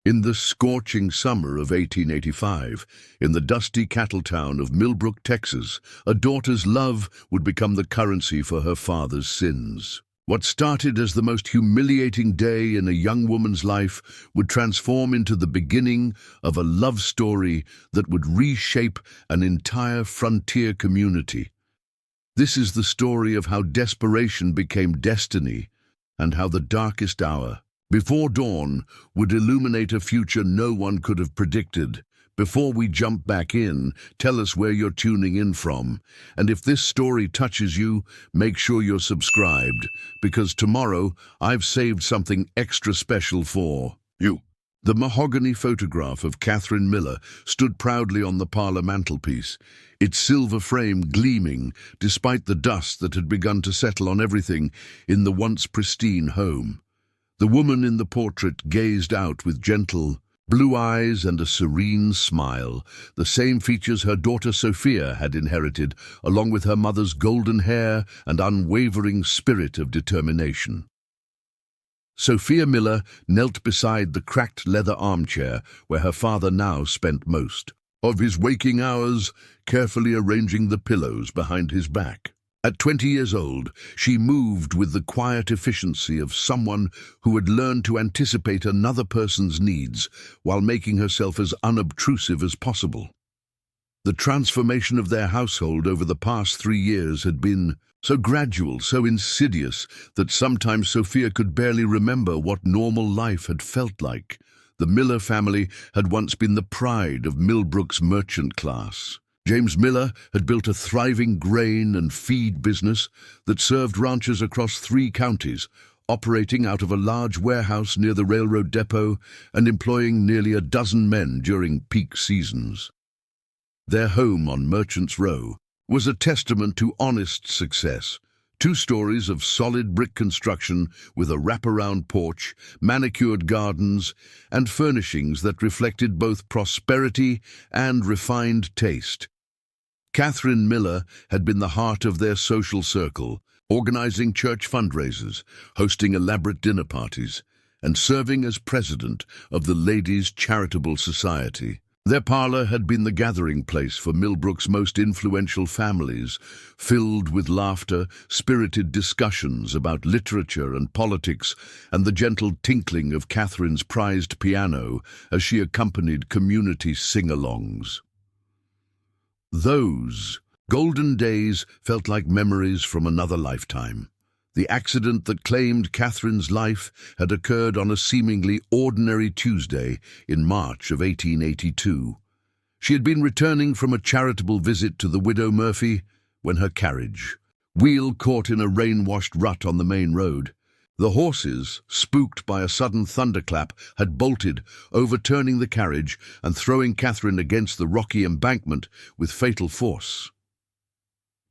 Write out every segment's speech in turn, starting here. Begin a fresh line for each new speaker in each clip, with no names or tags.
In the scorching summer of 1885, in the dusty cattle town of Millbrook, Texas, a daughter's love would become the currency for her father's sins. What started as the most humiliating day in a young woman's life would transform into the beginning of a love story that would reshape an entire frontier community. This is the story of how desperation became destiny and how the darkest hour, before dawn, would illuminate a future no one could have predicted. Before we jump back in, tell us where you're tuning in from. And if this story touches you, make sure you're subscribed, because tomorrow I've saved something extra special for you. The mahogany photograph of Catherine Miller stood proudly on the parlor mantelpiece, its silver frame gleaming despite the dust that had begun to settle on everything in the once pristine home. The woman in the portrait gazed out with gentle blue eyes and a serene smile, the same features her daughter Sophia had inherited, along with her mother's golden hair and unwavering spirit of determination. Sophia Miller knelt beside the cracked leather armchair where her father now spent most of his waking hours, carefully arranging the pillows behind his back. At 20 years old, she moved with the quiet efficiency of someone who had learned to anticipate another person's needs while making herself as unobtrusive as possible. The transformation of their household over the past 3 years had been so gradual, so insidious, that sometimes Sophia could barely remember what normal life had felt like. The Miller family had once been the pride of Millbrook's merchant class. James Miller had built a thriving grain and feed business that served ranchers across 3 counties, operating out of a large warehouse near the railroad depot and employing nearly a dozen men during peak seasons. Their home on Merchants Row was a testament to honest success. 2 stories of solid brick construction with a wraparound porch, manicured gardens, and furnishings that reflected both prosperity and refined taste. Catherine Miller had been the heart of their social circle, organizing church fundraisers, hosting elaborate dinner parties, and serving as president of the Ladies' Charitable Society. Their parlor had been the gathering place for Millbrook's most influential families, filled with laughter, spirited discussions about literature and politics, and the gentle tinkling of Catherine's prized piano as she accompanied community sing-alongs. Those golden days felt like memories from another lifetime. The accident that claimed Catherine's life had occurred on a seemingly ordinary Tuesday in March of 1882. She had been returning from a charitable visit to the widow Murphy when her carriage wheel caught in a rain-washed rut on the main road. The horses, spooked by a sudden thunderclap, had bolted, overturning the carriage and throwing Catherine against the rocky embankment with fatal force.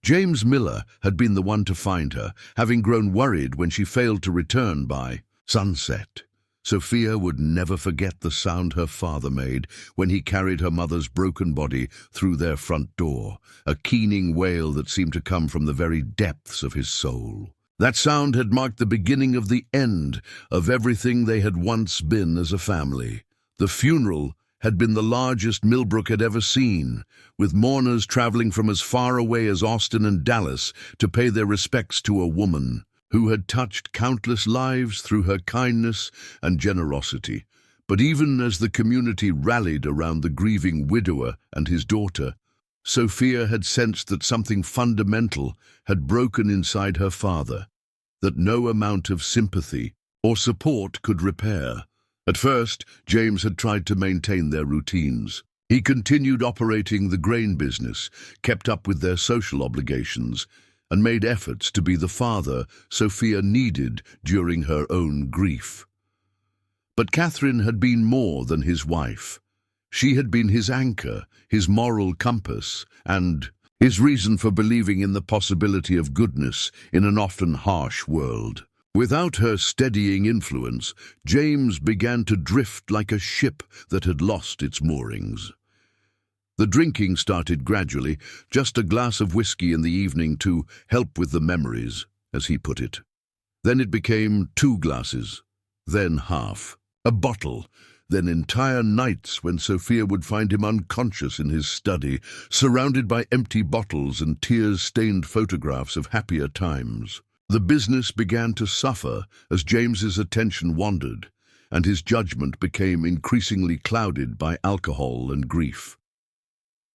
James Miller had been the one to find her, having grown worried when she failed to return by sunset. Sophia would never forget the sound her father made when he carried her mother's broken body through their front door, a keening wail that seemed to come from the very depths of his soul. That sound had marked the beginning of the end of everything they had once been as a family. The funeral had been the largest Millbrook had ever seen, with mourners traveling from as far away as Austin and Dallas to pay their respects to a woman who had touched countless lives through her kindness and generosity. But even as the community rallied around the grieving widower and his daughter, Sophia had sensed that something fundamental had broken inside her father, that no amount of sympathy or support could repair. At first, James had tried to maintain their routines. He continued operating the grain business, kept up with their social obligations, and made efforts to be the father Sophia needed during her own grief. But Catherine had been more than his wife. She had been his anchor, his moral compass, and his reason for believing in the possibility of goodness in an often harsh world. Without her steadying influence, James began to drift like a ship that had lost its moorings. The drinking started gradually, just a glass of whiskey in the evening to help with the memories, as he put it. Then it became 2 glasses, then half, a bottle, Then entire nights when Sophia would find him unconscious in his study, surrounded by empty bottles and tears-stained photographs of happier times. The business began to suffer as James's attention wandered, and his judgment became increasingly clouded by alcohol and grief.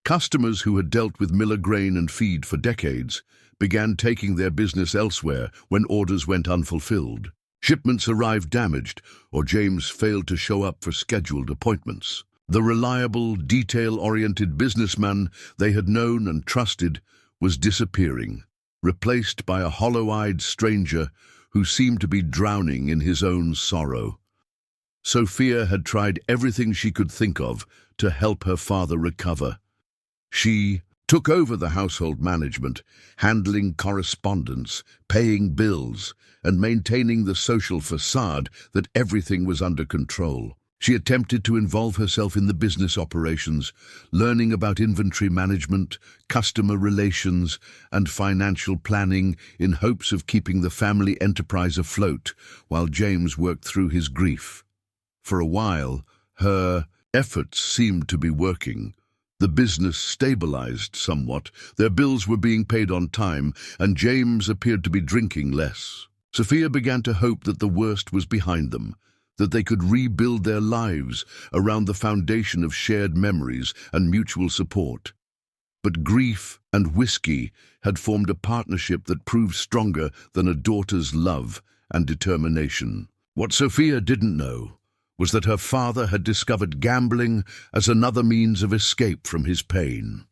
Customers who had dealt with Miller Grain and Feed for decades began taking their business elsewhere when orders went unfulfilled. Shipments arrived damaged, or James failed to show up for scheduled appointments. The reliable, detail-oriented businessman they had known and trusted was disappearing, replaced by a hollow-eyed stranger who seemed to be drowning in his own sorrow. Sophia had tried everything she could think of to help her father recover. She took over the household management, handling correspondence, paying bills, and maintaining the social facade that everything was under control. She attempted to involve herself in the business operations, learning about inventory management, customer relations, and financial planning in hopes of keeping the family enterprise afloat while James worked through his grief. For a while, her efforts seemed to be working. The business stabilized somewhat, their bills were being paid on time, and James appeared to be drinking less. Sophia began to hope that the worst was behind them, that they could rebuild their lives around the foundation of shared memories and mutual support. But grief and whiskey had formed a partnership that proved stronger than a daughter's love and determination. What Sophia didn't know was that her father had discovered gambling as another means of escape from his pain.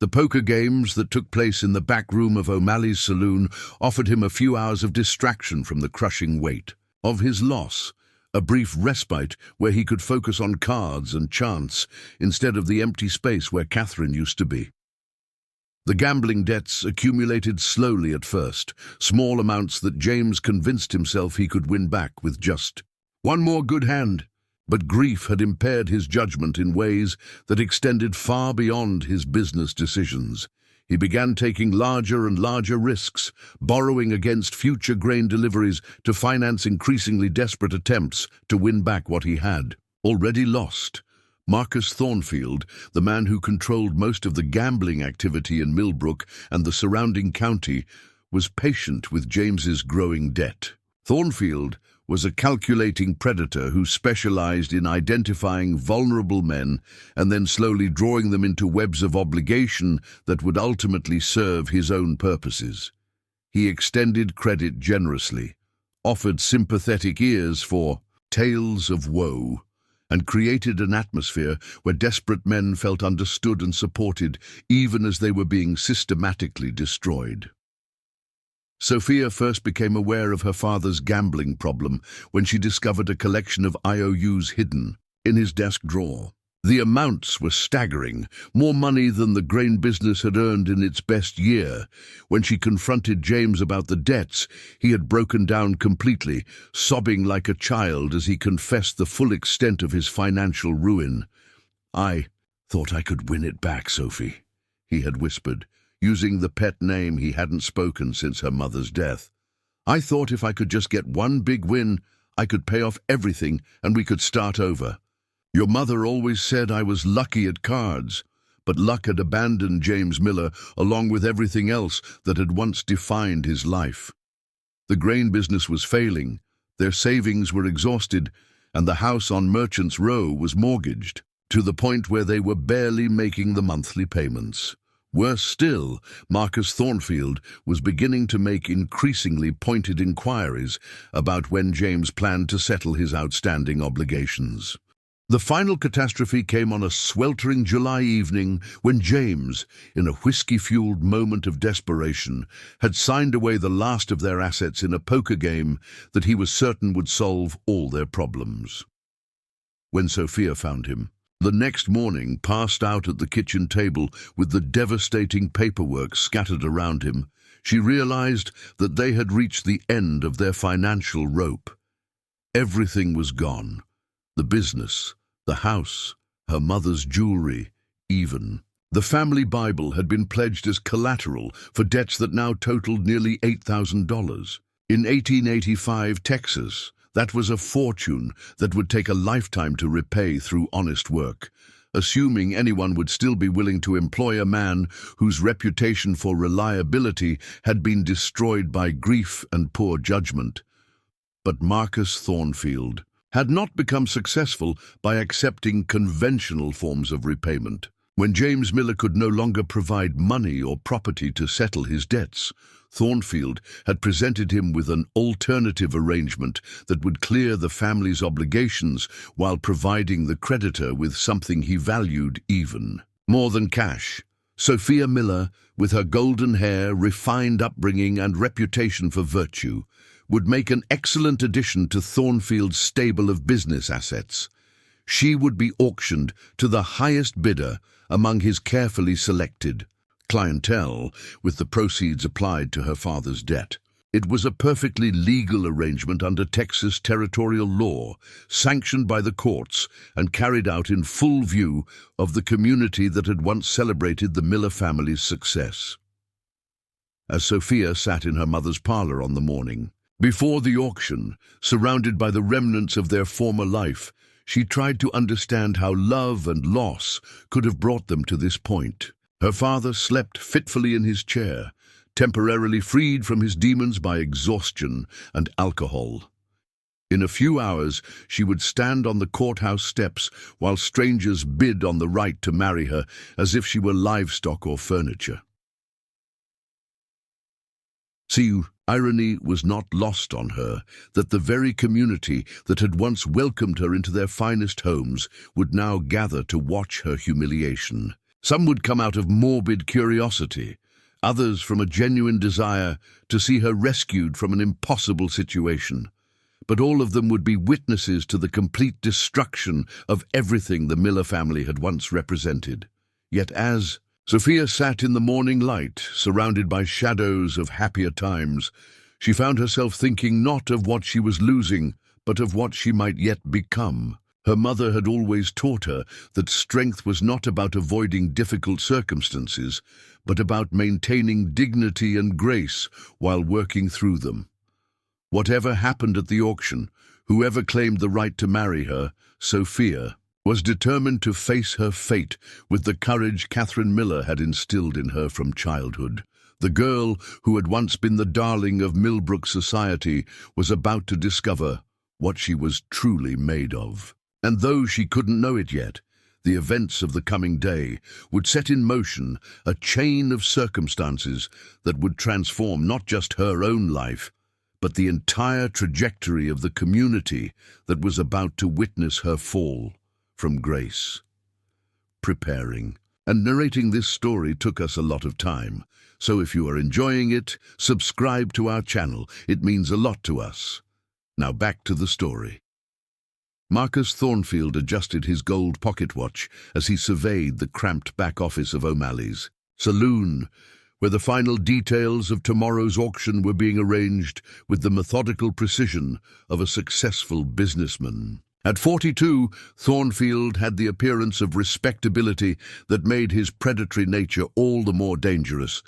The poker games that took place in the back room of O'Malley's saloon offered him a few hours of distraction from the crushing weight of his loss, a brief respite where he could focus on cards and chance instead of the empty space where Catherine used to be. The gambling debts accumulated slowly at first, small amounts that James convinced himself he could win back with just one more good hand. But grief had impaired his judgment in ways that extended far beyond his business decisions. He began taking larger and larger risks, borrowing against future grain deliveries to finance increasingly desperate attempts to win back what he had already lost. Marcus Thornfield, the man who controlled most of the gambling activity in Millbrook and the surrounding county, was patient with James's growing debt. Thornfield was a calculating predator who specialized in identifying vulnerable men and then slowly drawing them into webs of obligation that would ultimately serve his own purposes. He extended credit generously, offered sympathetic ears for tales of woe, and created an atmosphere where desperate men felt understood and supported even as they were being systematically destroyed. Sophia first became aware of her father's gambling problem when she discovered a collection of IOUs hidden in his desk drawer. The amounts were staggering, more money than the grain business had earned in its best year. When she confronted James about the debts, he had broken down completely, sobbing like a child as he confessed the full extent of his financial ruin. "I thought I could win it back, Sophie," he had whispered, using the pet name he hadn't spoken since her mother's death. "I thought if I could just get one big win, I could pay off everything and we could start over. Your mother always said I was lucky at cards," but luck had abandoned James Miller along with everything else that had once defined his life. The grain business was failing, their savings were exhausted, and the house on Merchants Row was mortgaged, to the point where they were barely making the monthly payments. Worse still, Marcus Thornfield was beginning to make increasingly pointed inquiries about when James planned to settle his outstanding obligations. The final catastrophe came on a sweltering July evening when James, in a whiskey-fueled moment of desperation, had signed away the last of their assets in a poker game that he was certain would solve all their problems. When Sophia found him, the next morning, passed out at the kitchen table with the devastating paperwork scattered around him, she realized that they had reached the end of their financial rope. Everything was gone. The business, the house, her mother's jewelry, even. The family Bible had been pledged as collateral for debts that now totaled nearly $8,000. In 1885 Texas, That was a fortune that would take a lifetime to repay through honest work, assuming anyone would still be willing to employ a man whose reputation for reliability had been destroyed by grief and poor judgment. But Marcus Thornfield had not become successful by accepting conventional forms of repayment. When James Miller could no longer provide money or property to settle his debts, Thornfield had presented him with an alternative arrangement that would clear the family's obligations while providing the creditor with something he valued even more than cash. Sophia Miller, with her golden hair, refined upbringing, and reputation for virtue, would make an excellent addition to Thornfield's stable of business assets. She would be auctioned to the highest bidder among his carefully selected clientele, with the proceeds applied to her father's debt. It was a perfectly legal arrangement under Texas territorial law, sanctioned by the courts and carried out in full view of the community that had once celebrated the Miller family's success. As Sophia sat in her mother's parlor on the morning before the auction, surrounded by the remnants of their former life, she tried to understand how love and loss could have brought them to this point. Her father slept fitfully in his chair, temporarily freed from his demons by exhaustion and alcohol. In a few hours, she would stand on the courthouse steps while strangers bid on the right to marry her as if she were livestock or furniture. See, irony was not lost on her that the very community that had once welcomed her into their finest homes would now gather to watch her humiliation. Some would come out of morbid curiosity, others from a genuine desire to see her rescued from an impossible situation. But all of them would be witnesses to the complete destruction of everything the Miller family had once represented. Yet as Sophia sat in the morning light, surrounded by shadows of happier times, she found herself thinking not of what she was losing, but of what she might yet become. Her mother had always taught her that strength was not about avoiding difficult circumstances, but about maintaining dignity and grace while working through them. Whatever happened at the auction, whoever claimed the right to marry her, Sophia was determined to face her fate with the courage Catherine Miller had instilled in her from childhood. The girl who had once been the darling of Millbrook society was about to discover what she was truly made of. And though she couldn't know it yet, the events of the coming day would set in motion a chain of circumstances that would transform not just her own life, but the entire trajectory of the community that was about to witness her fall from grace. Preparing and narrating this story took us a lot of time, so if you are enjoying it, subscribe to our channel. It means a lot to us. Now back to the story. Marcus Thornfield adjusted his gold pocket watch as he surveyed the cramped back office of O'Malley's saloon, where the final details of tomorrow's auction were being arranged with the methodical precision of a successful businessman. At 42, Thornfield had the appearance of respectability that made his predatory nature all the more dangerous.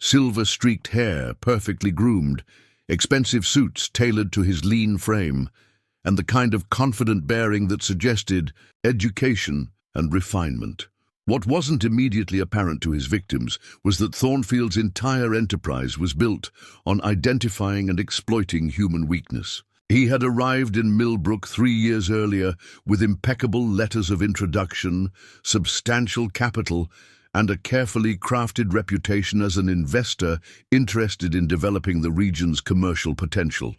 Silver-streaked hair, perfectly groomed, expensive suits tailored to his lean frame, and the kind of confident bearing that suggested education and refinement. What wasn't immediately apparent to his victims was that Thornfield's entire enterprise was built on identifying and exploiting human weakness. He had arrived in Millbrook 3 years earlier with impeccable letters of introduction, substantial capital, and a carefully crafted reputation as an investor interested in developing the region's commercial potential.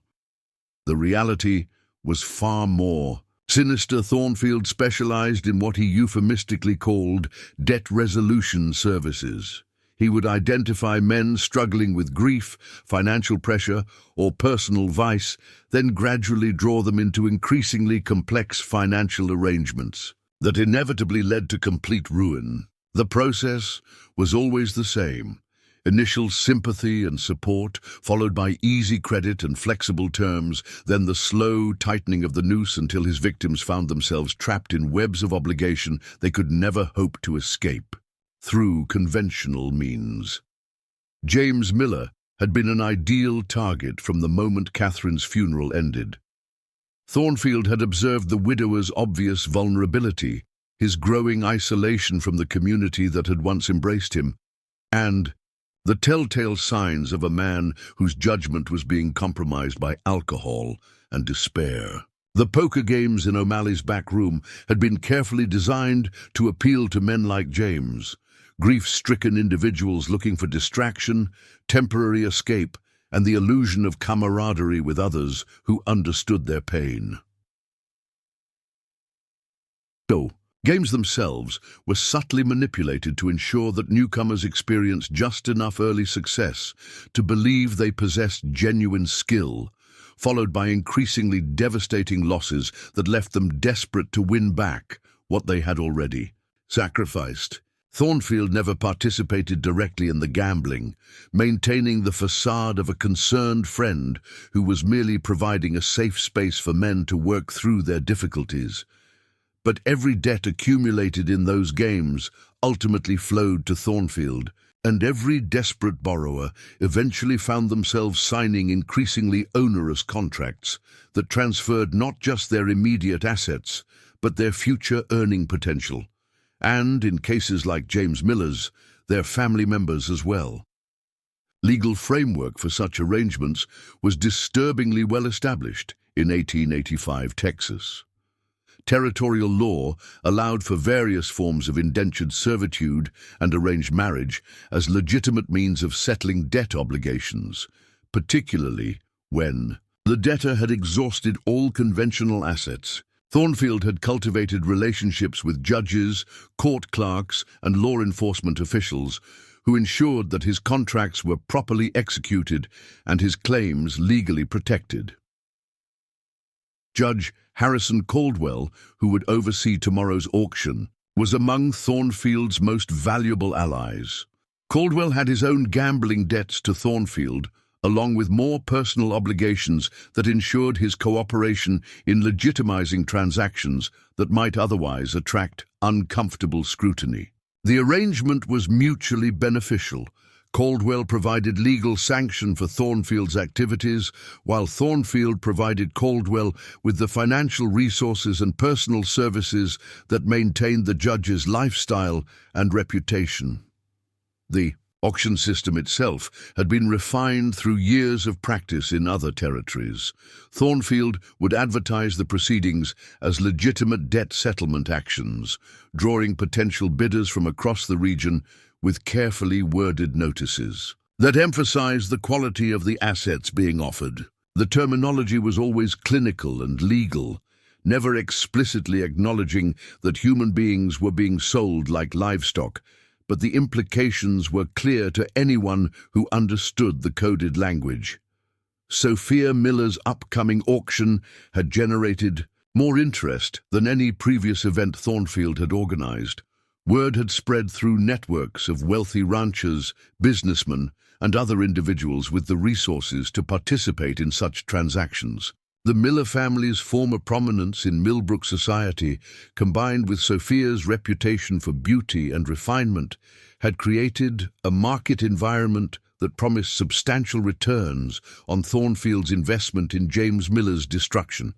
The reality was far more sinister. Thornfield specialized in what he euphemistically called debt resolution services. He would identify men struggling with grief, financial pressure, or personal vice, then gradually draw them into increasingly complex financial arrangements that inevitably led to complete ruin. The process was always the same: initial sympathy and support, followed by easy credit and flexible terms, then the slow tightening of the noose until his victims found themselves trapped in webs of obligation they could never hope to escape through conventional means. James Miller had been an ideal target from the moment Catherine's funeral ended. Thornfield had observed the widower's obvious vulnerability, his growing isolation from the community that had once embraced him, and the telltale signs of a man whose judgment was being compromised by alcohol and despair. The poker games in O'Malley's back room had been carefully designed to appeal to men like James, grief-stricken individuals looking for distraction, temporary escape, and the illusion of camaraderie with others who understood their pain. So, games themselves were subtly manipulated to ensure that newcomers experienced just enough early success to believe they possessed genuine skill, followed by increasingly devastating losses that left them desperate to win back what they had already sacrificed. Thornfield never participated directly in the gambling, maintaining the facade of a concerned friend who was merely providing a safe space for men to work through their difficulties. But every debt accumulated in those games ultimately flowed to Thornfield, and every desperate borrower eventually found themselves signing increasingly onerous contracts that transferred not just their immediate assets, but their future earning potential, and, in cases like James Miller's, their family members as well. Legal framework for such arrangements was disturbingly well established in 1885 Texas. Territorial law allowed for various forms of indentured servitude and arranged marriage as legitimate means of settling debt obligations, particularly when the debtor had exhausted all conventional assets. Thornfield had cultivated relationships with judges, court clerks, and law enforcement officials who ensured that his contracts were properly executed and his claims legally protected. Judge Harrison Caldwell, who would oversee tomorrow's auction, was among Thornfield's most valuable allies. Caldwell had his own gambling debts to Thornfield, along with more personal obligations that ensured his cooperation in legitimizing transactions that might otherwise attract uncomfortable scrutiny. The arrangement was mutually beneficial. Caldwell provided legal sanction for Thornfield's activities, while Thornfield provided Caldwell with the financial resources and personal services that maintained the judge's lifestyle and reputation. The auction system itself had been refined through years of practice in other territories. Thornfield would advertise the proceedings as legitimate debt settlement actions, drawing potential bidders from across the region with carefully worded notices that emphasized the quality of the assets being offered. The terminology was always clinical and legal, never explicitly acknowledging that human beings were being sold like livestock, but the implications were clear to anyone who understood the coded language. Sophia Miller's upcoming auction had generated more interest than any previous event Thornfield had organized. Word had spread through networks of wealthy ranchers, businessmen, and other individuals with the resources to participate in such transactions. The Miller family's former prominence in Millbrook society, combined with Sophia's reputation for beauty and refinement, had created a market environment that promised substantial returns on Thornfield's investment in James Miller's destruction.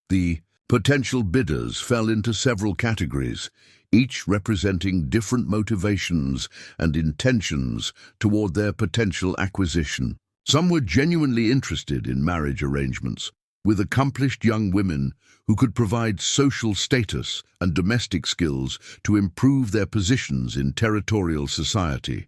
The potential bidders fell into several categories, each representing different motivations and intentions toward their potential acquisition. Some were genuinely interested in marriage arrangements, with accomplished young women who could provide social status and domestic skills to improve their positions in territorial society.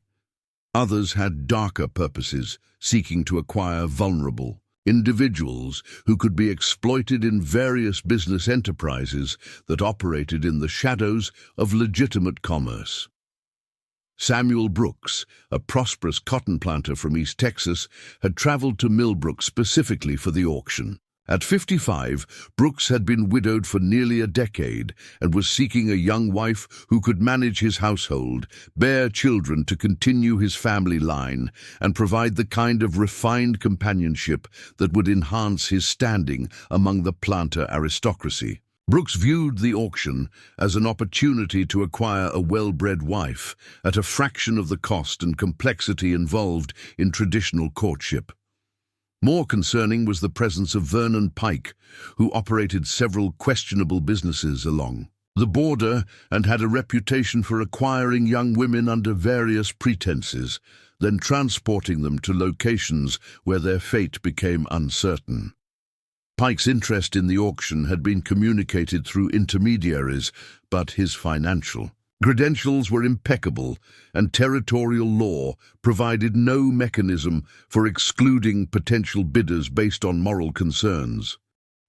Others had darker purposes, seeking to acquire vulnerable individuals who could be exploited in various business enterprises that operated in the shadows of legitimate commerce. Samuel Brooks, a prosperous cotton planter from East Texas, had traveled to Millbrook specifically for the auction. At 55, Brooks had been widowed for nearly a decade and was seeking a young wife who could manage his household, bear children to continue his family line, and provide the kind of refined companionship that would enhance his standing among the planter aristocracy. Brooks viewed the auction as an opportunity to acquire a well-bred wife at a fraction of the cost and complexity involved in traditional courtship. More concerning was the presence of Vernon Pike, who operated several questionable businesses along the border and had a reputation for acquiring young women under various pretenses, then transporting them to locations where their fate became uncertain. Pike's interest in the auction had been communicated through intermediaries, but his financial credentials were impeccable, and territorial law provided no mechanism for excluding potential bidders based on moral concerns.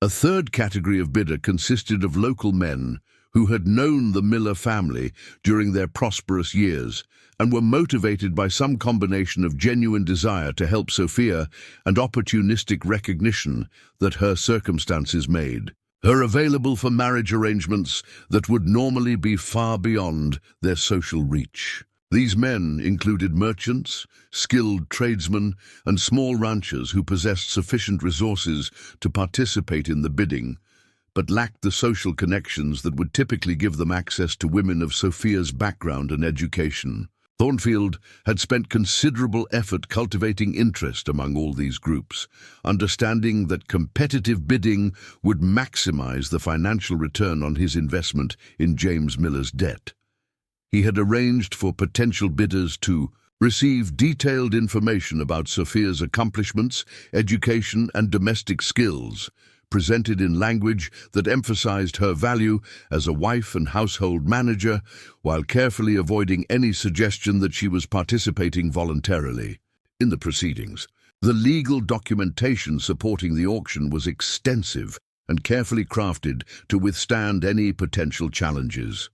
A third category of bidder consisted of local men who had known the Miller family during their prosperous years and were motivated by some combination of genuine desire to help Sophia and opportunistic recognition that her circumstances made her available for marriage arrangements that would normally be far beyond their social reach. These men included merchants, skilled tradesmen, and small ranchers who possessed sufficient resources to participate in the bidding, but lacked the social connections that would typically give them access to women of Sophia's background and education. Thornfield had spent considerable effort cultivating interest among all these groups, understanding that competitive bidding would maximize the financial return on his investment in James Miller's debt. He had arranged for potential bidders to receive detailed information about Sophia's accomplishments, education, and domestic skills, presented in language that emphasized her value as a wife and household manager, while carefully avoiding any suggestion that she was participating voluntarily in the proceedings. The legal documentation supporting the auction was extensive and carefully crafted to withstand any potential challenges.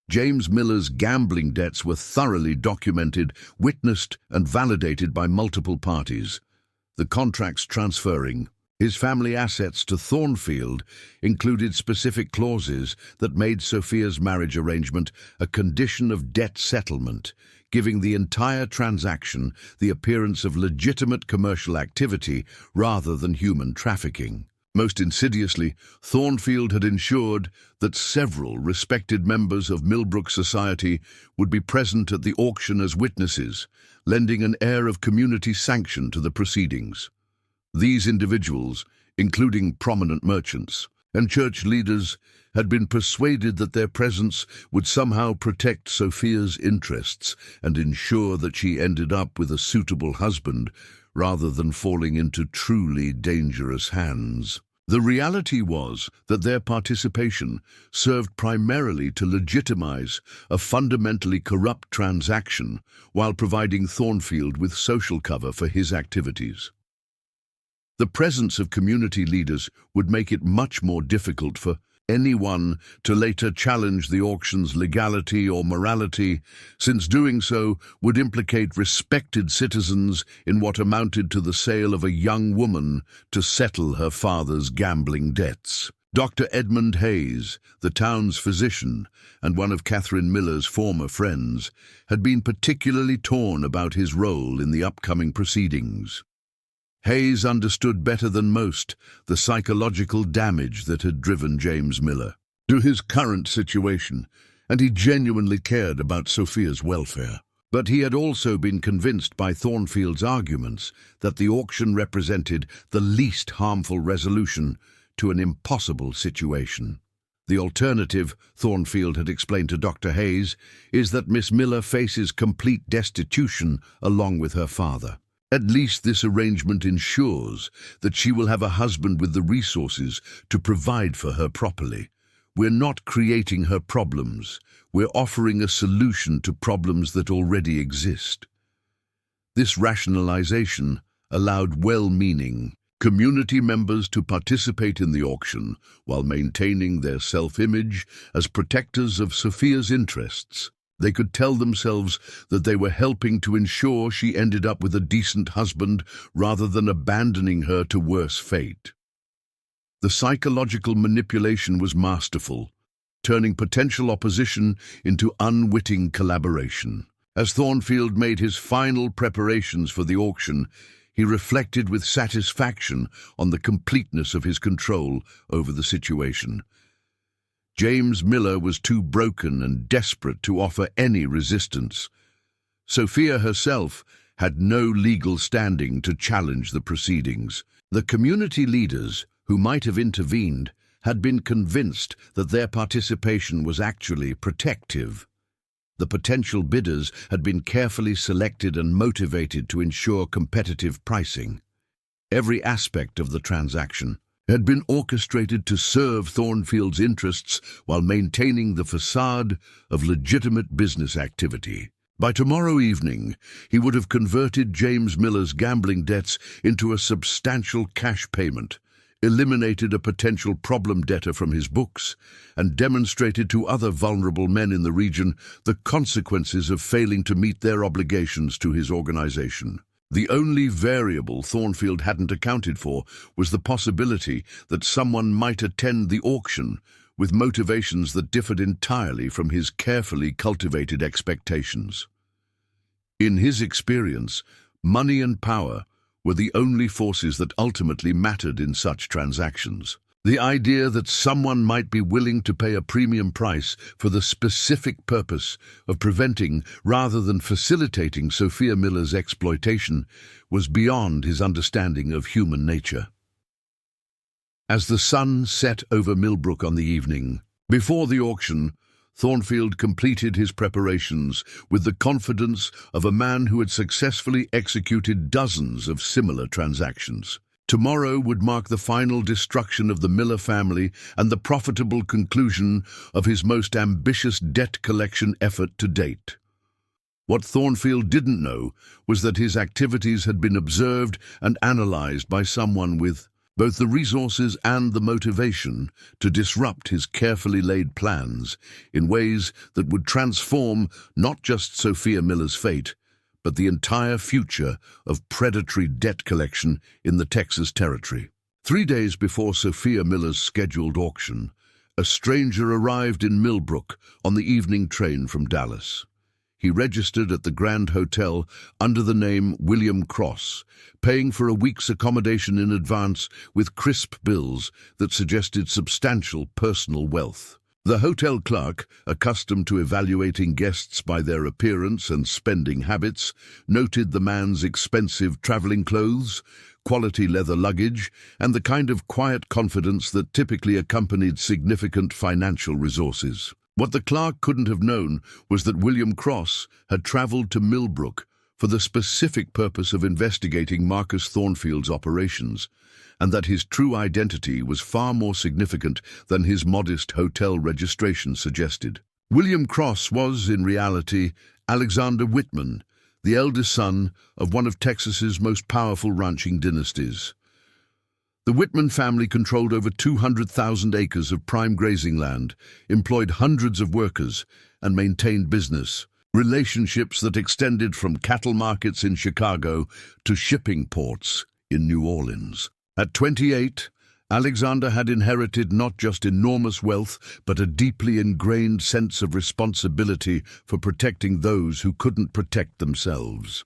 James Miller's gambling debts were thoroughly documented, witnessed, and validated by multiple parties. The contracts transferring his family assets to Thornfield included specific clauses that made Sophia's marriage arrangement a condition of debt settlement, giving the entire transaction the appearance of legitimate commercial activity rather than human trafficking. Most insidiously, Thornfield had ensured that several respected members of Millbrook society would be present at the auction as witnesses, lending an air of community sanction to the proceedings. These individuals, including prominent merchants and church leaders, had been persuaded that their presence would somehow protect Sophia's interests and ensure that she ended up with a suitable husband rather than falling into truly dangerous hands. The reality was that their participation served primarily to legitimize a fundamentally corrupt transaction while providing Thornfield with social cover for his activities. The presence of community leaders would make it much more difficult for anyone to later challenge the auction's legality or morality, since doing so would implicate respected citizens in what amounted to the sale of a young woman to settle her father's gambling debts. Dr. Edmund Hayes, the town's physician and one of Catherine Miller's former friends, had been particularly torn about his role in the upcoming proceedings. Hayes understood better than most the psychological damage that had driven James Miller to his current situation, and he genuinely cared about Sophia's welfare. But he had also been convinced by Thornfield's arguments that the auction represented the least harmful resolution to an impossible situation. The alternative, Thornfield had explained to Dr. Hayes, is that Miss Miller faces complete destitution along with her father. At least this arrangement ensures that she will have a husband with the resources to provide for her properly. We're not creating her problems. We're offering a solution to problems that already exist. This rationalization allowed well-meaning community members to participate in the auction while maintaining their self-image as protectors of Sophia's interests. They could tell themselves that they were helping to ensure she ended up with a decent husband rather than abandoning her to worse fate. The psychological manipulation was masterful, turning potential opposition into unwitting collaboration. As Thornfield made his final preparations for the auction, he reflected with satisfaction on the completeness of his control over the situation. James Miller was too broken and desperate to offer any resistance. Sophia herself had no legal standing to challenge the proceedings. The community leaders, who might have intervened, had been convinced that their participation was actually protective. The potential bidders had been carefully selected and motivated to ensure competitive pricing. Every aspect of the transaction had been orchestrated to serve Thornfield's interests while maintaining the facade of legitimate business activity. By tomorrow evening, he would have converted James Miller's gambling debts into a substantial cash payment, eliminated a potential problem debtor from his books, and demonstrated to other vulnerable men in the region the consequences of failing to meet their obligations to his organization. The only variable Thornfield hadn't accounted for was the possibility that someone might attend the auction with motivations that differed entirely from his carefully cultivated expectations. In his experience, money and power were the only forces that ultimately mattered in such transactions. The idea that someone might be willing to pay a premium price for the specific purpose of preventing rather than facilitating Sophia Miller's exploitation was beyond his understanding of human nature. As the sun set over Millbrook on the evening before the auction, Thornfield completed his preparations with the confidence of a man who had successfully executed dozens of similar transactions. Tomorrow would mark the final destruction of the Miller family and the profitable conclusion of his most ambitious debt collection effort to date. What Thornfield didn't know was that his activities had been observed and analyzed by someone with both the resources and the motivation to disrupt his carefully laid plans in ways that would transform not just Sophia Miller's fate, but the entire future of predatory debt collection in the Texas territory. 3 days before Sophia Miller's scheduled auction, a stranger arrived in Millbrook on the evening train from Dallas. He registered at the Grand Hotel under the name William Cross, paying for a week's accommodation in advance with crisp bills that suggested substantial personal wealth. The hotel clerk, accustomed to evaluating guests by their appearance and spending habits, noted the man's expensive traveling clothes, quality leather luggage, and the kind of quiet confidence that typically accompanied significant financial resources. What the clerk couldn't have known was that William Cross had traveled to Millbrook for the specific purpose of investigating Marcus Thornfield's operations, and that his true identity was far more significant than his modest hotel registration suggested. William Cross was, in reality, Alexander Wittman, the eldest son of one of Texas's most powerful ranching dynasties. The Wittman family controlled over 200,000 acres of prime grazing land, employed hundreds of workers, and maintained business relationships that extended from cattle markets in Chicago to shipping ports in New Orleans. At 28, Alexander had inherited not just enormous wealth, but a deeply ingrained sense of responsibility for protecting those who couldn't protect themselves.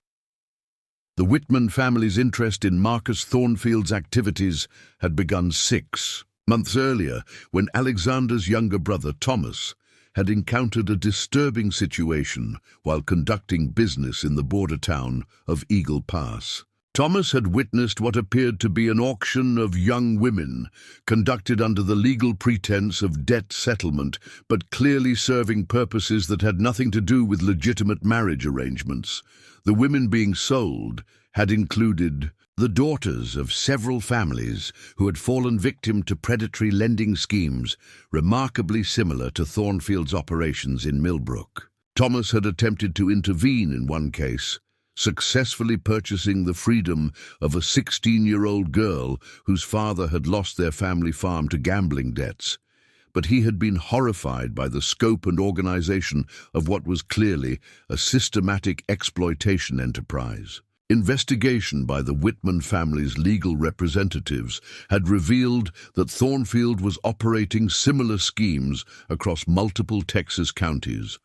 The Wittman family's interest in Marcus Thornfield's activities had begun 6 months earlier, when Alexander's younger brother, Thomas, had encountered a disturbing situation while conducting business in the border town of Eagle Pass. Thomas had witnessed what appeared to be an auction of young women, conducted under the legal pretense of debt settlement, but clearly serving purposes that had nothing to do with legitimate marriage arrangements. The women being sold had included the daughters of several families who had fallen victim to predatory lending schemes remarkably similar to Thornfield's operations in Millbrook. Thomas had attempted to intervene in one case, successfully purchasing the freedom of a 16-year-old girl whose father had lost their family farm to gambling debts. But he had been horrified by the scope and organization of what was clearly a systematic exploitation enterprise. Investigation by the Wittman family's legal representatives had revealed that Thornfield was operating similar schemes across multiple Texas counties,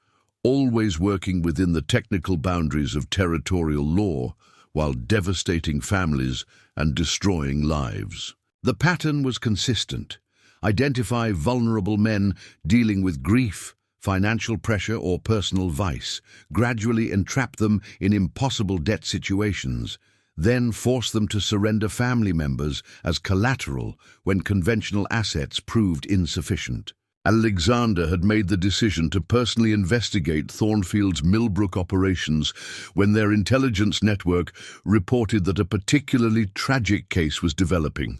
always working within the technical boundaries of territorial law while devastating families and destroying lives. The pattern was consistent. Identify vulnerable men dealing with grief, financial pressure, or personal vice, gradually entrap them in impossible debt situations, then force them to surrender family members as collateral when conventional assets proved insufficient. Alexander had made the decision to personally investigate Thornfield's Millbrook operations when their intelligence network reported that a particularly tragic case was developing.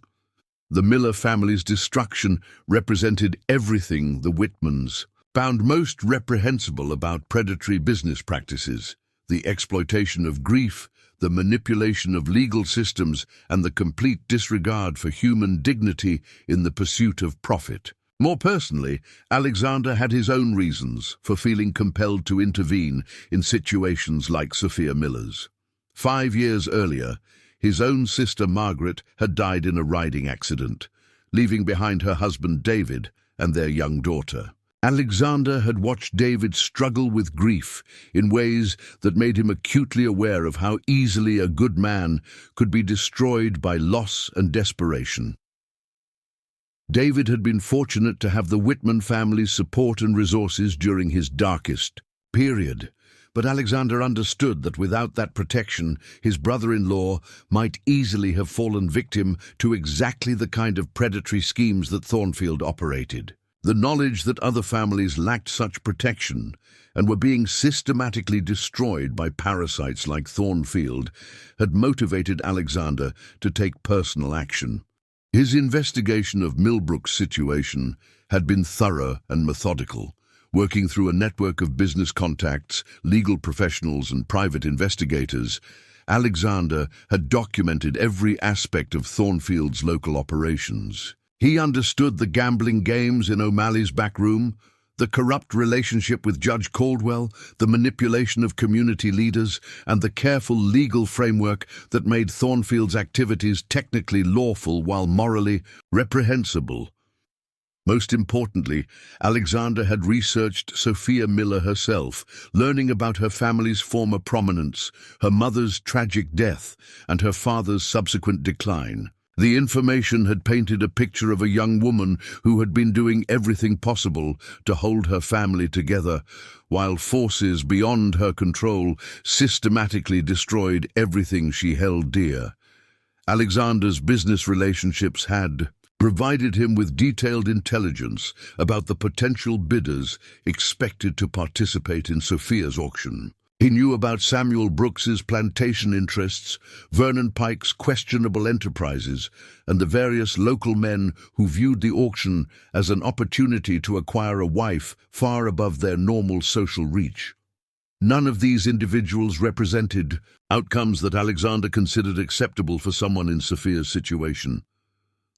The Miller family's destruction represented everything the Wittmans found most reprehensible about predatory business practices: the exploitation of grief, the manipulation of legal systems, and the complete disregard for human dignity in the pursuit of profit. More personally, Alexander had his own reasons for feeling compelled to intervene in situations like Sophia Miller's. 5 years earlier, his own sister Margaret had died in a riding accident, leaving behind her husband David and their young daughter. Alexander had watched David struggle with grief in ways that made him acutely aware of how easily a good man could be destroyed by loss and desperation. David had been fortunate to have the Wittman family's support and resources during his darkest period, but Alexander understood that without that protection, his brother-in-law might easily have fallen victim to exactly the kind of predatory schemes that Thornfield operated. The knowledge that other families lacked such protection and were being systematically destroyed by parasites like Thornfield had motivated Alexander to take personal action. His investigation of Millbrook's situation had been thorough and methodical, working through a network of business contacts, legal professionals, and private investigators. Alexander had documented every aspect of Thornfield's local operations. He understood the gambling games in O'Malley's back room, the corrupt relationship with Judge Caldwell, the manipulation of community leaders, and the careful legal framework that made Thornfield's activities technically lawful while morally reprehensible. Most importantly, Alexander had researched Sophia Miller herself, learning about her family's former prominence, her mother's tragic death, and her father's subsequent decline. The information had painted a picture of a young woman who had been doing everything possible to hold her family together, while forces beyond her control systematically destroyed everything she held dear. Alexander's business relationships had provided him with detailed intelligence about the potential bidders expected to participate in Sophia's auction. He knew about Samuel Brooks's plantation interests, Vernon Pike's questionable enterprises, and the various local men who viewed the auction as an opportunity to acquire a wife far above their normal social reach. None of these individuals represented outcomes that Alexander considered acceptable for someone in Sophia's situation.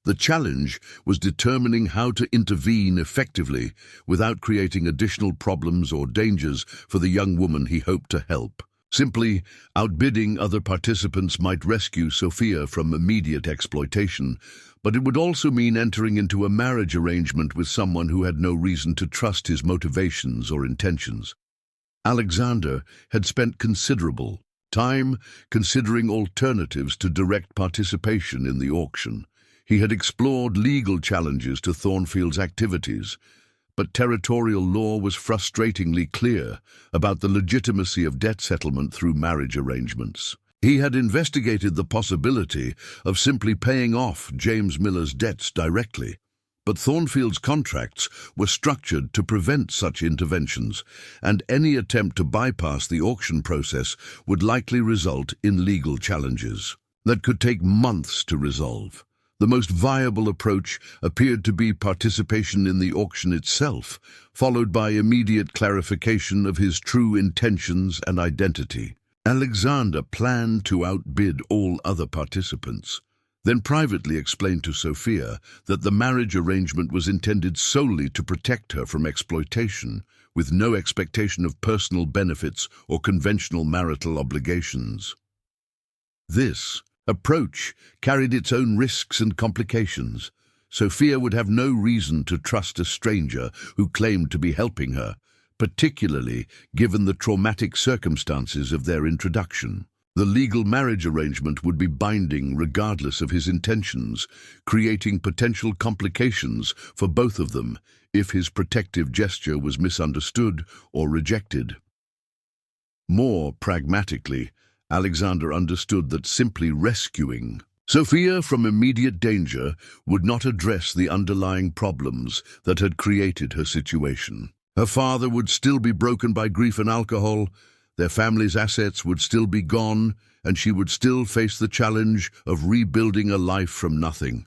The challenge was determining how to intervene effectively without creating additional problems or dangers for the young woman he hoped to help. Simply outbidding other participants might rescue Sophia from immediate exploitation, but it would also mean entering into a marriage arrangement with someone who had no reason to trust his motivations or intentions. Alexander had spent considerable time considering alternatives to direct participation in the auction. He had explored legal challenges to Thornfield's activities, but territorial law was frustratingly clear about the legitimacy of debt settlement through marriage arrangements. He had investigated the possibility of simply paying off James Miller's debts directly, but Thornfield's contracts were structured to prevent such interventions, and any attempt to bypass the auction process would likely result in legal challenges that could take months to resolve. The most viable approach appeared to be participation in the auction itself, followed by immediate clarification of his true intentions and identity. Alexander planned to outbid all other participants, then privately explained to Sophia that the marriage arrangement was intended solely to protect her from exploitation, with no expectation of personal benefits or conventional marital obligations. This approach carried its own risks and complications. Sophia would have no reason to trust a stranger who claimed to be helping her, particularly given the traumatic circumstances of their introduction. The legal marriage arrangement would be binding regardless of his intentions, creating potential complications for both of them if his protective gesture was misunderstood or rejected. More pragmatically, Alexander understood that simply rescuing Sophia from immediate danger would not address the underlying problems that had created her situation. Her father would still be broken by grief and alcohol, their family's assets would still be gone, and she would still face the challenge of rebuilding a life from nothing.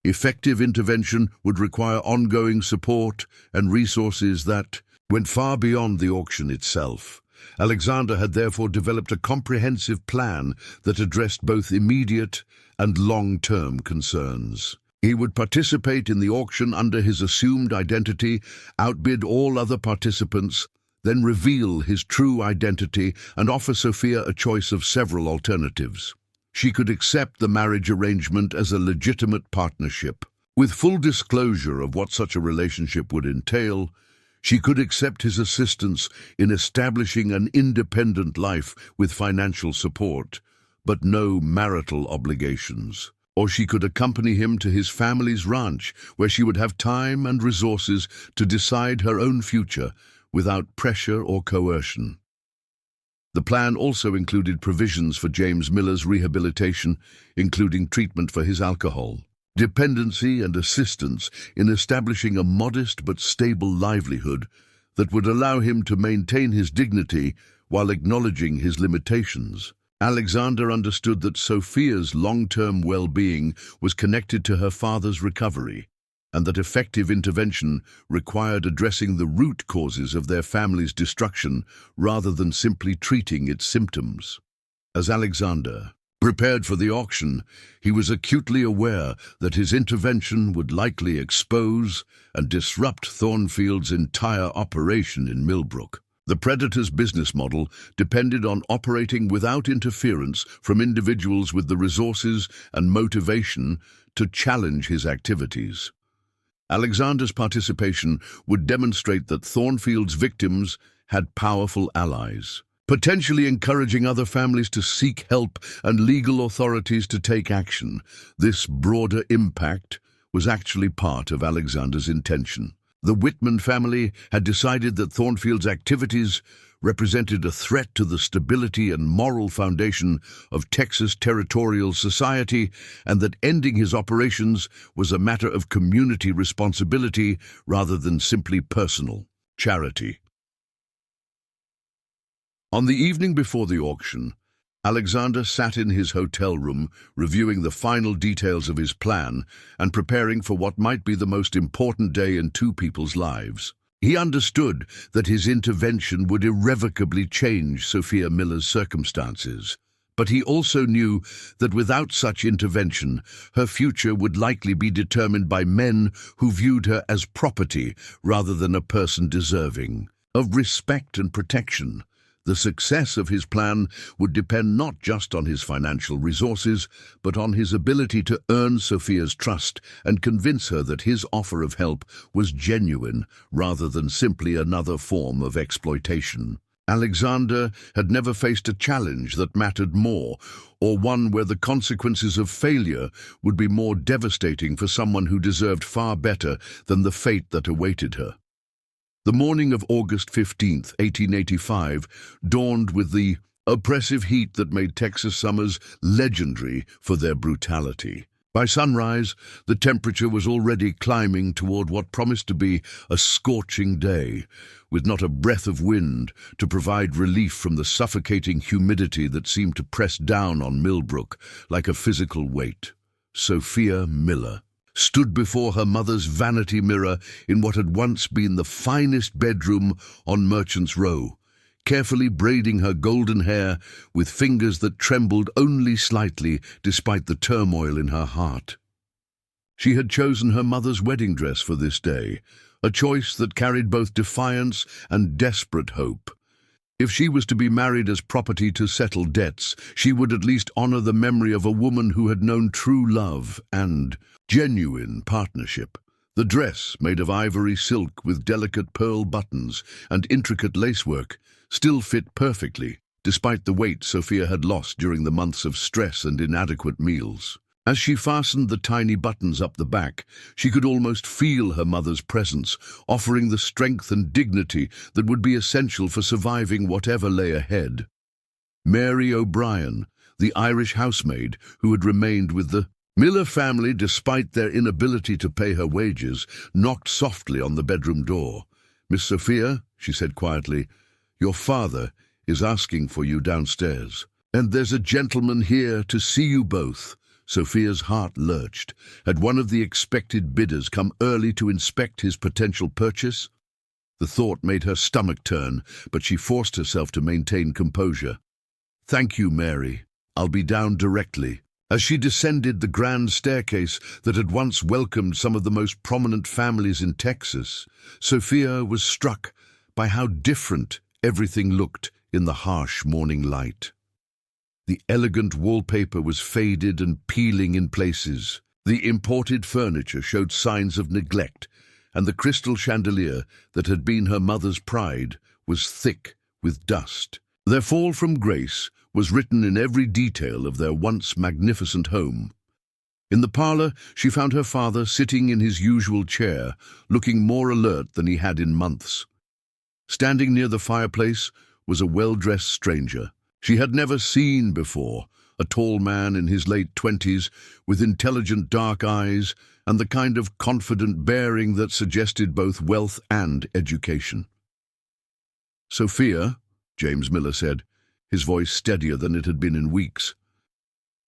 Effective intervention would require ongoing support and resources that went far beyond the auction itself. Alexander had therefore developed a comprehensive plan that addressed both immediate and long-term concerns. He would participate in the auction under his assumed identity, outbid all other participants, then reveal his true identity and offer Sophia a choice of several alternatives. She could accept the marriage arrangement as a legitimate partnership. With full disclosure of what such a relationship would entail, she could accept his assistance in establishing an independent life with financial support, but no marital obligations. Or she could accompany him to his family's ranch, where she would have time and resources to decide her own future without pressure or coercion. The plan also included provisions for James Miller's rehabilitation, including treatment for his alcohol, dependency and assistance in establishing a modest but stable livelihood that would allow him to maintain his dignity while acknowledging his limitations. Alexander understood that Sophia's long-term well-being was connected to her father's recovery, and that effective intervention required addressing the root causes of their family's destruction rather than simply treating its symptoms. As Alexander prepared for the auction, he was acutely aware that his intervention would likely expose and disrupt Thornfield's entire operation in Millbrook. The predator's business model depended on operating without interference from individuals with the resources and motivation to challenge his activities. Alexander's participation would demonstrate that Thornfield's victims had powerful allies, potentially encouraging other families to seek help and legal authorities to take action. This broader impact was actually part of Alexander's intention. The Wittman family had decided that Thornfield's activities represented a threat to the stability and moral foundation of Texas territorial society, and that ending his operations was a matter of community responsibility rather than simply personal charity. On the evening before the auction, Alexander sat in his hotel room reviewing the final details of his plan and preparing for what might be the most important day in two people's lives. He understood that his intervention would irrevocably change Sophia Miller's circumstances, but he also knew that without such intervention, her future would likely be determined by men who viewed her as property rather than a person deserving of respect and protection. The success of his plan would depend not just on his financial resources, but on his ability to earn Sophia's trust and convince her that his offer of help was genuine rather than simply another form of exploitation. Alexander had never faced a challenge that mattered more, or one where the consequences of failure would be more devastating for someone who deserved far better than the fate that awaited her. The morning of August 15, 1885, dawned with the oppressive heat that made Texas summers legendary for their brutality. By sunrise, the temperature was already climbing toward what promised to be a scorching day, with not a breath of wind to provide relief from the suffocating humidity that seemed to press down on Millbrook like a physical weight. Sophia Miller stood before her mother's vanity mirror in what had once been the finest bedroom on Merchant's Row, carefully braiding her golden hair with fingers that trembled only slightly despite the turmoil in her heart. She had chosen her mother's wedding dress for this day, a choice that carried both defiance and desperate hope. If she was to be married as property to settle debts, she would at least honor the memory of a woman who had known true love and genuine partnership. The dress, made of ivory silk with delicate pearl buttons and intricate lacework, still fit perfectly, despite the weight Sophia had lost during the months of stress and inadequate meals. As she fastened the tiny buttons up the back, she could almost feel her mother's presence, offering the strength and dignity that would be essential for surviving whatever lay ahead. Mary O'Brien, the Irish housemaid who had remained with the Miller family despite their inability to pay her wages, knocked softly on the bedroom door. "Miss Sophia," she said quietly, "your father is asking for you downstairs. And there's a gentleman here to see you both." Sophia's heart lurched. Had one of the expected bidders come early to inspect his potential purchase? The thought made her stomach turn, but she forced herself to maintain composure. "Thank you, Mary. I'll be down directly." As she descended the grand staircase that had once welcomed some of the most prominent families in Texas, Sophia was struck by how different everything looked in the harsh morning light. The elegant wallpaper was faded and peeling in places. The imported furniture showed signs of neglect, and the crystal chandelier that had been her mother's pride was thick with dust. Their fall from grace was written in every detail of their once magnificent home. In the parlor, she found her father sitting in his usual chair, looking more alert than he had in months. Standing near the fireplace was a well-dressed stranger she had never seen before, a tall man in his late 20s with intelligent dark eyes and the kind of confident bearing that suggested both wealth and education. "Sophia," James Miller said, his voice steadier than it had been in weeks.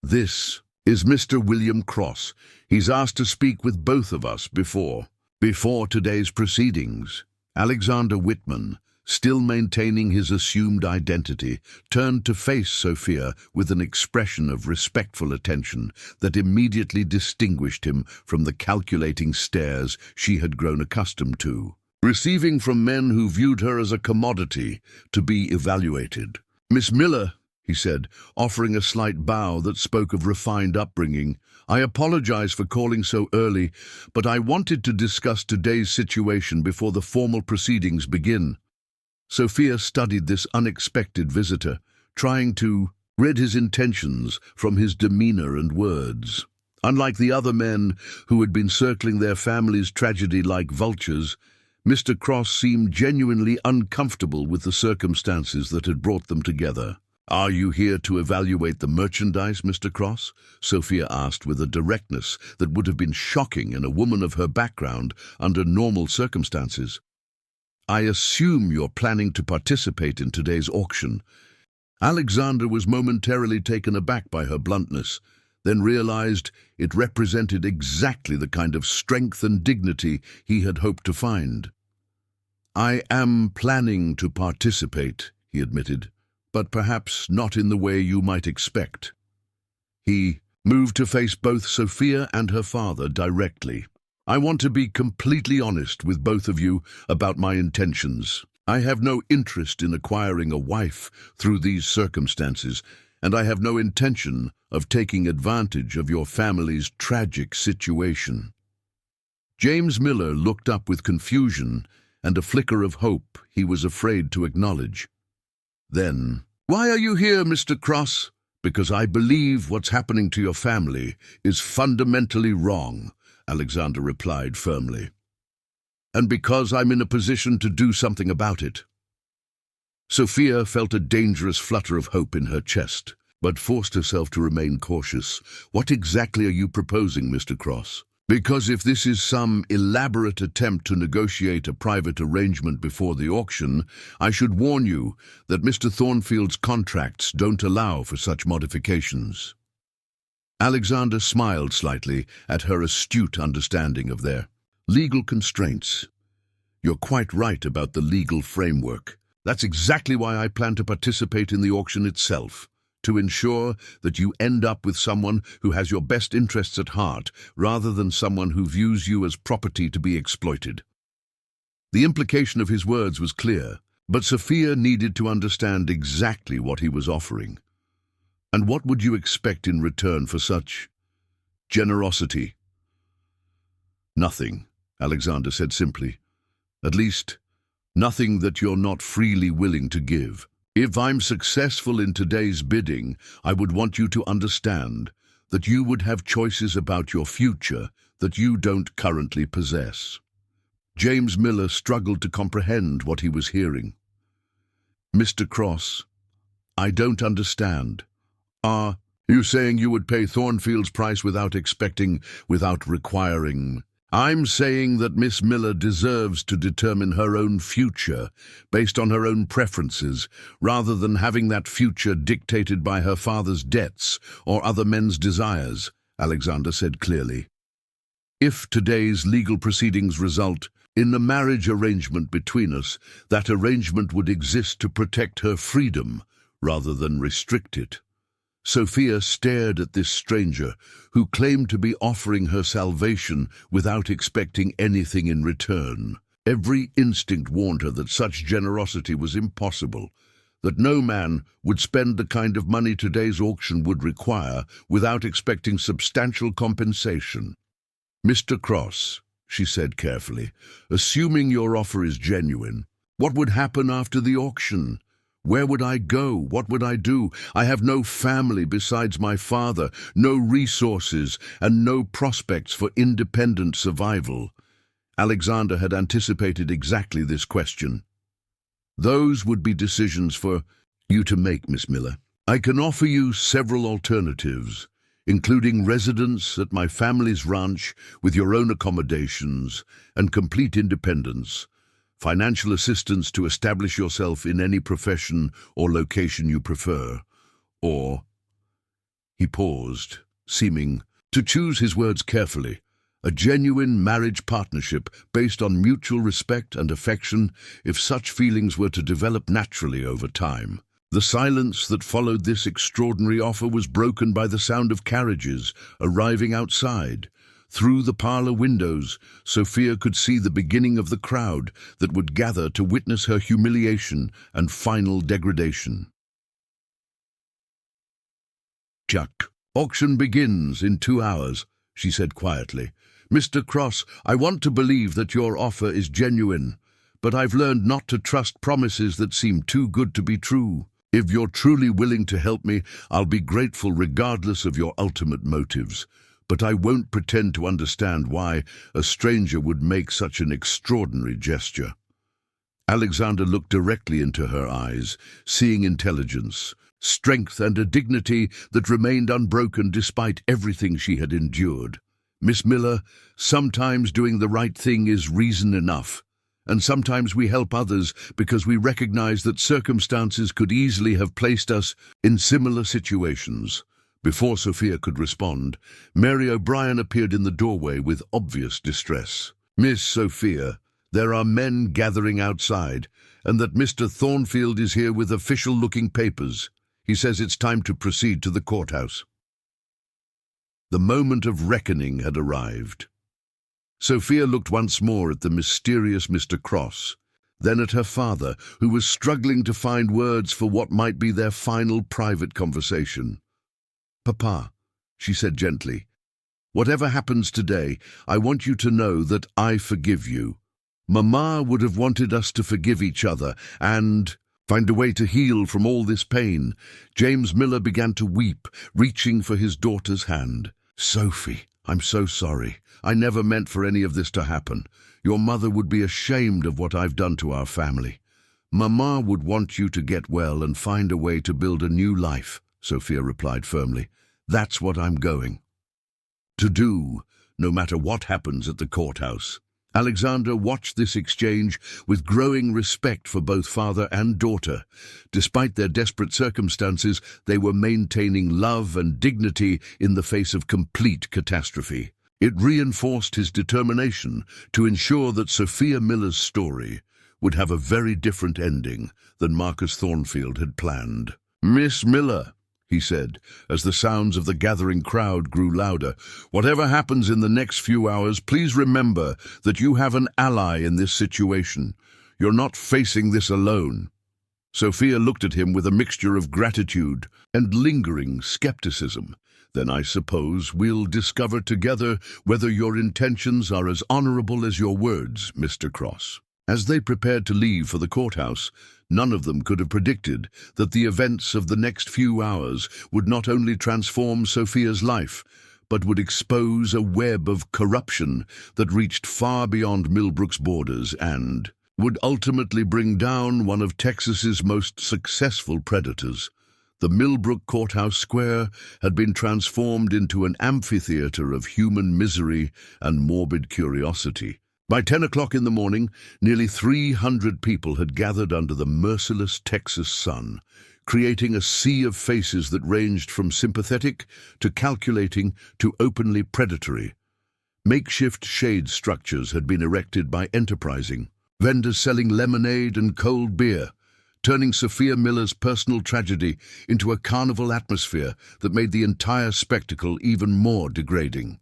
"This is Mr. William Cross. He's asked to speak with both of us before today's proceedings." Alexander Wittman, still maintaining his assumed identity, turned to face Sophia with an expression of respectful attention that immediately distinguished him from the calculating stares she had grown accustomed to, receiving from men who viewed her as a commodity to be evaluated. "Miss Miller," he said, offering a slight bow that spoke of refined upbringing, "I apologize for calling so early, but I wanted to discuss today's situation before the formal proceedings begin." Sophia studied this unexpected visitor, trying to read his intentions from his demeanor and words. Unlike the other men who had been circling their family's tragedy like vultures, Mr. Cross seemed genuinely uncomfortable with the circumstances that had brought them together. "Are you here to evaluate the merchandise, Mr. Cross?" Sophia asked with a directness that would have been shocking in a woman of her background under normal circumstances. "I assume you're planning to participate in today's auction." Alexander was momentarily taken aback by her bluntness, then realized it represented exactly the kind of strength and dignity he had hoped to find. "I am planning to participate," he admitted, "but perhaps not in the way you might expect." He moved to face both Sophia and her father directly. "I want to be completely honest with both of you about my intentions. I have no interest in acquiring a wife through these circumstances, and I have no intention of taking advantage of your family's tragic situation." James Miller looked up with confusion and a flicker of hope he was afraid to acknowledge. Then, "Why are you here, Mr. Cross?" "Because I believe what's happening to your family is fundamentally wrong," Alexander replied firmly. "And because I'm in a position to do something about it." Sophia felt a dangerous flutter of hope in her chest, but forced herself to remain cautious. "What exactly are you proposing, Mr. Cross?" "Because if this is some elaborate attempt to negotiate a private arrangement before the auction, I should warn you that Mr. Thornfield's contracts don't allow for such modifications." Alexander smiled slightly at her astute understanding of their legal constraints. "You're quite right about the legal framework. That's exactly why I plan to participate in the auction itself, to ensure that you end up with someone who has your best interests at heart, rather than someone who views you as property to be exploited." The implication of his words was clear, but Sophia needed to understand exactly what he was offering. "And what would you expect in return for such generosity?" "Nothing," Alexander said simply. "At least, nothing that you're not freely willing to give." If I'm successful in today's bidding, I would want you to understand that you would have choices about your future that you don't currently possess. James Miller struggled to comprehend what he was hearing. Mr. Cross, I don't understand. Are you saying you would pay Thornfield's price without requiring? I'm saying that Miss Miller deserves to determine her own future based on her own preferences, rather than having that future dictated by her father's debts or other men's desires, Alexander said clearly. If today's legal proceedings result in a marriage arrangement between us, that arrangement would exist to protect her freedom rather than restrict it. Sophia stared at this stranger, who claimed to be offering her salvation without expecting anything in return. Every instinct warned her that such generosity was impossible, that no man would spend the kind of money today's auction would require without expecting substantial compensation. Mr. Cross, she said carefully, assuming your offer is genuine, what would happen after the auction? Where would I go? What would I do? I have no family besides my father, no resources, and no prospects for independent survival. Alexander had anticipated exactly this question. Those would be decisions for you to make, Miss Miller. I can offer you several alternatives, including residence at my family's ranch with your own accommodations and complete independence, financial assistance to establish yourself in any profession or location you prefer, or— He paused, seeming to choose his words carefully. A genuine marriage partnership based on mutual respect and affection, if such feelings were to develop naturally over time. The silence that followed this extraordinary offer was broken by the sound of carriages arriving outside. Through the parlor windows, Sophia could see the beginning of the crowd that would gather to witness her humiliation and final degradation. Chuck, auction begins in 2 hours, she said quietly. Mr. Cross, I want to believe that your offer is genuine, but I've learned not to trust promises that seem too good to be true. If you're truly willing to help me, I'll be grateful regardless of your ultimate motives. But I won't pretend to understand why a stranger would make such an extraordinary gesture. Alexander looked directly into her eyes, seeing intelligence, strength, and a dignity that remained unbroken despite everything she had endured. Miss Miller, sometimes doing the right thing is reason enough, and sometimes we help others because we recognize that circumstances could easily have placed us in similar situations. Before Sophia could respond, Mary O'Brien appeared in the doorway with obvious distress. Miss Sophia, there are men gathering outside, and that Mr. Thornfield is here with official-looking papers. He says it's time to proceed to the courthouse. The moment of reckoning had arrived. Sophia looked once more at the mysterious Mr. Cross, then at her father, who was struggling to find words for what might be their final private conversation. Papa, she said gently, whatever happens today, I want you to know that I forgive you. Mama would have wanted us to forgive each other and find a way to heal from all this pain. James Miller began to weep, reaching for his daughter's hand. Sophie, I'm so sorry. I never meant for any of this to happen. Your mother would be ashamed of what I've done to our family. Mama would want you to get well and find a way to build a new life, Sophia replied firmly. That's what I'm going to do, no matter what happens at the courthouse. Alexander watched this exchange with growing respect for both father and daughter. Despite their desperate circumstances, they were maintaining love and dignity in the face of complete catastrophe. It reinforced his determination to ensure that Sophia Miller's story would have a very different ending than Marcus Thornfield had planned. Miss Miller, he said, as the sounds of the gathering crowd grew louder, whatever happens in the next few hours, please remember that you have an ally in this situation. You're not facing this alone. Sophia looked at him with a mixture of gratitude and lingering skepticism. Then I suppose we'll discover together whether your intentions are as honorable as your words, Mr. Cross. As they prepared to leave for the courthouse, none of them could have predicted that the events of the next few hours would not only transform Sophia's life, but would expose a web of corruption that reached far beyond Millbrook's borders and would ultimately bring down one of Texas's most successful predators. The Millbrook Courthouse Square had been transformed into an amphitheater of human misery and morbid curiosity. By 10 o'clock in the morning, nearly 300 people had gathered under the merciless Texas sun, creating a sea of faces that ranged from sympathetic to calculating to openly predatory. Makeshift shade structures had been erected by enterprising vendors selling lemonade and cold beer, turning Sophia Miller's personal tragedy into a carnival atmosphere that made the entire spectacle even more degrading.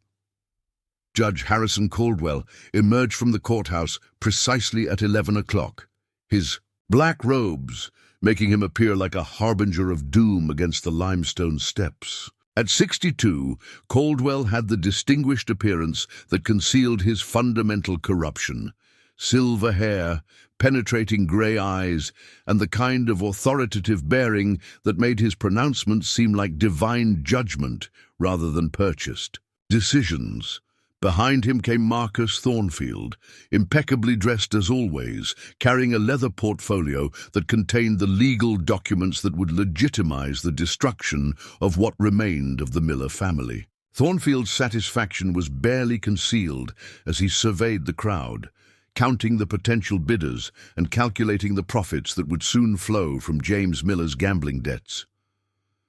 Judge Harrison Caldwell emerged from the courthouse precisely at 11 o'clock, his black robes making him appear like a harbinger of doom against the limestone steps. At 62, Caldwell had the distinguished appearance that concealed his fundamental corruption: silver hair, penetrating grey eyes, and the kind of authoritative bearing that made his pronouncements seem like divine judgment rather than purchased decisions. Behind him came Marcus Thornfield, impeccably dressed as always, carrying a leather portfolio that contained the legal documents that would legitimize the destruction of what remained of the Miller family. Thornfield's satisfaction was barely concealed as he surveyed the crowd, counting the potential bidders and calculating the profits that would soon flow from James Miller's gambling debts.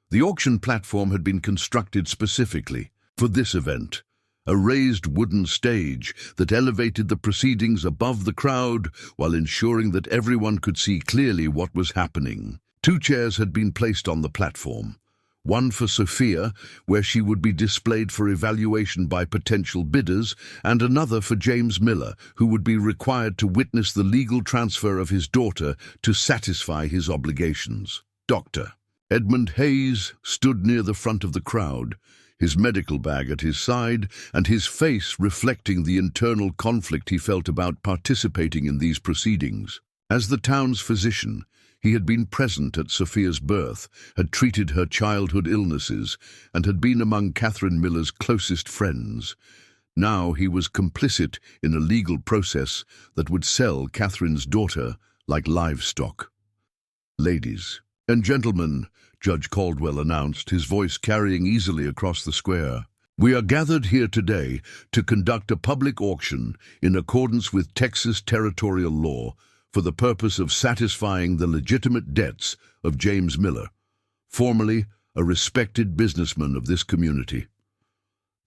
The auction platform had been constructed specifically for this event, a raised wooden stage that elevated the proceedings above the crowd while ensuring that everyone could see clearly what was happening. 2 chairs had been placed on the platform, one for Sophia, where she would be displayed for evaluation by potential bidders, and another for James Miller, who would be required to witness the legal transfer of his daughter to satisfy his obligations. Dr. Edmund Hayes stood near the front of the crowd, his medical bag at his side, and his face reflecting the internal conflict he felt about participating in these proceedings. As the town's physician, he had been present at Sophia's birth, had treated her childhood illnesses, and had been among Catherine Miller's closest friends. Now he was complicit in a legal process that would sell Catherine's daughter like livestock. "Ladies and gentlemen," Judge Caldwell announced, his voice carrying easily across the square, "we are gathered here today to conduct a public auction in accordance with Texas territorial law for the purpose of satisfying the legitimate debts of James Miller, formerly a respected businessman of this community."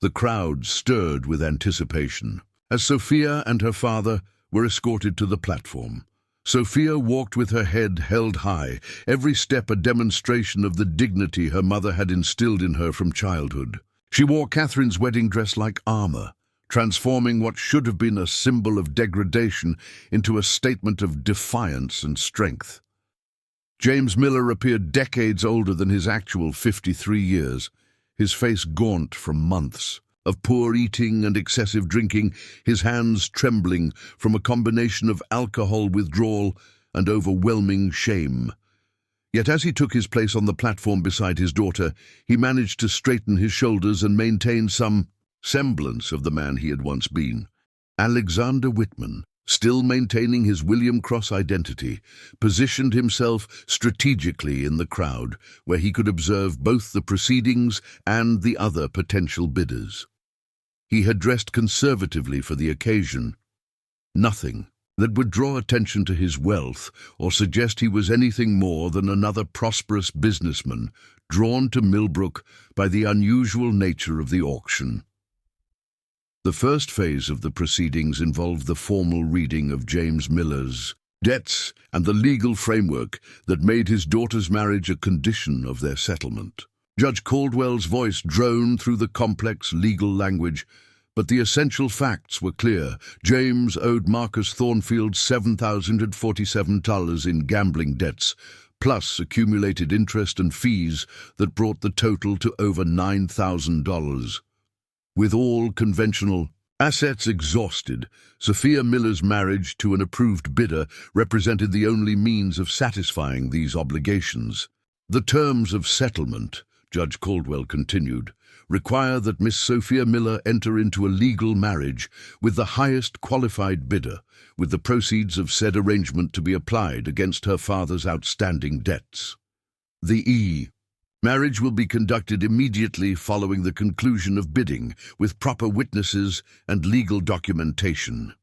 The crowd stirred with anticipation as Sophia and her father were escorted to the platform. Sophia walked with her head held high, every step a demonstration of the dignity her mother had instilled in her from childhood. She wore Catherine's wedding dress like armor, transforming what should have been a symbol of degradation into a statement of defiance and strength. James Miller appeared decades older than his actual 53 years, his face gaunt from months of poor eating and excessive drinking, his hands trembling from a combination of alcohol withdrawal and overwhelming shame. Yet as he took his place on the platform beside his daughter, he managed to straighten his shoulders and maintain some semblance of the man he had once been. Alexander Wittman, still maintaining his William Cross identity, positioned himself strategically in the crowd, where he could observe both the proceedings and the other potential bidders. He had dressed conservatively for the occasion. Nothing that would draw attention to his wealth or suggest he was anything more than another prosperous businessman drawn to Millbrook by the unusual nature of the auction. The first phase of the proceedings involved the formal reading of James Miller's debts and the legal framework that made his daughter's marriage a condition of their settlement. Judge Caldwell's voice droned through the complex legal language, but the essential facts were clear. James owed Marcus Thornfield $7,047 in gambling debts, plus accumulated interest and fees that brought the total to over $9,000. With all conventional Assets exhausted, Sophia Miller's marriage to an approved bidder represented the only means of satisfying these obligations. The terms of settlement, Judge Caldwell continued, require that Miss Sophia Miller enter into a legal marriage with the highest qualified bidder, with the proceeds of said arrangement to be applied against her father's outstanding debts. The marriage will be conducted immediately following the conclusion of bidding, with proper witnesses and legal documentation.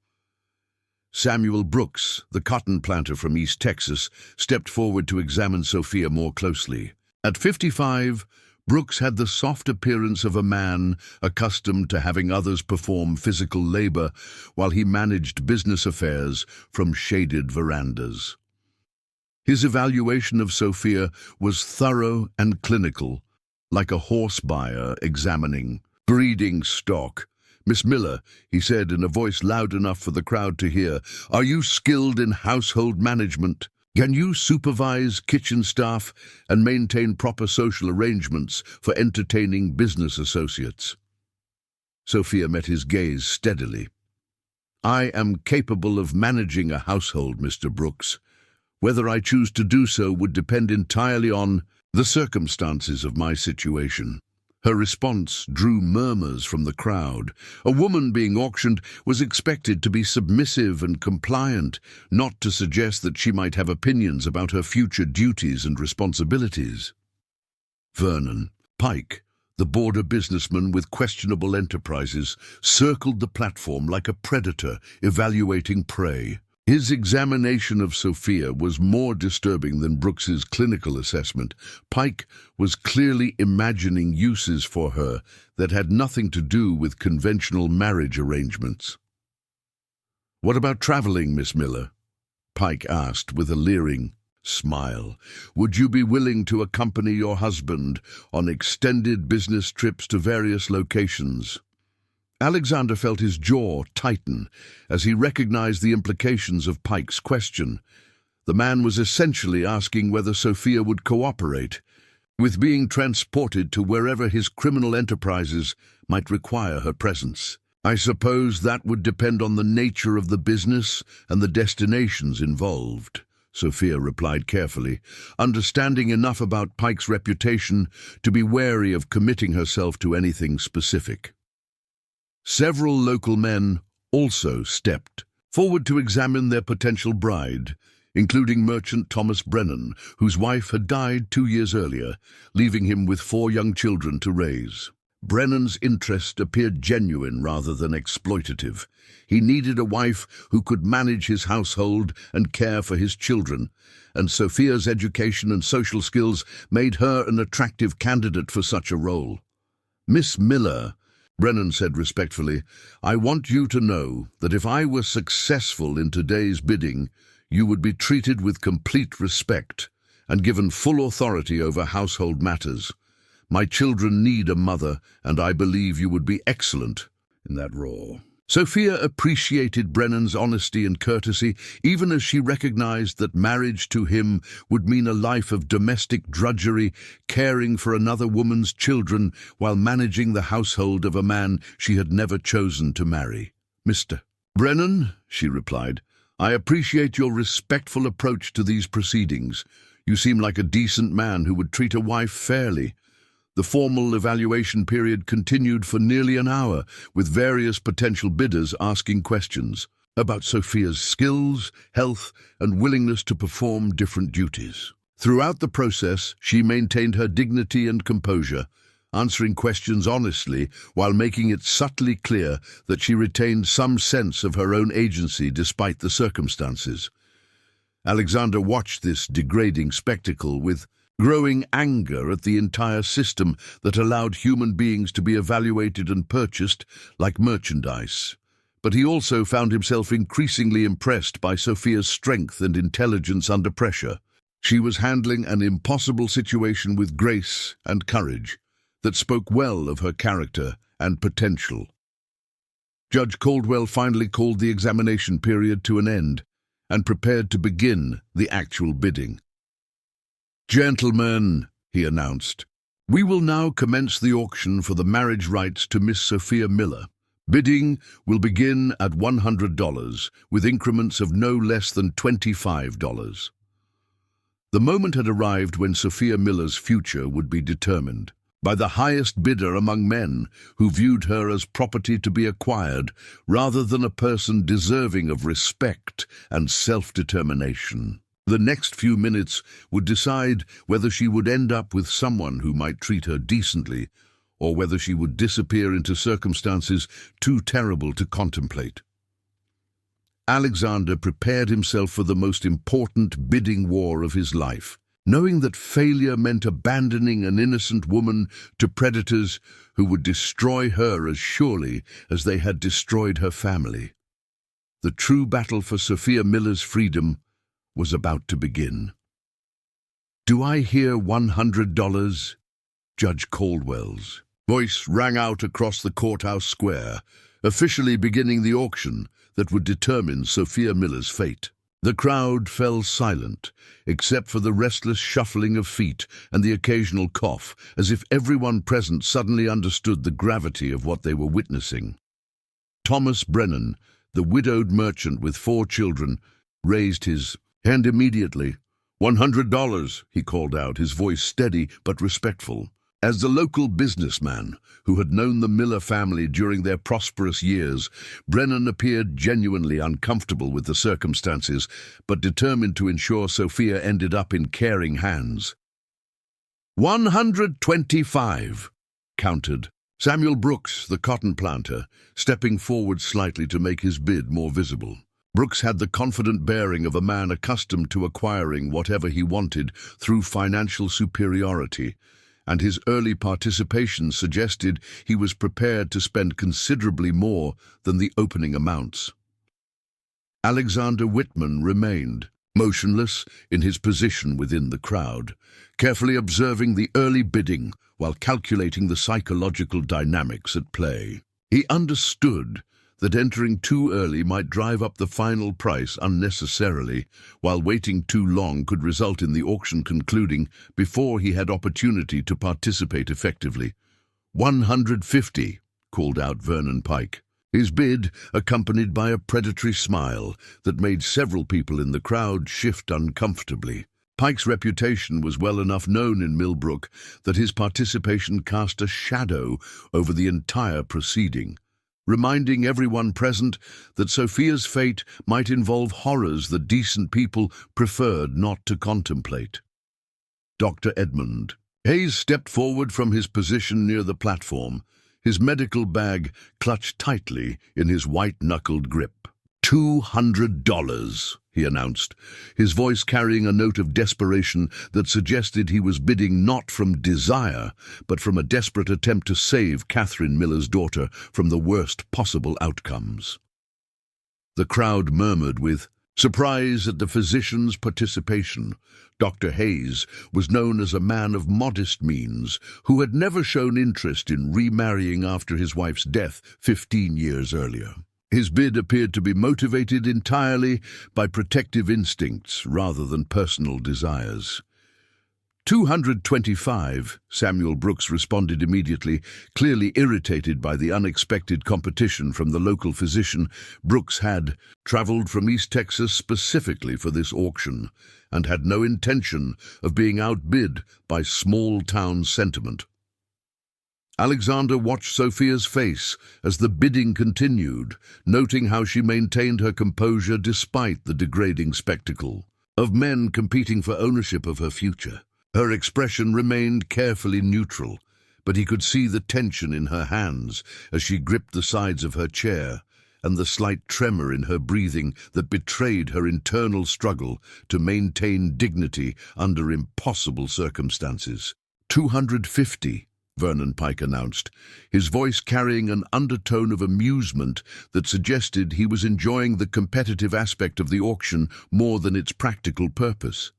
Samuel Brooks, the cotton planter from East Texas, stepped forward to examine Sophia more closely. At 55, Brooks had the soft appearance of a man accustomed to having others perform physical labor while he managed business affairs from shaded verandas. His evaluation of Sophia was thorough and clinical, like a horse buyer examining breeding stock. "Miss Miller," he said in a voice loud enough for the crowd to hear, "are you skilled in household management? Can you supervise kitchen staff and maintain proper social arrangements for entertaining business associates?" Sophia met his gaze steadily. "I am capable of managing a household, Mr. Brooks. Whether I choose to do so would depend entirely on the circumstances of my situation." Her response drew murmurs from the crowd. A woman being auctioned was expected to be submissive and compliant, not to suggest that she might have opinions about her future duties and responsibilities. Vernon Pike, the border businessman with questionable enterprises, circled the platform like a predator evaluating prey. His examination of Sophia was more disturbing than Brooks's clinical assessment. Pike was clearly imagining uses for her that had nothing to do with conventional marriage arrangements. "What about traveling, Miss Miller?" Pike asked with a leering smile. "Would you be willing to accompany your husband on extended business trips to various locations?" Alexander felt his jaw tighten as he recognized the implications of Pike's question. The man was essentially asking whether Sophia would cooperate with being transported to wherever his criminal enterprises might require her presence. "I suppose that would depend on the nature of the business and the destinations involved," Sophia replied carefully, understanding enough about Pike's reputation to be wary of committing herself to anything specific. Several local men also stepped forward to examine their potential bride, including merchant Thomas Brennan, whose wife had died 2 years earlier, leaving him with 4 young children to raise. Brennan's interest appeared genuine rather than exploitative. He needed a wife who could manage his household and care for his children, and Sophia's education and social skills made her an attractive candidate for such a role. "Miss Miller," Brennan said respectfully, "I want you to know that if I were successful in today's bidding, you would be treated with complete respect and given full authority over household matters. My children need a mother, and I believe you would be excellent in that role." Sophia appreciated Brennan's honesty and courtesy, even as she recognized that marriage to him would mean a life of domestic drudgery, caring for another woman's children while managing the household of a man she had never chosen to marry. "Mr. Brennan," she replied, "I appreciate your respectful approach to these proceedings. You seem like a decent man who would treat a wife fairly." The formal evaluation period continued for nearly an hour, with various potential bidders asking questions about Sophia's skills, health, and willingness to perform different duties. Throughout the process, she maintained her dignity and composure, answering questions honestly while making it subtly clear that she retained some sense of her own agency despite the circumstances. Alexander watched this degrading spectacle with growing anger at the entire system that allowed human beings to be evaluated and purchased like merchandise. But he also found himself increasingly impressed by Sophia's strength and intelligence under pressure. She was handling an impossible situation with grace and courage that spoke well of her character and potential. Judge Caldwell finally called the examination period to an end and prepared to begin the actual bidding. "Gentlemen," he announced, "we will now commence the auction for the marriage rights to Miss Sophia Miller, Bidding will begin at $100, with increments of no less than $25. The moment had arrived when Sophia Miller's future would be determined by the highest bidder among men, who viewed her as property to be acquired rather than a person deserving of respect and self-determination. The next few minutes would decide whether she would end up with someone who might treat her decently, or whether she would disappear into circumstances too terrible to contemplate. Alexander prepared himself for the most important bidding war of his life, knowing that failure meant abandoning an innocent woman to predators who would destroy her as surely as they had destroyed her family. The true battle for Sophia Miller's freedom was about to begin. "Do I hear $100? Judge Caldwell's voice rang out across the courthouse square, officially beginning the auction that would determine Sophia Miller's fate. The crowd fell silent, except for the restless shuffling of feet and the occasional cough, as if everyone present suddenly understood the gravity of what they were witnessing. Thomas Brennan, the widowed merchant with 4 children, raised his hand immediately. $100, he called out, his voice steady but respectful. As the local businessman who had known the Miller family during their prosperous years, Brennan appeared genuinely uncomfortable with the circumstances, but determined to ensure Sophia ended up in caring hands. $125, countered Samuel Brooks, the cotton planter, stepping forward slightly to make his bid more visible. Brooks had the confident bearing of a man accustomed to acquiring whatever he wanted through financial superiority, and his early participation suggested he was prepared to spend considerably more than the opening amounts. Alexander Wittman remained, motionless in his position within the crowd, carefully observing the early bidding while calculating the psychological dynamics at play. He understood that entering too early might drive up the final price unnecessarily, while waiting too long could result in the auction concluding before he had opportunity to participate effectively. $150, called out Vernon Pike, his bid accompanied by a predatory smile that made several people in the crowd shift uncomfortably. Pike's reputation was well enough known in Millbrook that his participation cast a shadow over the entire proceeding, reminding everyone present that Sophia's fate might involve horrors that decent people preferred not to contemplate. Dr. Edmund Hayes stepped forward from his position near the platform, his medical bag clutched tightly in his white-knuckled grip. $200, he announced, his voice carrying a note of desperation that suggested he was bidding not from desire, but from a desperate attempt to save Catherine Miller's daughter from the worst possible outcomes. The crowd murmured with surprise at the physician's participation. Dr. Hayes was known as a man of modest means who had never shown interest in remarrying after his wife's death 15 years earlier. His bid appeared to be motivated entirely by protective instincts rather than personal desires. $225, Samuel Brooks responded immediately, clearly irritated by the unexpected competition from the local physician. Brooks had traveled from East Texas specifically for this auction and had no intention of being outbid by small-town sentiment. Alexander watched Sophia's face as the bidding continued, noting how she maintained her composure despite the degrading spectacle of men competing for ownership of her future. Her expression remained carefully neutral, but he could see the tension in her hands as she gripped the sides of her chair, and the slight tremor in her breathing that betrayed her internal struggle to maintain dignity under impossible circumstances. $250. Vernon Pike announced, his voice carrying an undertone of amusement that suggested he was enjoying the competitive aspect of the auction more than its practical purpose.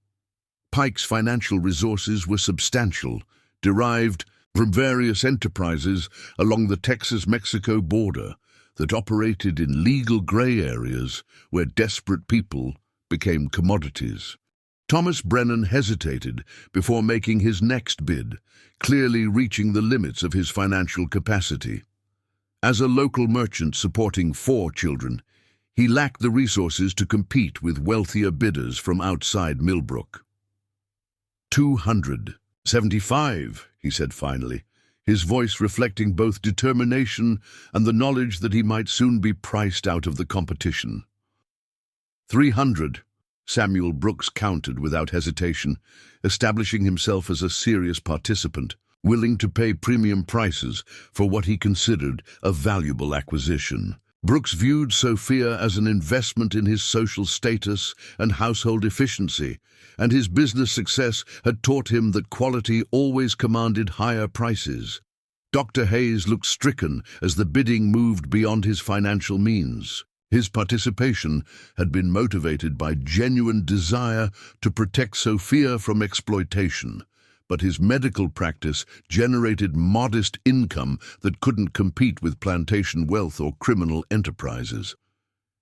Pike's financial resources were substantial, derived from various enterprises along the Texas-Mexico border that operated in legal gray areas where desperate people became commodities. Thomas Brennan hesitated before making his next bid, clearly reaching the limits of his financial capacity. As a local merchant supporting 4 children, he lacked the resources to compete with wealthier bidders from outside Millbrook. "275, he said finally, his voice reflecting both determination and the knowledge that he might soon be priced out of the competition. 300, Samuel Brooks countered without hesitation, establishing himself as a serious participant, willing to pay premium prices for what he considered a valuable acquisition. Brooks viewed Sophia as an investment in his social status and household efficiency, and his business success had taught him that quality always commanded higher prices. Dr. Hayes looked stricken as the bidding moved beyond his financial means. His participation had been motivated by genuine desire to protect Sophia from exploitation, but his medical practice generated modest income that couldn't compete with plantation wealth or criminal enterprises.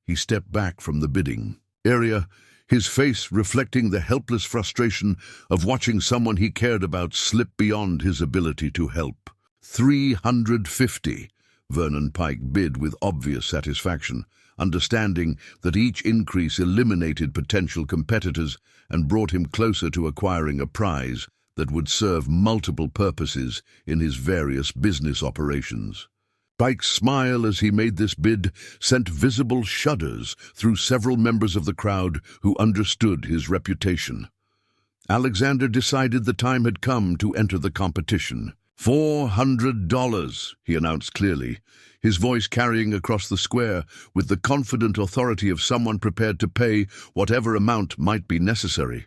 He stepped back from the bidding area, his face reflecting the helpless frustration of watching someone he cared about slip beyond his ability to help. 350, Vernon Pike bid with obvious satisfaction, understanding that each increase eliminated potential competitors and brought him closer to acquiring a prize that would serve multiple purposes in his various business operations. Pike's smile as he made this bid sent visible shudders through several members of the crowd who understood his reputation. Alexander decided the time had come to enter the competition. $400, he announced clearly, his voice carrying across the square with the confident authority of someone prepared to pay whatever amount might be necessary.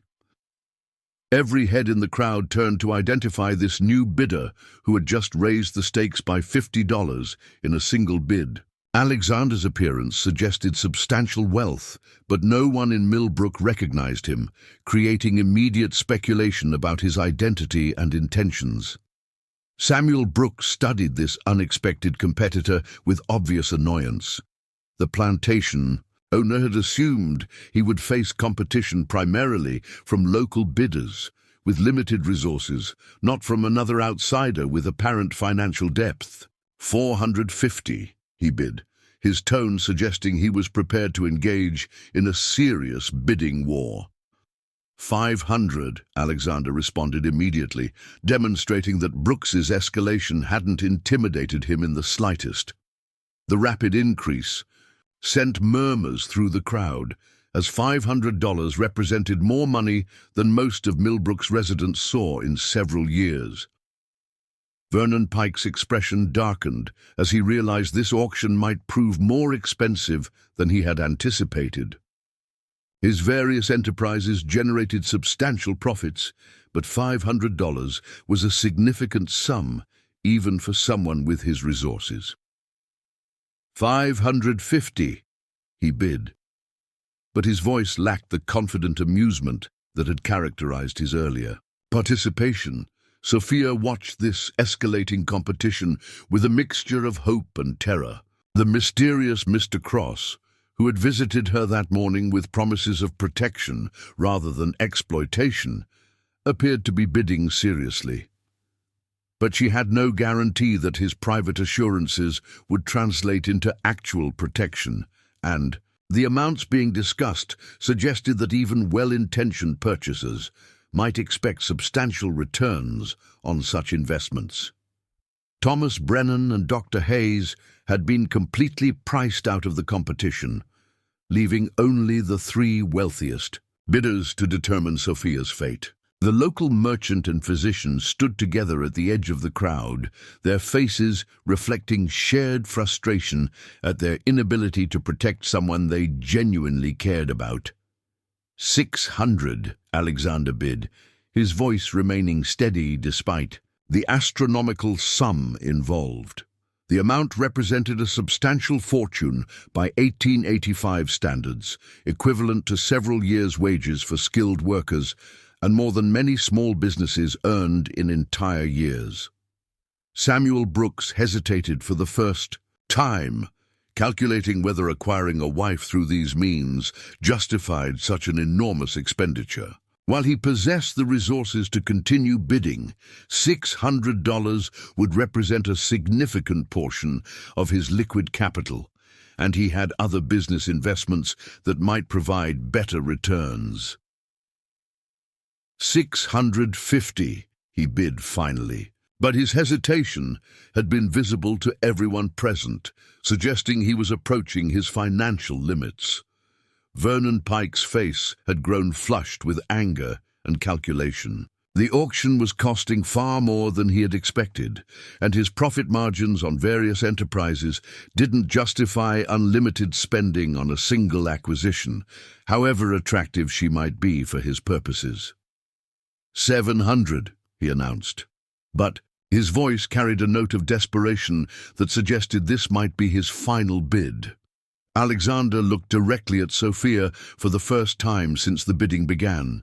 Every head in the crowd turned to identify this new bidder who had just raised the stakes by $50 in a single bid. Alexander's appearance suggested substantial wealth, but no one in Millbrook recognized him, creating immediate speculation about his identity and intentions. Samuel Brooks studied this unexpected competitor with obvious annoyance. The plantation owner had assumed he would face competition primarily from local bidders with limited resources, not from another outsider with apparent financial depth. 450, he bid, his tone suggesting he was prepared to engage in a serious bidding war. 500, Alexander responded immediately, demonstrating that Brooks's escalation hadn't intimidated him in the slightest. The rapid increase sent murmurs through the crowd, as $500 represented more money than most of Millbrook's residents saw in several years. Vernon Pike's expression darkened as he realized this auction might prove more expensive than he had anticipated. His various enterprises generated substantial profits, but $500 was a significant sum even for someone with his resources. 550, he bid, but his voice lacked the confident amusement that had characterized his earlier participation. Sophia watched this escalating competition with a mixture of hope and terror. The mysterious Mr. Cross, who had visited her that morning with promises of protection rather than exploitation, appeared to be bidding seriously. But she had no guarantee that his private assurances would translate into actual protection, and the amounts being discussed suggested that even well-intentioned purchasers might expect substantial returns on such investments. Thomas Brennan and Dr. Hayes had been completely priced out of the competition, leaving only the 3 wealthiest bidders to determine Sophia's fate. The local merchant and physician stood together at the edge of the crowd, their faces reflecting shared frustration at their inability to protect someone they genuinely cared about. 600, Alexander bid, his voice remaining steady despite the astronomical sum involved. The amount represented a substantial fortune by 1885 standards, equivalent to several years' wages for skilled workers and more than many small businesses earned in entire years. Samuel Brooks hesitated for the first time, calculating whether acquiring a wife through these means justified such an enormous expenditure. While he possessed the resources to continue bidding, $600 would represent a significant portion of his liquid capital, and he had other business investments that might provide better returns. $650, he bid finally. But his hesitation had been visible to everyone present, suggesting he was approaching his financial limits. Vernon Pike's face had grown flushed with anger and calculation. The auction was costing far more than he had expected, and his profit margins on various enterprises didn't justify unlimited spending on a single acquisition, however attractive she might be for his purposes. $700, he announced. But his voice carried a note of desperation that suggested this might be his final bid. Alexander looked directly at Sophia for the first time since the bidding began,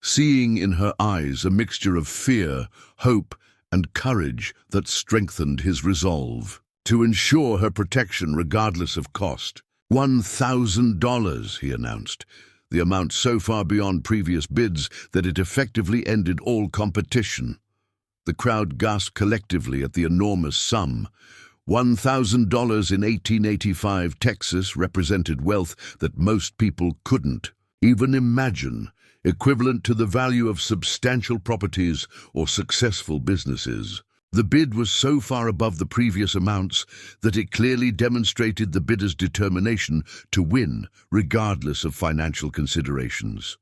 seeing in her eyes a mixture of fear, hope, and courage that strengthened his resolve to ensure her protection regardless of cost. $1,000, he announced, the amount so far beyond previous bids that it effectively ended all competition. The crowd gasped collectively at the enormous sum. $1,000 in 1885 Texas represented wealth that most people couldn't even imagine, equivalent to the value of substantial properties or successful businesses. The bid was so far above the previous amounts that it clearly demonstrated the bidder's determination to win, regardless of financial considerations.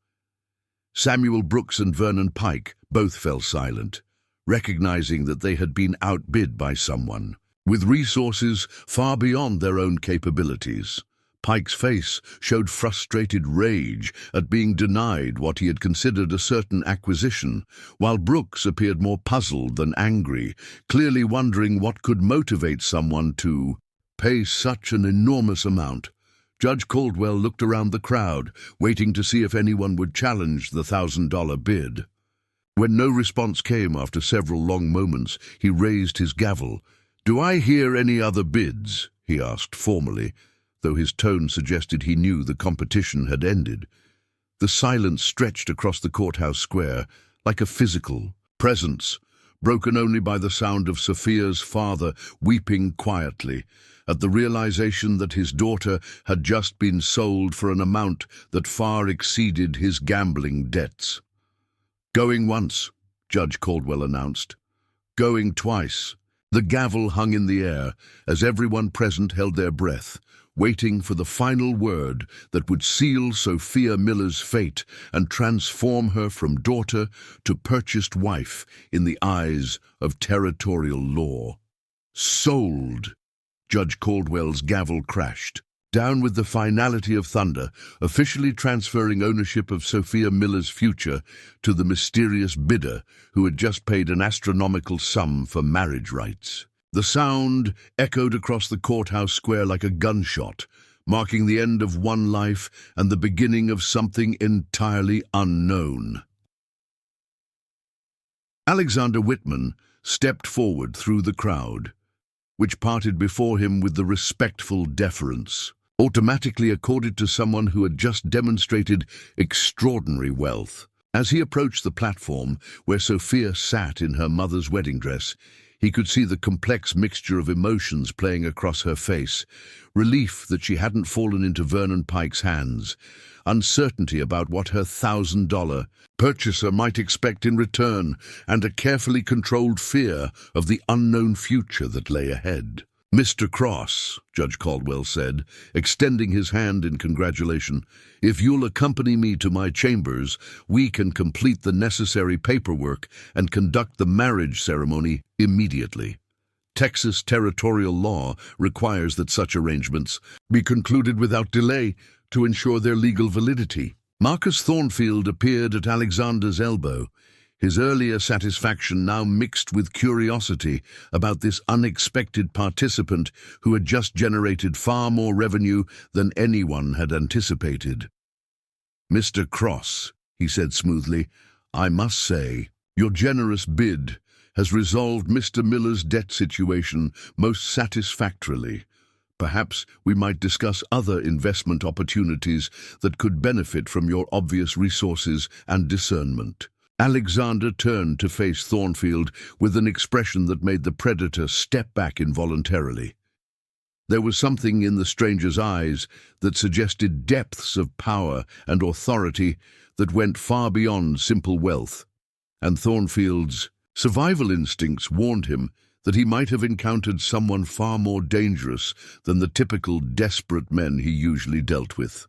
Samuel Brooks and Vernon Pike both fell silent, recognizing that they had been outbid by someone, with resources far beyond their own capabilities. Pike's face showed frustrated rage at being denied what he had considered a certain acquisition, while Brooks appeared more puzzled than angry, clearly wondering what could motivate someone to pay such an enormous amount. Judge Caldwell looked around the crowd, waiting to see if anyone would challenge the $1,000 bid. When no response came after several long moments, he raised his gavel. "Do I hear any other bids?" he asked formally, though his tone suggested he knew the competition had ended. The silence stretched across the courthouse square like a physical presence, broken only by the sound of Sophia's father weeping quietly at the realization that his daughter had just been sold for an amount that far exceeded his gambling debts. "Going once," Judge Caldwell announced. "Going twice." The gavel hung in the air as everyone present held their breath, waiting for the final word that would seal Sophia Miller's fate and transform her from daughter to purchased wife in the eyes of territorial law. "Sold!" Judge Caldwell's gavel crashed, down with the finality of thunder, officially transferring ownership of Sophia Miller's future to the mysterious bidder who had just paid an astronomical sum for marriage rights. The sound echoed across the courthouse square like a gunshot, marking the end of one life and the beginning of something entirely unknown. Alexander Wittman stepped forward through the crowd, which parted before him with the respectful deference automatically accorded to someone who had just demonstrated extraordinary wealth. As he approached the platform where Sophia sat in her mother's wedding dress, he could see the complex mixture of emotions playing across her face: relief that she hadn't fallen into Vernon Pike's hands, uncertainty about what her $1,000 purchaser might expect in return, and a carefully controlled fear of the unknown future that lay ahead. "Mr. Cross," Judge Caldwell said, extending his hand in congratulation, "if you'll accompany me to my chambers, we can complete the necessary paperwork and conduct the marriage ceremony immediately. Texas territorial law requires that such arrangements be concluded without delay to ensure their legal validity." Marcus Thornfield appeared at Alexander's elbow, his earlier satisfaction now mixed with curiosity about this unexpected participant who had just generated far more revenue than anyone had anticipated. "Mr. Cross," he said smoothly, "I must say, your generous bid has resolved Mr. Miller's debt situation most satisfactorily. Perhaps we might discuss other investment opportunities that could benefit from your obvious resources and discernment. Alexander turned to face Thornfield with an expression that made the predator step back involuntarily. There was something in the stranger's eyes that suggested depths of power and authority that went far beyond simple wealth, and Thornfield's survival instincts warned him that he might have encountered someone far more dangerous than the typical desperate men he usually dealt with.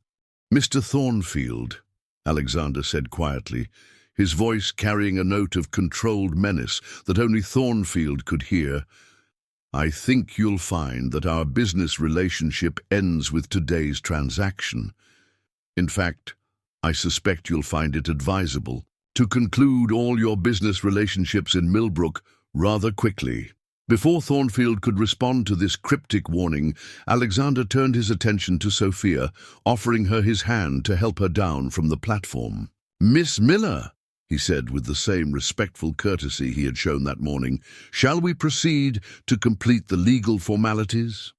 "Mr. Thornfield," Alexander said quietly, his voice carrying a note of controlled menace that only Thornfield could hear, "I think you'll find that our business relationship ends with today's transaction. In fact, I suspect you'll find it advisable to conclude all your business relationships in Millbrook rather quickly." Before Thornfield could respond to this cryptic warning, Alexander turned his attention to Sophia, offering her his hand to help her down from the platform. "Miss Miller," he said with the same respectful courtesy he had shown that morning, "shall we proceed to complete the legal formalities?"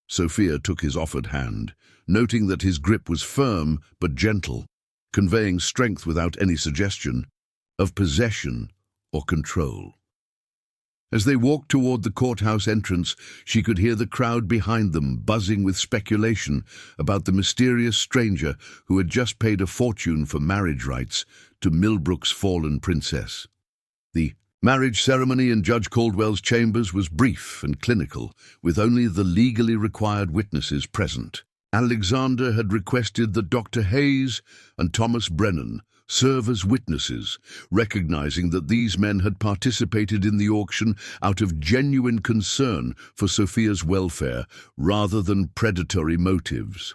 Sophia took his offered hand, noting that his grip was firm but gentle, conveying strength without any suggestion of possession or control. As they walked toward the courthouse entrance, she could hear the crowd behind them buzzing with speculation about the mysterious stranger who had just paid a fortune for marriage rights to Millbrook's fallen princess. The marriage ceremony in Judge Caldwell's chambers was brief and clinical, with only the legally required witnesses present. Alexander had requested that Dr. Hayes and Thomas Brennan serve as witnesses, recognizing that these men had participated in the auction out of genuine concern for Sophia's welfare rather than predatory motives.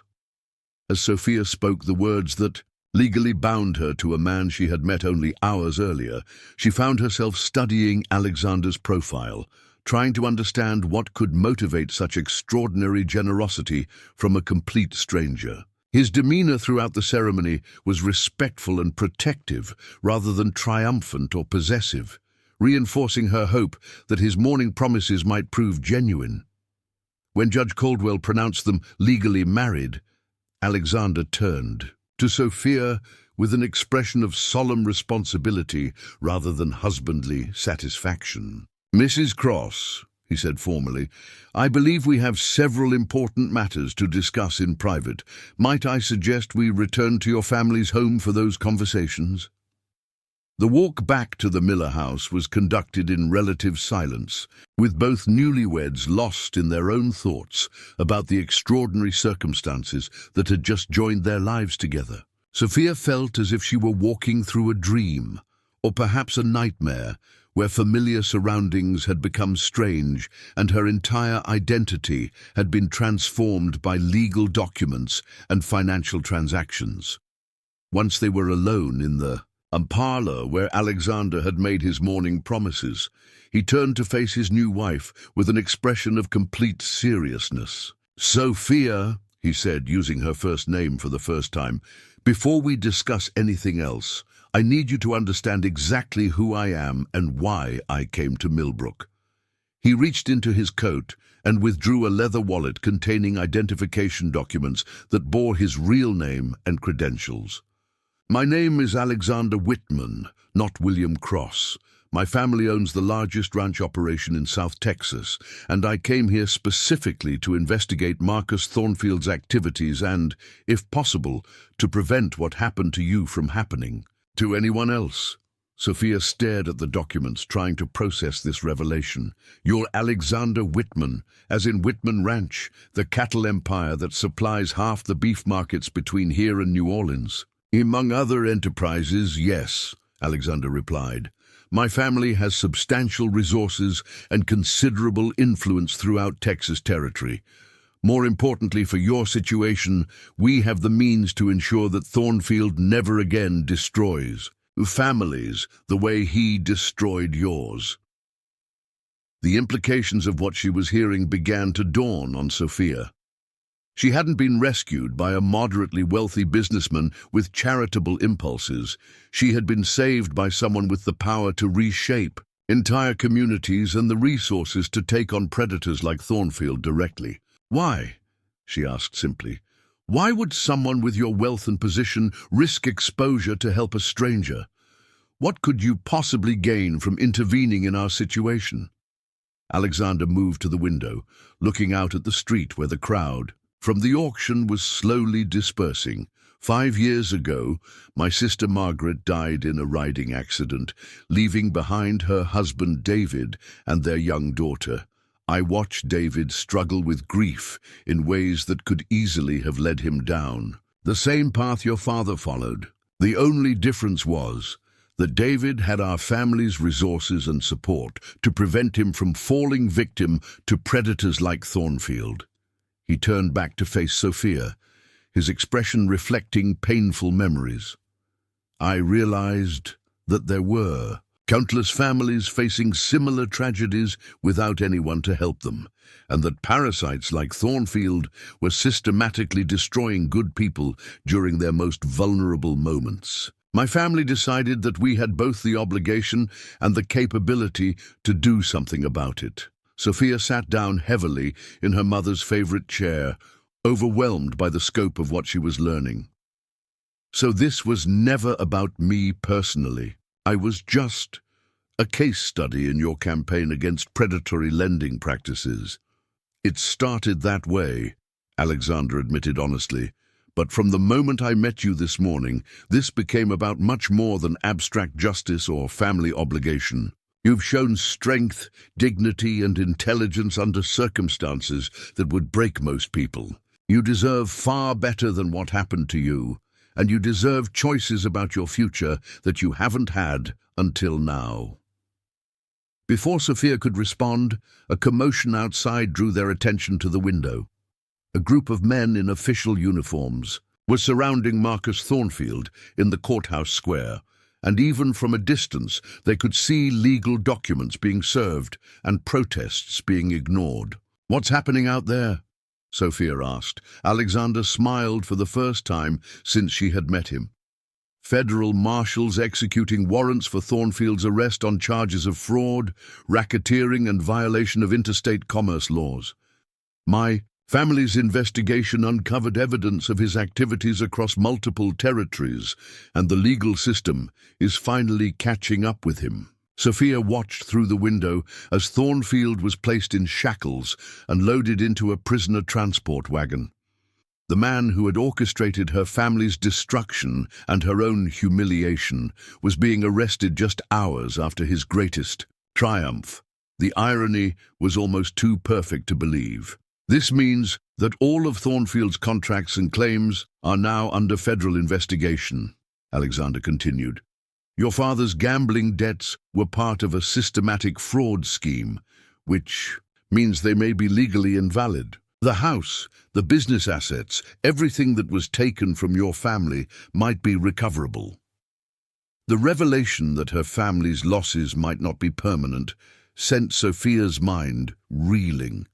As Sophia spoke the words that legally bound her to a man she had met only hours earlier, she found herself studying Alexander's profile, trying to understand what could motivate such extraordinary generosity from a complete stranger. His demeanor throughout the ceremony was respectful and protective rather than triumphant or possessive, reinforcing her hope that his morning promises might prove genuine. When Judge Caldwell pronounced them legally married, Alexander turned to Sophia with an expression of solemn responsibility rather than husbandly satisfaction. "Mrs. Cross," he said formally, "I believe we have several important matters to discuss in private. Might I suggest we return to your family's home for those conversations?" The walk back to the Miller house was conducted in relative silence, with both newlyweds lost in their own thoughts about the extraordinary circumstances that had just joined their lives together. Sophia felt as if she were walking through a dream, or perhaps a nightmare, where familiar surroundings had become strange and her entire identity had been transformed by legal documents and financial transactions. Once they were alone in the parlor where Alexander had made his morning promises, he turned to face his new wife with an expression of complete seriousness. "Sophia," he said, using her first name for the first time, "before we discuss anything else, I need you to understand exactly who I am and why I came to Millbrook." He reached into his coat and withdrew a leather wallet containing identification documents that bore his real name and credentials. "My name is Alexander Wittman, not William Cross. My family owns the largest ranch operation in South Texas, and I came here specifically to investigate Marcus Thornfield's activities and, if possible, to prevent what happened to you from happening to anyone else." Sophia stared at the documents, trying to process this revelation. "You're Alexander Wittman, as in Wittman Ranch, the cattle empire that supplies half the beef markets between here and New Orleans." "Among other enterprises, yes," Alexander replied. "My family has substantial resources and considerable influence throughout Texas territory. More importantly for your situation, we have the means to ensure that Thornfield never again destroys families the way he destroyed yours." The implications of what she was hearing began to dawn on Sophia. She hadn't been rescued by a moderately wealthy businessman with charitable impulses. She had been saved by someone with the power to reshape entire communities and the resources to take on predators like Thornfield directly. Why? She asked simply. Why would someone with your wealth and position risk exposure to help a stranger? What could you possibly gain from intervening in our situation? Alexander moved to the window, looking out at the street where the crowd from the auction was slowly dispersing. 5 years ago, my sister Margaret died in a riding accident, leaving behind her husband David and their young daughter. I watched David struggle with grief in ways that could easily have led him down the same path your father followed. The only difference was that David had our family's resources and support to prevent him from falling victim to predators like Thornfield. He turned back to face Sophia, his expression reflecting painful memories. I realized that there were countless families facing similar tragedies without anyone to help them, and that parasites like Thornfield were systematically destroying good people during their most vulnerable moments. My family decided that we had both the obligation and the capability to do something about it. Sophia sat down heavily in her mother's favorite chair, overwhelmed by the scope of what she was learning. So this was never about me personally. I was just a case study in your campaign against predatory lending practices. It started that way, Alexander admitted honestly. But from the moment I met you this morning, this became about much more than abstract justice or family obligation. You've shown strength, dignity, and intelligence under circumstances that would break most people. You deserve far better than what happened to you, and you deserve choices about your future that you haven't had until now. Before Sophia could respond, a commotion outside drew their attention to the window. A group of men in official uniforms were surrounding Marcus Thornfield in the courthouse square, and even from a distance they could see legal documents being served and protests being ignored. "What's happening out there?" Sophia asked. Alexander smiled for the first time since she had met him. "Federal marshals executing warrants for Thornfield's arrest on charges of fraud, racketeering, and violation of interstate commerce laws. My family's investigation uncovered evidence of his activities across multiple territories, and the legal system is finally catching up with him." Sophia watched through the window as Thornfield was placed in shackles and loaded into a prisoner transport wagon. The man who had orchestrated her family's destruction and her own humiliation was being arrested just hours after his greatest triumph. The irony was almost too perfect to believe. This means that all of Thornfield's contracts and claims are now under federal investigation, Alexander continued. Your father's gambling debts were part of a systematic fraud scheme, which means they may be legally invalid. The house, the business assets, everything that was taken from your family might be recoverable. The revelation that her family's losses might not be permanent sent Sophia's mind reeling.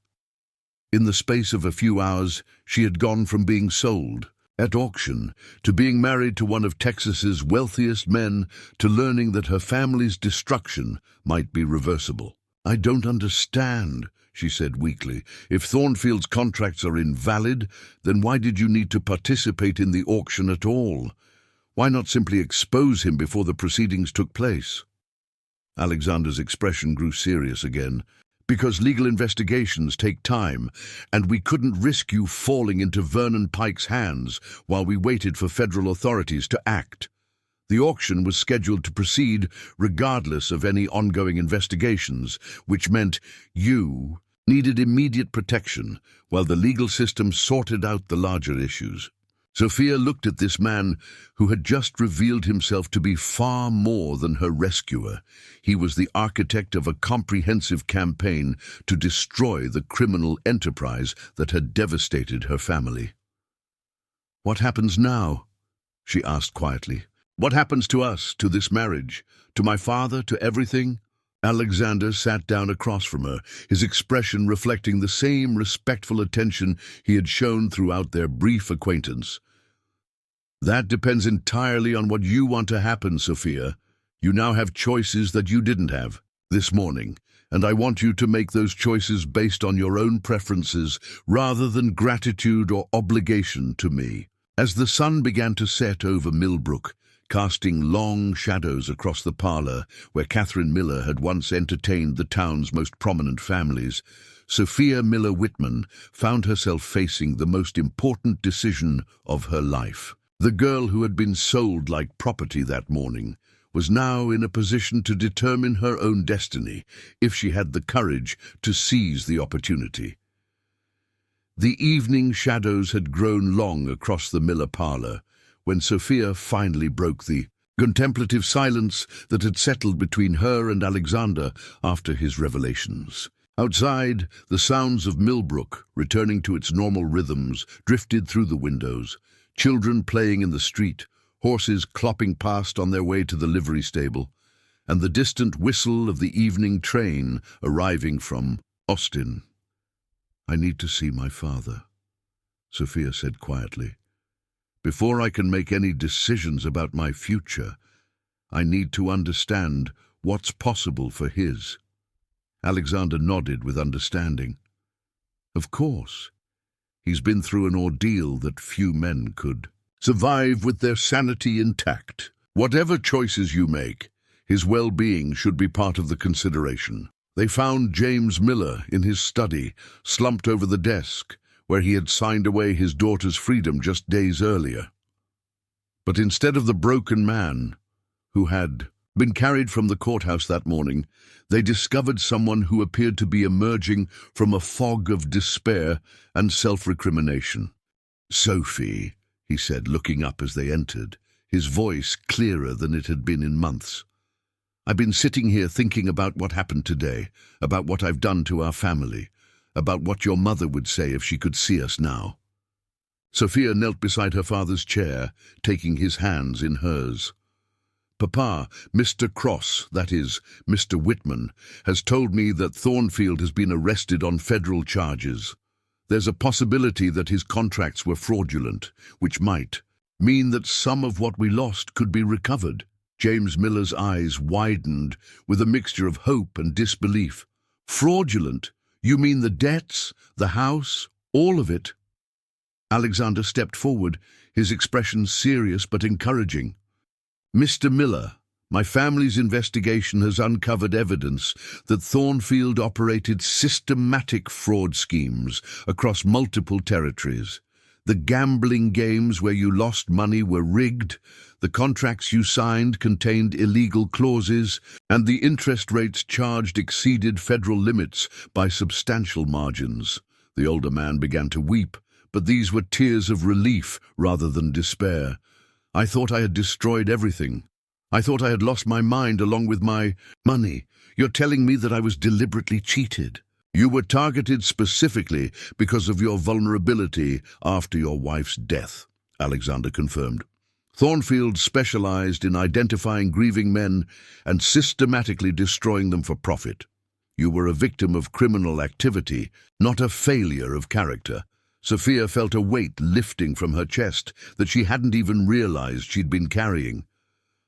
In the space of a few hours, she had gone from being sold at auction to being married to one of Texas's wealthiest men, to learning that her family's destruction might be reversible. "I don't understand," she said weakly. "If Thornfield's contracts are invalid, then why did you need to participate in the auction at all? Why not simply expose him before the proceedings took place?" Alexander's expression grew serious again. "Because legal investigations take time, and we couldn't risk you falling into Vernon Pike's hands while we waited for federal authorities to act. The auction was scheduled to proceed regardless of any ongoing investigations, which meant you needed immediate protection while the legal system sorted out the larger issues." Sophia looked at this man who had just revealed himself to be far more than her rescuer. He was the architect of a comprehensive campaign to destroy the criminal enterprise that had devastated her family. "What happens now?" she asked quietly. "What happens to us, to this marriage, to my father, to everything?" Alexander sat down across from her, his expression reflecting the same respectful attention he had shown throughout their brief acquaintance. "That depends entirely on what you want to happen, Sophia. You now have choices that you didn't have." this morning, and I want you to make those choices based on your own preferences rather than gratitude or obligation to me." As the sun began to set over Millbrook, casting long shadows across the parlour where Catherine Miller had once entertained the town's most prominent families, Sophia Miller Wittman found herself facing the most important decision of her life. The girl who had been sold like property that morning was now in a position to determine her own destiny if she had the courage to seize the opportunity. The evening shadows had grown long across the Miller parlour when Sophia finally broke the contemplative silence that had settled between her and Alexander after his revelations. Outside, the sounds of Millbrook, returning to its normal rhythms, drifted through the windows. Children playing in the street, horses clopping past on their way to the livery stable, and the distant whistle of the evening train arriving from Austin. "I need to see my father," Sophia said quietly. "Before I can make any decisions about my future, I need to understand what's possible for his." Alexander nodded with understanding. "Of course. He's been through an ordeal that few men could survive with their sanity intact. Whatever choices you make, his well-being should be part of the consideration." They found James Miller in his study, slumped over the desk, where he had signed away his daughter's freedom just days earlier. But instead of the broken man who had been carried from the courthouse that morning, they discovered someone who appeared to be emerging from a fog of despair and self-recrimination. "Sophie," he said, looking up as they entered, his voice clearer than it had been in months. "I've been sitting here thinking about what happened today, about what I've done to our family, about what your mother would say if she could see us now." Sophia knelt beside her father's chair, taking his hands in hers. "Papa, Mr. Cross, that is, Mr. Wittman, has told me that Thornfield has been arrested on federal charges. There's a possibility that his contracts were fraudulent, which might mean that some of what we lost could be recovered." James Miller's eyes widened with a mixture of hope and disbelief. "Fraudulent? You mean the debts, the house, all of it?" Alexander stepped forward, his expression serious but encouraging. "Mr. Miller, my family's investigation has uncovered evidence that Thornfield operated systematic fraud schemes across multiple territories. The gambling games where you lost money were rigged, the contracts you signed contained illegal clauses, and the interest rates charged exceeded federal limits by substantial margins." The older man began to weep, but these were tears of relief rather than despair. "I thought I had destroyed everything. I thought I had lost my mind along with my money. You're telling me that I was deliberately cheated?" "You were targeted specifically because of your vulnerability after your wife's death," Alexander confirmed. "Thornfield specialized in identifying grieving men and systematically destroying them for profit. You were a victim of criminal activity, not a failure of character." Sophia felt a weight lifting from her chest that she hadn't even realized she'd been carrying.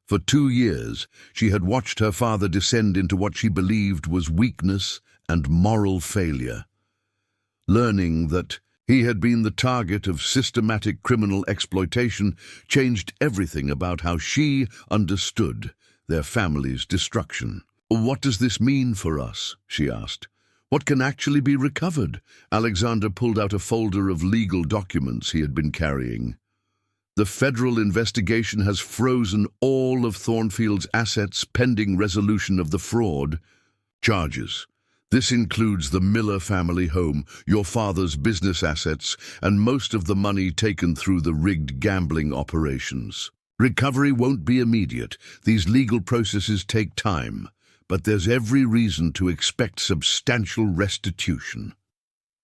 For 2 years, she had watched her father descend into what she believed was weakness and moral failure. Learning that he had been the target of systematic criminal exploitation changed everything about how she understood their family's destruction. "What does this mean for us?" she asked. "What can actually be recovered?" Alexander pulled out a folder of legal documents he had been carrying. "The federal investigation has frozen all of Thornfield's assets pending resolution of the fraud charges. This includes the Miller family home, your father's business assets, and most of the money taken through the rigged gambling operations. Recovery won't be immediate. These legal processes take time, but there's every reason to expect substantial restitution."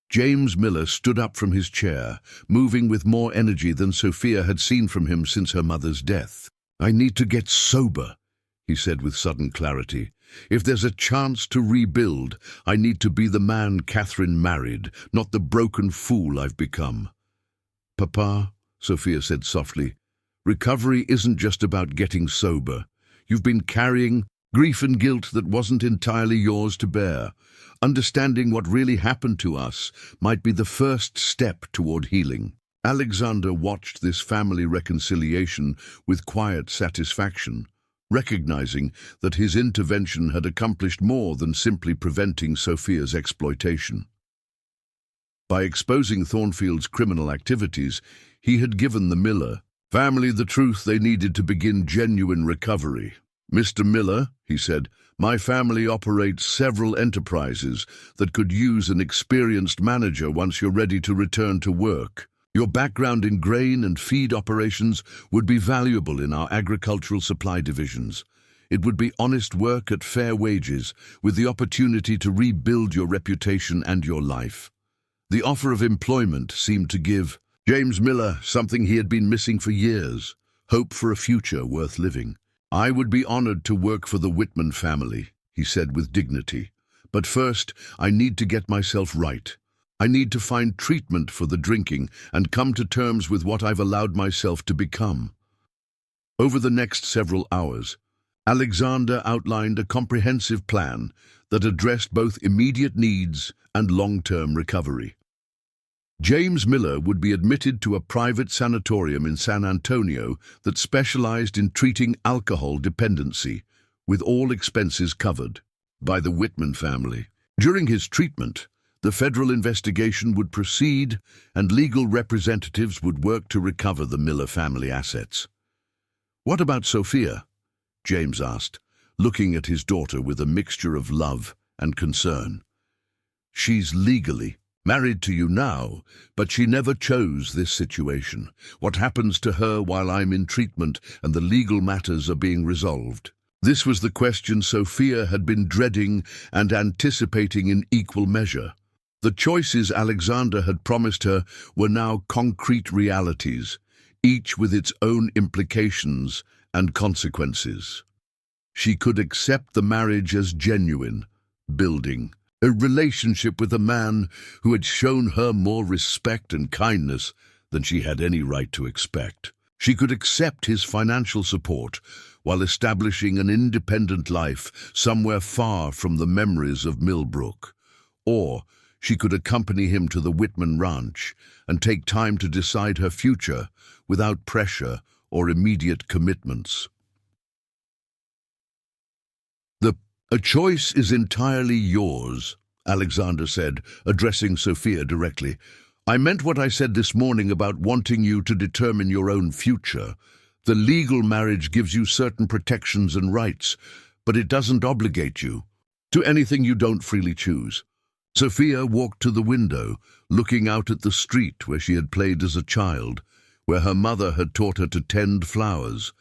James Miller stood up from his chair, moving with more energy than Sophia had seen from him since her mother's death. "I need to get sober," he said with sudden clarity. "If there's a chance to rebuild, I need to be the man Catherine married, not the broken fool I've become." "Papa," Sophia said softly, "recovery isn't just about getting sober. You've been carrying Grief and guilt that wasn't entirely yours to bear. Understanding what really happened to us might be the first step toward healing. Alexander watched this family reconciliation with quiet satisfaction, recognizing that his intervention had accomplished more than simply preventing Sophia's exploitation. By exposing Thornfield's criminal activities, he had given the Miller family the truth they needed to begin genuine recovery. "Mr. Miller," he said, "my family operates several enterprises that could use an experienced manager once you're ready to return to work. Your background in grain and feed operations would be valuable in our agricultural supply divisions. It would be honest work at fair wages, with the opportunity to rebuild your reputation and your life." The offer of employment seemed to give James Miller something he had been missing for years: hope for a future worth living. "I would be honored to work for the Wittman family," he said with dignity. "But first, I need to get myself right. I need to find treatment for the drinking and come to terms with what I've allowed myself to become." Over the next several hours, Alexander outlined a comprehensive plan that addressed both immediate needs and long-term recovery. James Miller would be admitted to a private sanatorium in San Antonio that specialized in treating alcohol dependency, with all expenses covered by the Wittman family. During his treatment, the federal investigation would proceed and legal representatives would work to recover the Miller family assets. "What about Sophia?" James asked, looking at his daughter with a mixture of love and concern. "She's legally married to you now, but she never chose this situation. What happens to her while I'm in treatment and the legal matters are being resolved?" This was the question Sophia had been dreading and anticipating in equal measure. The choices Alexander had promised her were now concrete realities, each with its own implications and consequences. She could accept the marriage as genuine, building a relationship with a man who had shown her more respect and kindness than she had any right to expect. She could accept his financial support while establishing an independent life somewhere far from the memories of Millbrook. Or she could accompany him to the Wittman ranch and take time to decide her future without pressure or immediate commitments. "A choice is entirely yours," Alexander said, addressing Sophia directly. "I meant what I said this morning about wanting you to determine your own future. The legal marriage gives you certain protections and rights, but it doesn't obligate you to anything you don't freely choose." Sophia walked to the window, looking out at the street where she had played as a child, where her mother had taught her to tend flowers,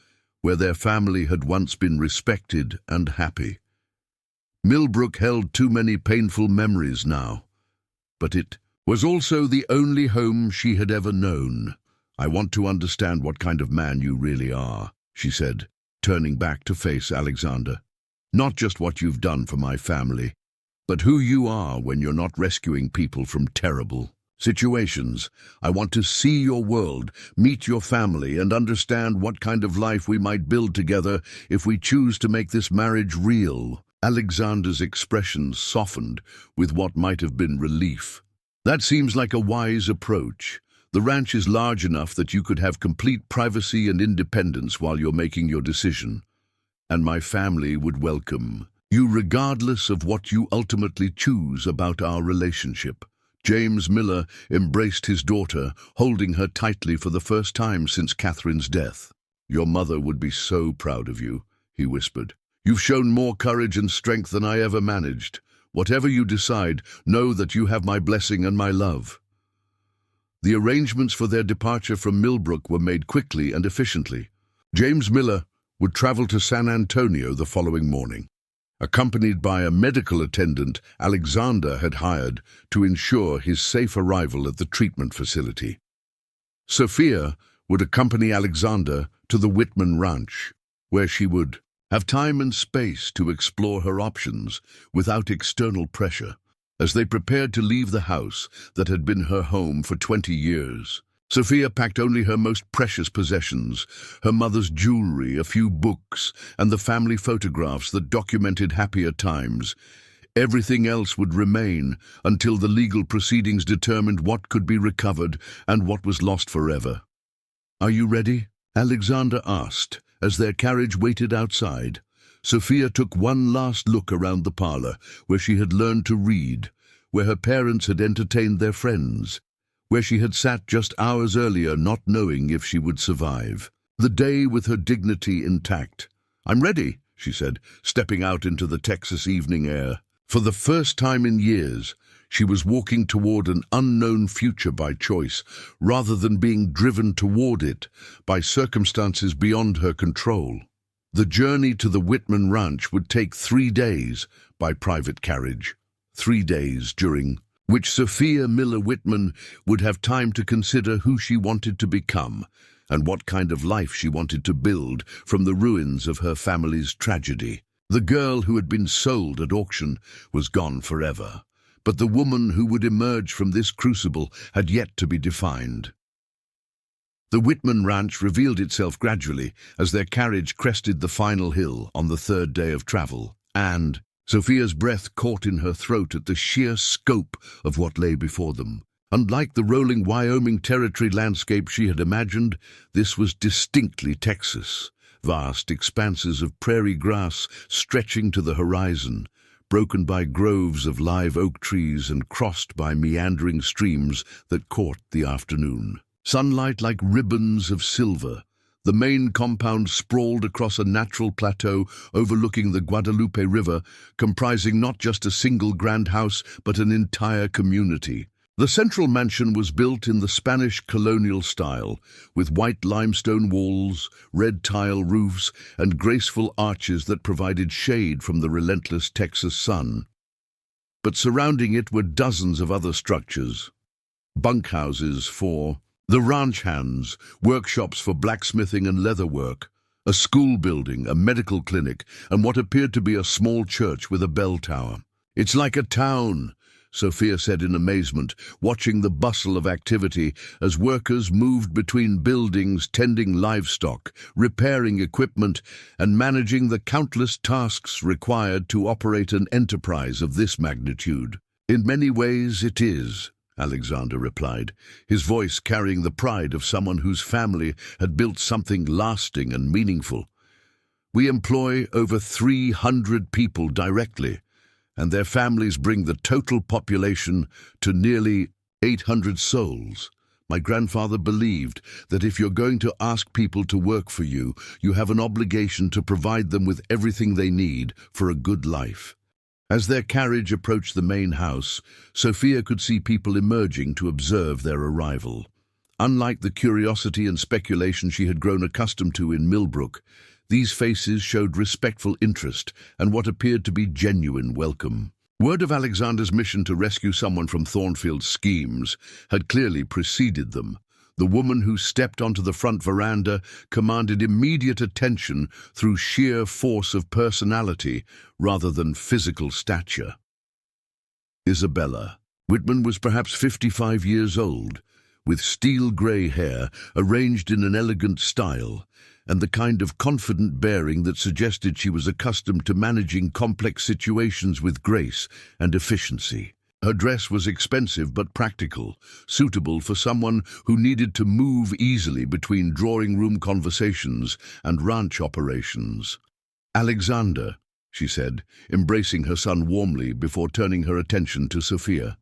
where their family had once been respected and happy. Millbrook held too many painful memories now, but it was also the only home she had ever known. "I want to understand what kind of man you really are," she said, turning back to face Alexander. "Not just what you've done for my family, but who you are when you're not rescuing people from terrible situations. I want to see your world, meet your family, and understand what kind of life we might build together if we choose to make this marriage real." Alexander's expression softened with what might have been relief. "That seems like a wise approach. The ranch is large enough that you could have complete privacy and independence while you're making your decision. And my family would welcome you regardless of what you ultimately choose about our relationship." James Miller embraced his daughter, holding her tightly for the first time since Catherine's death. "Your mother would be so proud of you," he whispered. "You've shown more courage and strength than I ever managed. Whatever you decide, know that you have my blessing and my love." The arrangements for their departure from Millbrook were made quickly and efficiently. James Miller would travel to San Antonio the following morning, accompanied by a medical attendant Alexander had hired to ensure his safe arrival at the treatment facility. Sophia would accompany Alexander to the Wittman ranch, where she would have time and space to explore her options without external pressure. As they prepared to leave the house that had been her home for 20 years, Sophia packed only her most precious possessions, her mother's jewelry, a few books, and the family photographs that documented happier times. Everything else would remain until the legal proceedings determined what could be recovered and what was lost forever. "Are you ready?" Alexander asked, as their carriage waited outside. Sophia took one last look around the parlor, where she had learned to read, where her parents had entertained their friends, where she had sat just hours earlier not knowing if she would survive. The day with her dignity intact. "I'm ready," she said, stepping out into the Texas evening air. For the first time in years, she was walking toward an unknown future by choice, rather than being driven toward it by circumstances beyond her control. The journey to the Wittman ranch would take 3 days by private carriage, 3 days during which Sophia Miller Wittman would have time to consider who she wanted to become and what kind of life she wanted to build from the ruins of her family's tragedy. The girl who had been sold at auction was gone forever, but the woman who would emerge from this crucible had yet to be defined. The Wittman ranch revealed itself gradually as their carriage crested the final hill on the 3rd day of travel, and Sophia's breath caught in her throat at the sheer scope of what lay before them. Unlike the rolling Wyoming Territory landscape she had imagined, this was distinctly Texas. Vast expanses of prairie grass stretching to the horizon, broken by groves of live oak trees and crossed by meandering streams that caught the afternoon. Sunlight like ribbons of silver, the main compound sprawled across a natural plateau overlooking the Guadalupe River, comprising not just a single grand house but an entire community. The central mansion was built in the Spanish colonial style, with white limestone walls, red tile roofs, and graceful arches that provided shade from the relentless Texas sun. But surrounding it were dozens of other structures. Bunkhouses for the ranch hands, workshops for blacksmithing and leatherwork, a school building, a medical clinic, and what appeared to be a small church with a bell tower. "It's like a town," Sophia said in amazement, watching the bustle of activity as workers moved between buildings, tending livestock, repairing equipment, and managing the countless tasks required to operate an enterprise of this magnitude. "In many ways it is," Alexander replied, his voice carrying the pride of someone whose family had built something lasting and meaningful. "We employ over 300 people directly, and their families bring the total population to nearly 800 souls. My grandfather believed that if you're going to ask people to work for you, you have an obligation to provide them with everything they need for a good life." As their carriage approached the main house, Sophia could see people emerging to observe their arrival. Unlike the curiosity and speculation she had grown accustomed to in Millbrook, these faces showed respectful interest and what appeared to be genuine welcome. Word of Alexander's mission to rescue someone from Thornfield's schemes had clearly preceded them. The woman who stepped onto the front veranda commanded immediate attention through sheer force of personality rather than physical stature. Isabella. Wittman was perhaps 55 years old, with steel-grey hair arranged in an elegant style, and the kind of confident bearing that suggested she was accustomed to managing complex situations with grace and efficiency. Her dress was expensive but practical, suitable for someone who needed to move easily between drawing-room conversations and ranch operations. "Alexander," she said, embracing her son warmly before turning her attention to Sophia.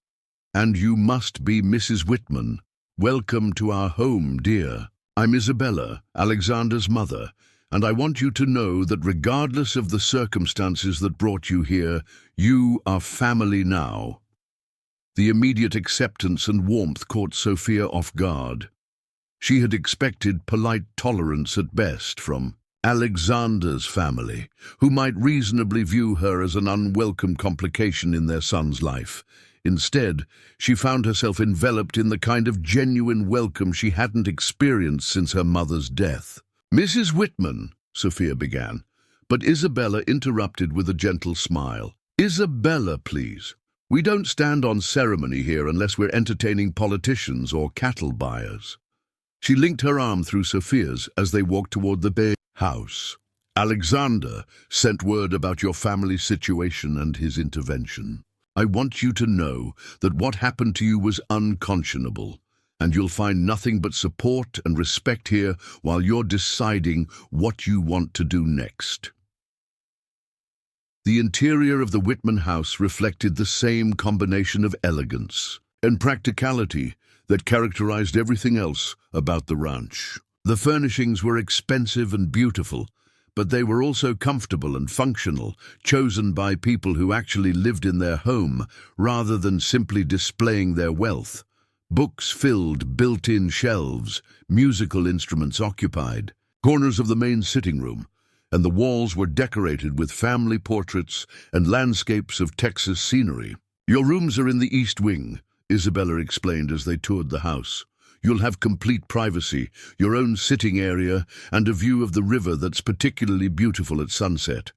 "And you must be Mrs. Wittman. Welcome to our home, dear. I'm Isabella, Alexander's mother, and I want you to know that regardless of the circumstances that brought you here, you are family now." The immediate acceptance and warmth caught Sophia off guard. She had expected polite tolerance at best from Alexander's family, who might reasonably view her as an unwelcome complication in their son's life. Instead, she found herself enveloped in the kind of genuine welcome she hadn't experienced since her mother's death. "Mrs. Wittman," Sophia began, but Isabella interrupted with a gentle smile. "Isabella, please. We don't stand on ceremony here unless we're entertaining politicians or cattle buyers." She linked her arm through Sophia's as they walked toward the bay house. Alexander sent word about your family's situation and his intervention. I want you to know that what happened to you was unconscionable, and you'll find nothing but support and respect here while you're deciding what you want to do next. The interior of the Wittman house reflected the same combination of elegance and practicality that characterized everything else about the ranch. The furnishings were expensive and beautiful, but they were also comfortable and functional, chosen by people who actually lived in their home rather than simply displaying their wealth. Books filled built-in shelves, musical instruments occupied corners of the main sitting room, and the walls were decorated with family portraits and landscapes of Texas scenery. Your rooms are in the East Wing, Isabella explained as they toured the house. You'll have complete privacy, your own sitting area, and a view of the river that's particularly beautiful at sunset.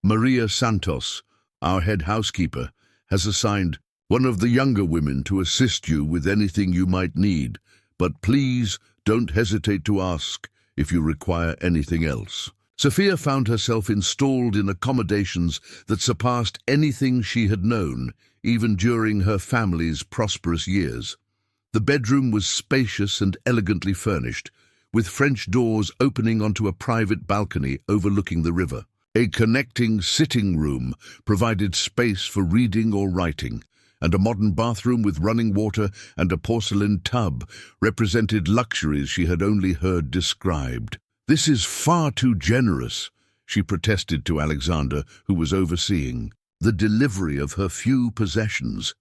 Maria Santos, our head housekeeper, has assigned one of the younger women to assist you with anything you might need, but please don't hesitate to ask if you require anything else. Sophia found herself installed in accommodations that surpassed anything she had known, even during her family's prosperous years. The bedroom was spacious and elegantly furnished, with French doors opening onto a private balcony overlooking the river. A connecting sitting room provided space for reading or writing, and a modern bathroom with running water and a porcelain tub represented luxuries she had only heard described. "This is far too generous," she protested to Alexander, who was overseeing the delivery of her few possessions.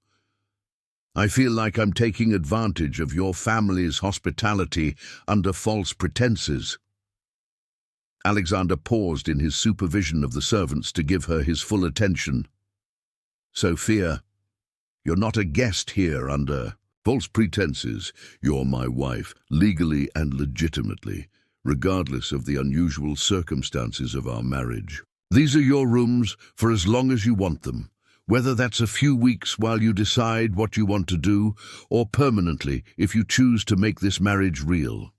"I feel like I'm taking advantage of your family's hospitality under false pretenses." Alexander paused in his supervision of the servants to give her his full attention. "Sophia, you're not a guest here under false pretenses. You're my wife, legally and legitimately, regardless of the unusual circumstances of our marriage. These are your rooms for as long as you want them, whether that's a few weeks while you decide what you want to do, or permanently if you choose to make this marriage real."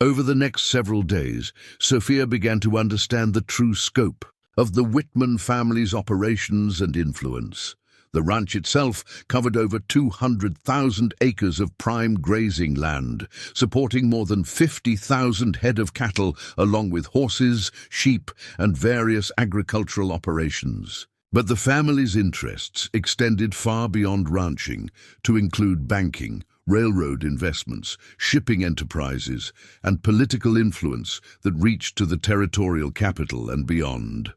Over the next several days, Sophia began to understand the true scope of the Wittman family's operations and influence. The ranch itself covered over 200,000 acres of prime grazing land, supporting more than 50,000 head of cattle, along with horses, sheep, and various agricultural operations. But the family's interests extended far beyond ranching, to include banking, railroad investments, shipping enterprises, and political influence that reached to the territorial capital and beyond.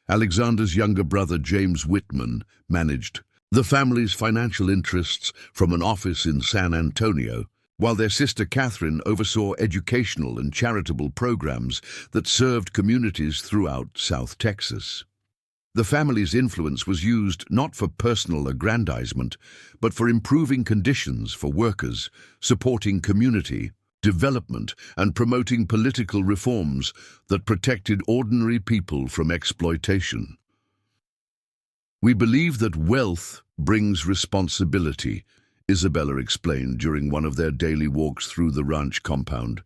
Alexander's younger brother, James Wittman, managed the family's financial interests from an office in San Antonio, while their sister Catherine oversaw educational and charitable programs that served communities throughout South Texas. The family's influence was used not for personal aggrandizement, but for improving conditions for workers, supporting community development, and promoting political reforms that protected ordinary people from exploitation. "We believe that wealth brings responsibility," Isabella explained during one of their daily walks through the ranch compound.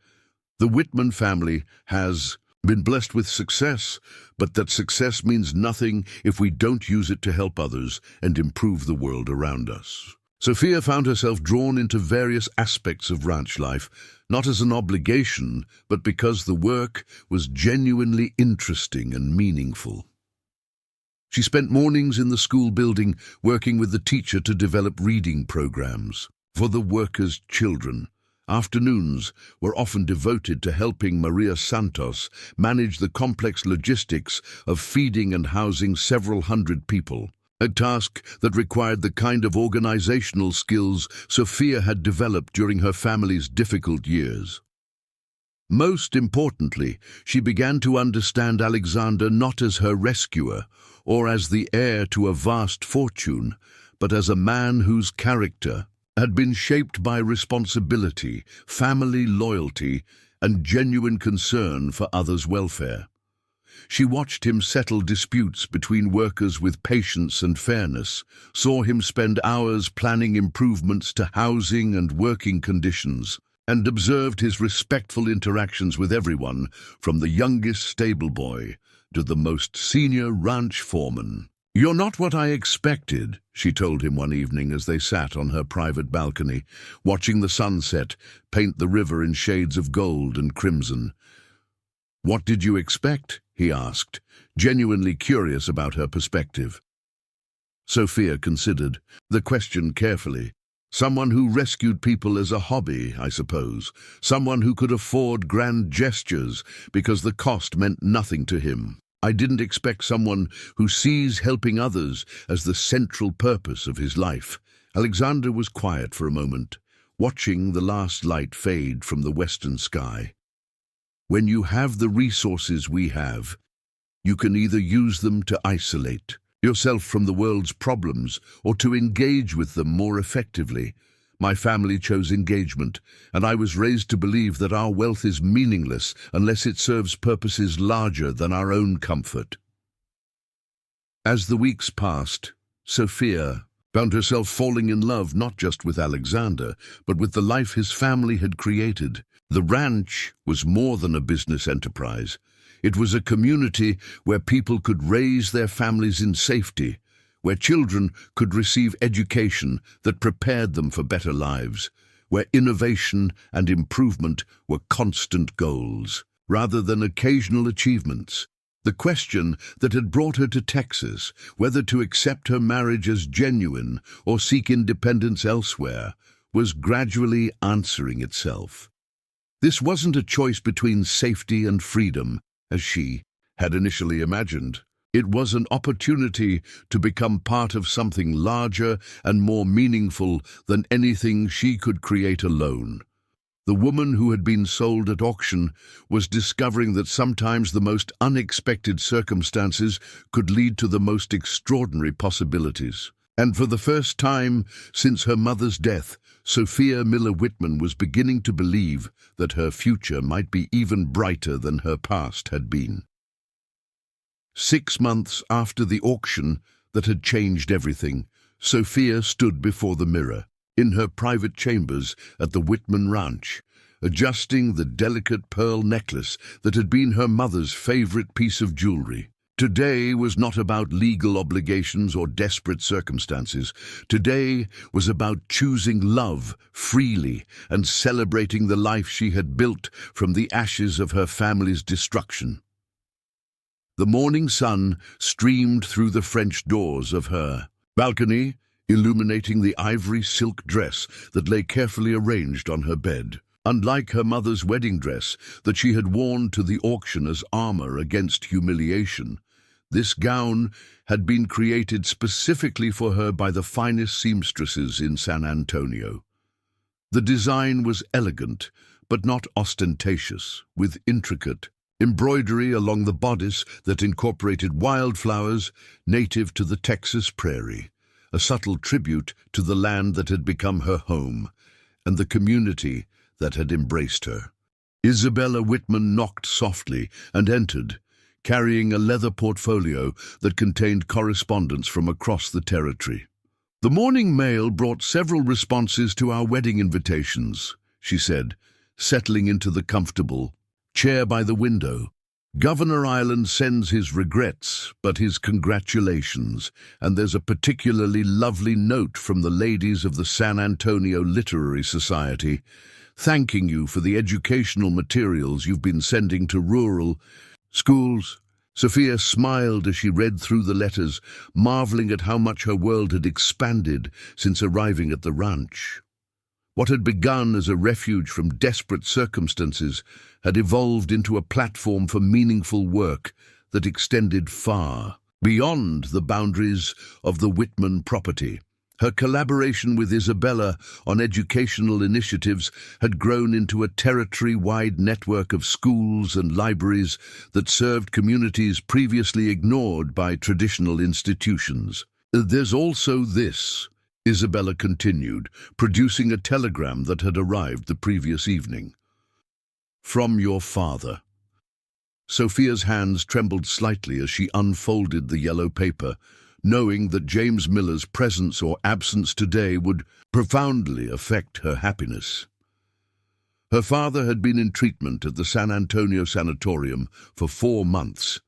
"The Wittman family has been blessed with success, but that success means nothing if we don't use it to help others and improve the world around us." Sophia found herself drawn into various aspects of ranch life, not as an obligation, but because the work was genuinely interesting and meaningful. She spent mornings in the school building working with the teacher to develop reading programs for the workers' children. Afternoons were often devoted to helping Maria Santos manage the complex logistics of feeding and housing several hundred people, a task that required the kind of organizational skills Sophia had developed during her family's difficult years. Most importantly, she began to understand Alexander not as her rescuer or as the heir to a vast fortune, but as a man whose character had been shaped by responsibility, family loyalty, and genuine concern for others' welfare. She watched him settle disputes between workers with patience and fairness, saw him spend hours planning improvements to housing and working conditions, and observed his respectful interactions with everyone, from the youngest stable boy to the most senior ranch foreman. "You're not what I expected," she told him one evening as they sat on her private balcony, watching the sunset paint the river in shades of gold and crimson. "What did you expect?" he asked, genuinely curious about her perspective. Sophia considered the question carefully. "Someone who rescued people as a hobby, I suppose. Someone who could afford grand gestures because the cost meant nothing to him. I didn't expect someone who sees helping others as the central purpose of his life." Alexander was quiet for a moment, watching the last light fade from the western sky. "When you have the resources we have, you can either use them to isolate yourself from the world's problems or to engage with them more effectively. My family chose engagement, and I was raised to believe that our wealth is meaningless unless it serves purposes larger than our own comfort." As the weeks passed, Sophia found herself falling in love not just with Alexander, but with the life his family had created. The ranch was more than a business enterprise. It was a community where people could raise their families in safety, where children could receive education that prepared them for better lives, where innovation and improvement were constant goals, rather than occasional achievements. The question that had brought her to Texas, whether to accept her marriage as genuine or seek independence elsewhere, was gradually answering itself. This wasn't a choice between safety and freedom, as she had initially imagined. It was an opportunity to become part of something larger and more meaningful than anything she could create alone. The woman who had been sold at auction was discovering that sometimes the most unexpected circumstances could lead to the most extraordinary possibilities. And for the first time since her mother's death, Sophia Miller Wittman was beginning to believe that her future might be even brighter than her past had been. 6 months after the auction that had changed everything, Sophia stood before the mirror, in her private chambers at the Wittman Ranch, adjusting the delicate pearl necklace that had been her mother's favorite piece of jewelry. Today was not about legal obligations or desperate circumstances. Today was about choosing love freely and celebrating the life she had built from the ashes of her family's destruction. The morning sun streamed through the French doors of her balcony, illuminating the ivory silk dress that lay carefully arranged on her bed. Unlike her mother's wedding dress that she had worn to the auction as armor against humiliation, this gown had been created specifically for her by the finest seamstresses in San Antonio. The design was elegant, but not ostentatious, with intricate embroidery along the bodice that incorporated wildflowers native to the Texas prairie, a subtle tribute to the land that had become her home and the community that had embraced her. Isabella Wittman knocked softly and entered, carrying a leather portfolio that contained correspondence from across the territory. "The morning mail brought several responses to our wedding invitations," she said, settling into the comfortable chair by the window. "Governor Island sends his regrets, but his congratulations, and there's a particularly lovely note from the ladies of the San Antonio Literary Society, thanking you for the educational materials you've been sending to rural schools." Sophia smiled as she read through the letters, marveling at how much her world had expanded since arriving at the ranch. What had begun as a refuge from desperate circumstances had evolved into a platform for meaningful work that extended far beyond the boundaries of the Wittman property. Her collaboration with Isabella on educational initiatives had grown into a territory-wide network of schools and libraries that served communities previously ignored by traditional institutions. "There's also this," Isabella continued, producing a telegram that had arrived the previous evening. "From your father." Sophia's hands trembled slightly as she unfolded the yellow paper, knowing that James Miller's presence or absence today would profoundly affect her happiness. Her father had been in treatment at the San Antonio Sanatorium for 4 months,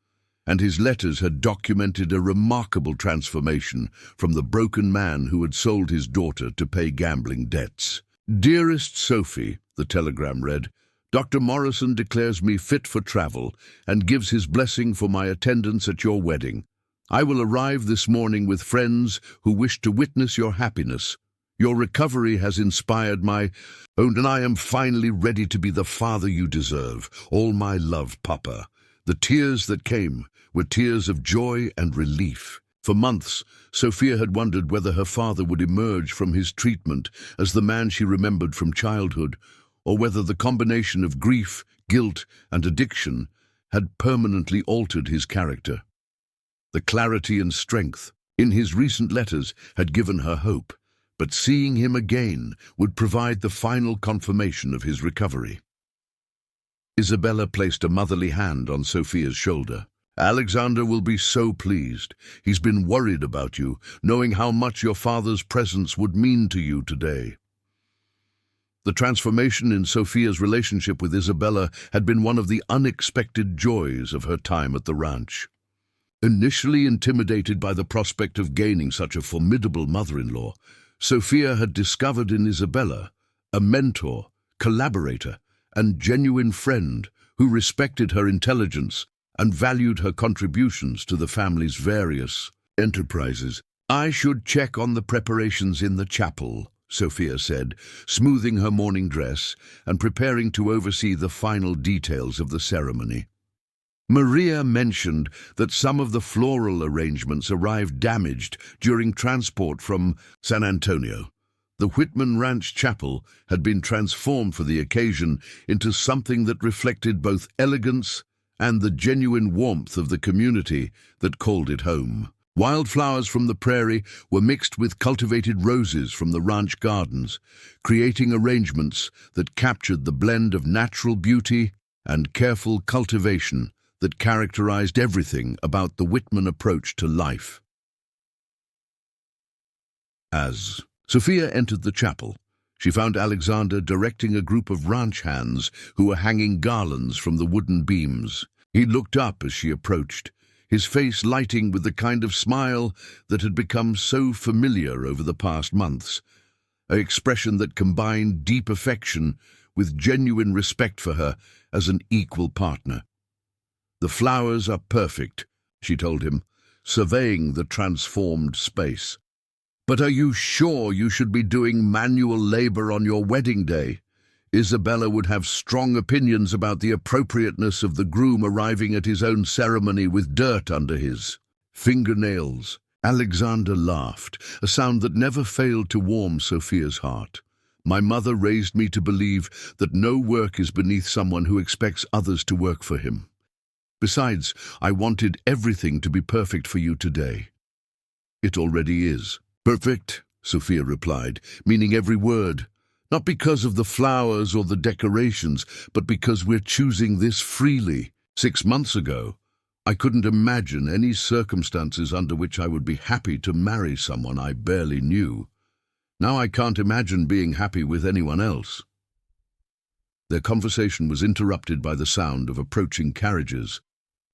and his letters had documented a remarkable transformation from the broken man who had sold his daughter to pay gambling debts. "Dearest Sophie," the telegram read, "Dr. Morrison declares me fit for travel and gives his blessing for my attendance at your wedding. I will arrive this morning with friends who wish to witness your happiness. Your recovery has inspired and I am finally ready to be the father you deserve. All my love, Papa." The tears that came were tears of joy and relief. For months, Sophia had wondered whether her father would emerge from his treatment as the man she remembered from childhood, or whether the combination of grief, guilt, and addiction had permanently altered his character. The clarity and strength in his recent letters had given her hope, but seeing him again would provide the final confirmation of his recovery. Isabella placed a motherly hand on Sophia's shoulder. "Alexander will be so pleased. He's been worried about you, knowing how much your father's presence would mean to you today." The transformation in Sophia's relationship with Isabella had been one of the unexpected joys of her time at the ranch. Initially intimidated by the prospect of gaining such a formidable mother-in-law, Sophia had discovered in Isabella a mentor, collaborator, and genuine friend who respected her intelligence and valued her contributions to the family's various enterprises. "I should check on the preparations in the chapel," Sophia said, smoothing her morning dress and preparing to oversee the final details of the ceremony. Maria mentioned that some of the floral arrangements arrived damaged during transport from San Antonio. The Wittman Ranch Chapel had been transformed for the occasion into something that reflected both elegance and the genuine warmth of the community that called it home. Wildflowers from the prairie were mixed with cultivated roses from the ranch gardens, creating arrangements that captured the blend of natural beauty and careful cultivation that characterized everything about the Wittman approach to life. As Sophia entered the chapel, she found Alexander directing a group of ranch hands who were hanging garlands from the wooden beams. He looked up as she approached, his face lighting with the kind of smile that had become so familiar over the past months, an expression that combined deep affection with genuine respect for her as an equal partner. "The flowers are perfect," she told him, surveying the transformed space. "But are you sure you should be doing manual labor on your wedding day? Isabella would have strong opinions about the appropriateness of the groom arriving at his own ceremony with dirt under his fingernails." Alexander laughed, a sound that never failed to warm Sophia's heart. "My mother raised me to believe that no work is beneath someone who expects others to work for him. Besides, I wanted everything to be perfect for you today." "It already is." "Perfect," Sophia replied, meaning every word. "Not because of the flowers or the decorations, but because we're choosing this freely. 6 months ago, I couldn't imagine any circumstances under which I would be happy to marry someone I barely knew. Now I can't imagine being happy with anyone else." Their conversation was interrupted by the sound of approaching carriages,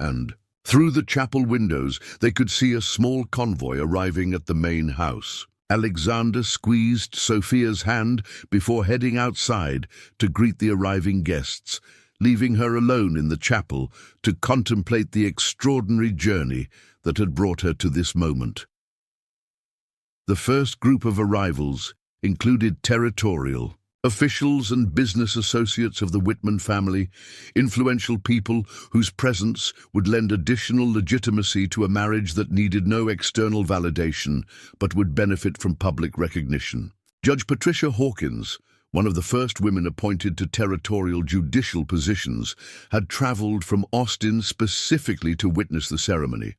and through the chapel windows they could see a small convoy arriving at the main house. Alexander squeezed Sophia's hand before heading outside to greet the arriving guests, leaving her alone in the chapel to contemplate the extraordinary journey that had brought her to this moment. The first group of arrivals included territorial officials and business associates of the Wittman family, influential people whose presence would lend additional legitimacy to a marriage that needed no external validation but would benefit from public recognition. Judge Patricia Hawkins, one of the first women appointed to territorial judicial positions, had traveled from Austin specifically to witness the ceremony.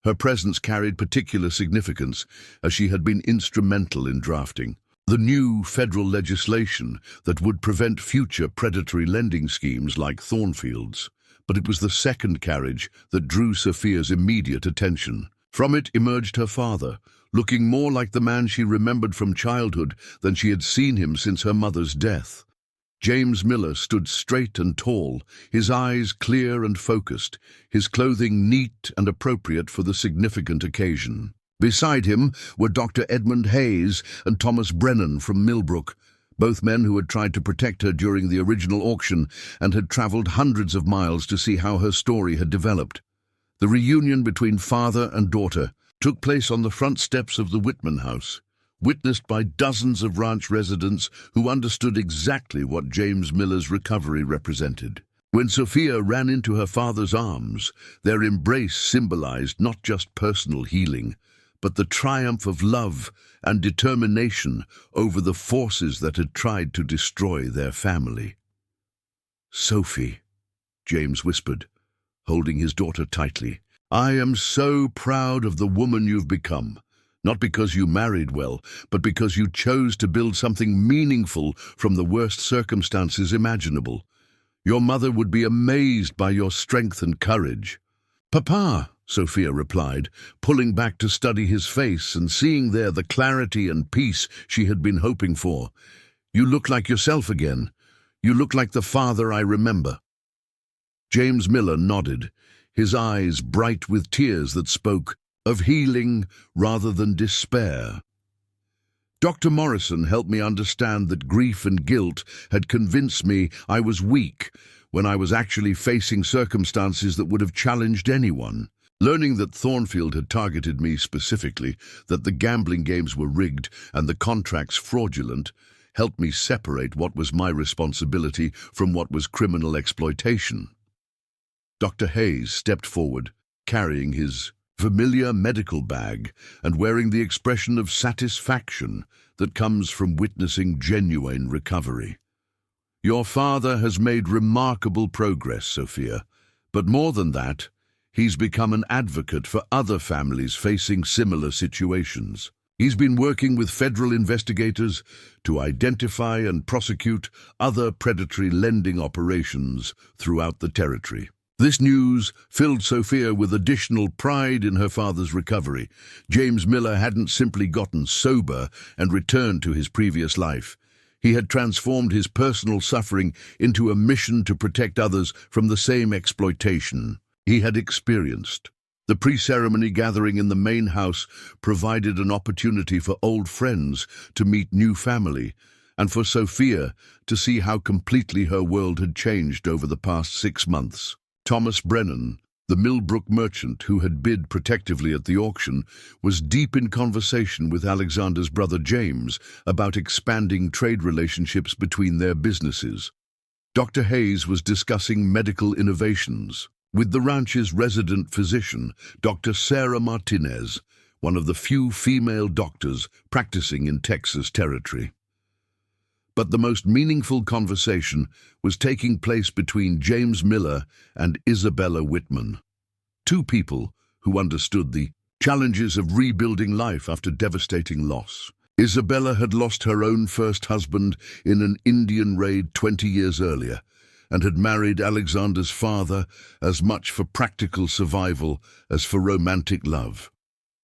Her presence carried particular significance as she had been instrumental in drafting the new federal legislation that would prevent future predatory lending schemes like Thornfield's. But it was the second carriage that drew Sophia's immediate attention. From it emerged her father, looking more like the man she remembered from childhood than she had seen him since her mother's death. James Miller stood straight and tall, his eyes clear and focused, his clothing neat and appropriate for the significant occasion. Beside him were Dr. Edmund Hayes and Thomas Brennan from Millbrook, both men who had tried to protect her during the original auction and had travelled hundreds of miles to see how her story had developed. The reunion between father and daughter took place on the front steps of the Wittman house, witnessed by dozens of ranch residents who understood exactly what James Miller's recovery represented. When Sophia ran into her father's arms, their embrace symbolized not just personal healing, but the triumph of love and determination over the forces that had tried to destroy their family. "Sophie," James whispered, holding his daughter tightly, "I am so proud of the woman you've become. Not because you married well, but because you chose to build something meaningful from the worst circumstances imaginable. Your mother would be amazed by your strength and courage." "Papa," Sophia replied, pulling back to study his face and seeing there the clarity and peace she had been hoping for. "You look like yourself again. You look like the father I remember." James Miller nodded, his eyes bright with tears that spoke of healing rather than despair. "Dr. Morrison helped me understand that grief and guilt had convinced me I was weak when I was actually facing circumstances that would have challenged anyone. Learning that Thornfield had targeted me specifically, that the gambling games were rigged and the contracts fraudulent, helped me separate what was my responsibility from what was criminal exploitation." Dr. Hayes stepped forward, carrying his familiar medical bag and wearing the expression of satisfaction that comes from witnessing genuine recovery. "Your father has made remarkable progress, Sophia, but more than that, he's become an advocate for other families facing similar situations. He's been working with federal investigators to identify and prosecute other predatory lending operations throughout the territory." This news filled Sophia with additional pride in her father's recovery. James Miller hadn't simply gotten sober and returned to his previous life. He had transformed his personal suffering into a mission to protect others from the same exploitation he had experienced. The pre-ceremony gathering in the main house provided an opportunity for old friends to meet new family, and for Sophia to see how completely her world had changed over the past 6 months. Thomas Brennan, the Millbrook merchant who had bid protectively at the auction, was deep in conversation with Alexander's brother James about expanding trade relationships between their businesses. Dr. Hayes was discussing medical innovations with the ranch's resident physician, Dr. Sarah Martinez, one of the few female doctors practicing in Texas territory. But the most meaningful conversation was taking place between James Miller and Isabella Wittman, two people who understood the challenges of rebuilding life after devastating loss. Isabella had lost her own first husband in an Indian raid 20 years earlier, and had married Alexander's father as much for practical survival as for romantic love.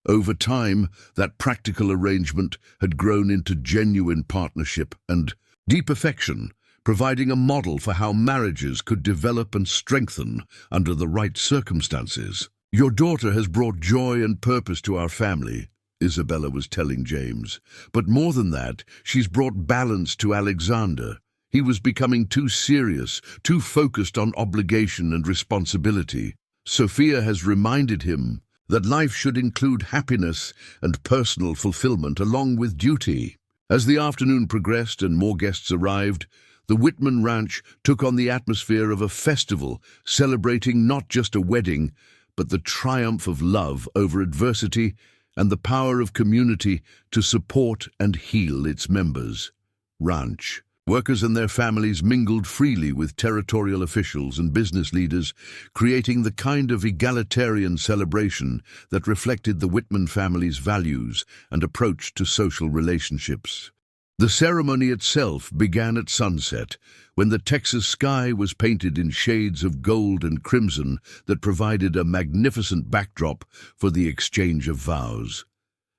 Over time, that practical arrangement had grown into genuine partnership and deep affection, providing a model for how marriages could develop and strengthen under the right circumstances. "Your daughter has brought joy and purpose to our family," Isabella was telling James. "But more than that, she's brought balance to Alexander. He was becoming too serious, too focused on obligation and responsibility. Sophia has reminded him that life should include happiness and personal fulfillment along with duty." As the afternoon progressed and more guests arrived, the Wittman Ranch took on the atmosphere of a festival, celebrating not just a wedding, but the triumph of love over adversity and the power of community to support and heal its members. Ranch workers and their families mingled freely with territorial officials and business leaders, creating the kind of egalitarian celebration that reflected the Wittman family's values and approach to social relationships. The ceremony itself began at sunset, when the Texas sky was painted in shades of gold and crimson that provided a magnificent backdrop for the exchange of vows.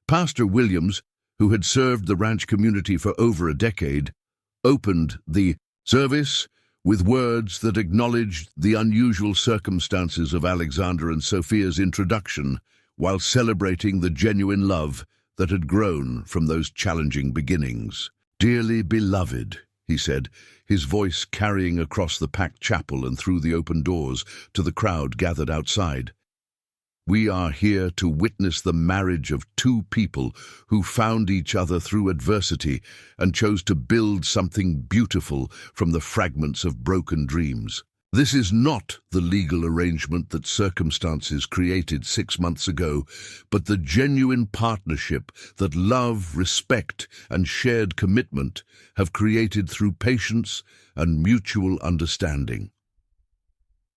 Pastor Williams, who had served the ranch community for over a decade, opened the Service, with words that acknowledged the unusual circumstances of Alexander and Sophia's introduction, while celebrating the genuine love that had grown from those challenging beginnings. "Dearly beloved," he said, his voice carrying across the packed chapel and through the open doors to the crowd gathered outside. "We are here to witness the marriage of two people who found each other through adversity and chose to build something beautiful from the fragments of broken dreams. This is not the legal arrangement that circumstances created 6 months ago, but the genuine partnership that love, respect, and shared commitment have created through patience and mutual understanding."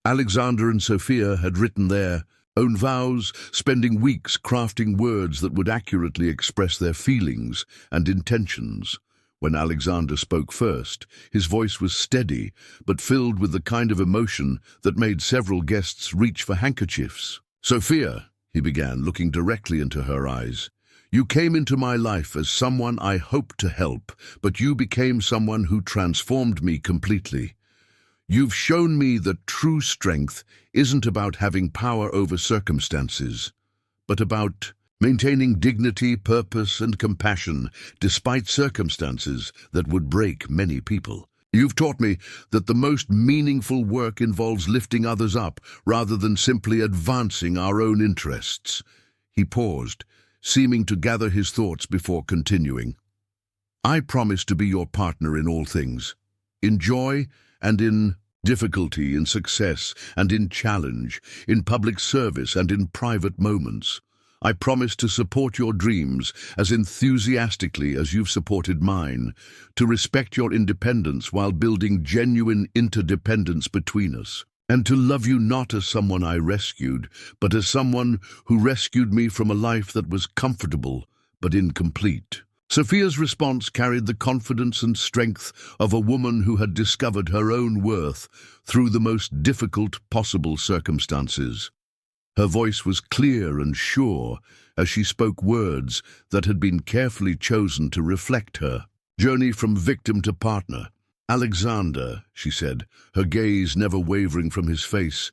Alexander and Sophia had written their own vows, spending weeks crafting words that would accurately express their feelings and intentions. When Alexander spoke first, his voice was steady, but filled with the kind of emotion that made several guests reach for handkerchiefs. "Sophia," he began, looking directly into her eyes, "you came into my life as someone I hoped to help, but you became someone who transformed me completely. You've shown me that true strength isn't about having power over circumstances, but about maintaining dignity, purpose, and compassion despite circumstances that would break many people. You've taught me that the most meaningful work involves lifting others up rather than simply advancing our own interests." He paused, seeming to gather his thoughts before continuing. "I promise to be your partner in all things, in joy and in difficulty, in success and in challenge, in public service and in private moments. I promise to support your dreams as enthusiastically as you've supported mine, to respect your independence while building genuine interdependence between us, and to love you not as someone I rescued, but as someone who rescued me from a life that was comfortable but incomplete." Sophia's response carried the confidence and strength of a woman who had discovered her own worth through the most difficult possible circumstances. Her voice was clear and sure as she spoke words that had been carefully chosen to reflect her journey from victim to partner. "Alexander," she said, her gaze never wavering from his face,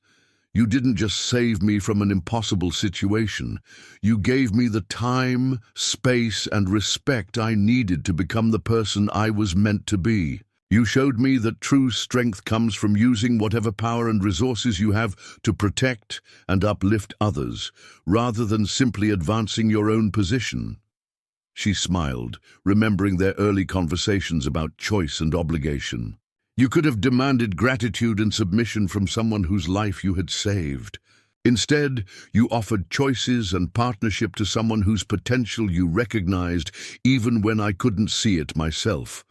"you didn't just save me from an impossible situation. You gave me the time, space, and respect I needed to become the person I was meant to be. You showed me that true strength comes from using whatever power and resources you have to protect and uplift others, rather than simply advancing your own position." She smiled, remembering their early conversations about choice and obligation. "You could have demanded gratitude and submission from someone whose life you had saved. Instead, you offered choices and partnership to someone whose potential you recognized even when I couldn't see it myself.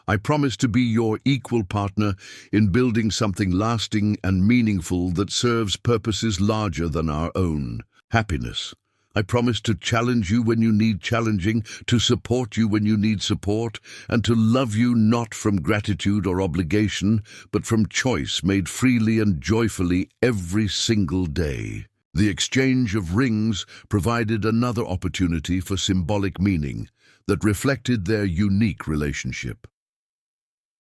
I promise to be your equal partner in building something lasting and meaningful that serves purposes larger than our own happiness. I promise to challenge you when you need challenging, to support you when you need support, and to love you not from gratitude or obligation, but from choice made freely and joyfully every single day." The exchange of rings provided another opportunity for symbolic meaning that reflected their unique relationship.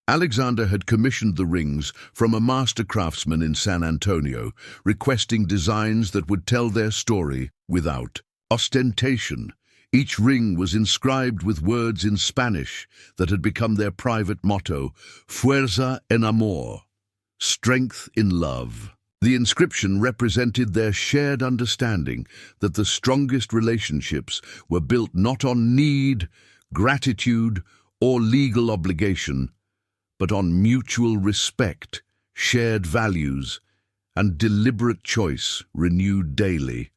Alexander had commissioned the rings from a master craftsman in San Antonio, requesting designs that would tell their story without ostentation. Each ring was inscribed with words in Spanish that had become their private motto, "Fuerza en amor," strength in love. The inscription represented their shared understanding that the strongest relationships were built not on need, gratitude, or legal obligation, but on mutual respect, shared values, and deliberate choice renewed daily.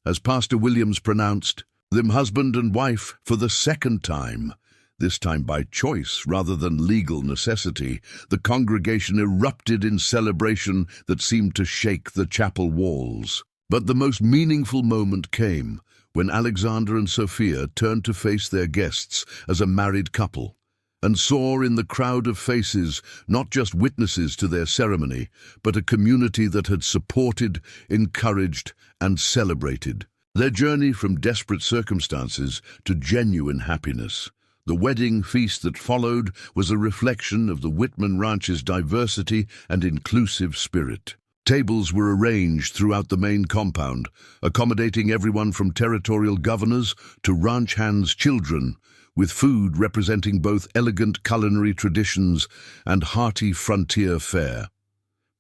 As Pastor Williams pronounced, "Them husband and wife for the second time," this time by choice rather than legal necessity, the congregation erupted in celebration that seemed to shake the chapel walls. But the most meaningful moment came when Alexander and Sophia turned to face their guests as a married couple, and saw in the crowd of faces not just witnesses to their ceremony, but a community that had supported, encouraged, and celebrated their journey from desperate circumstances to genuine happiness. The wedding feast that followed was a reflection of the Wittman Ranch's diversity and inclusive spirit. Tables were arranged throughout the main compound, accommodating everyone from territorial governors to ranch hands' children, with food representing both elegant culinary traditions and hearty frontier fare.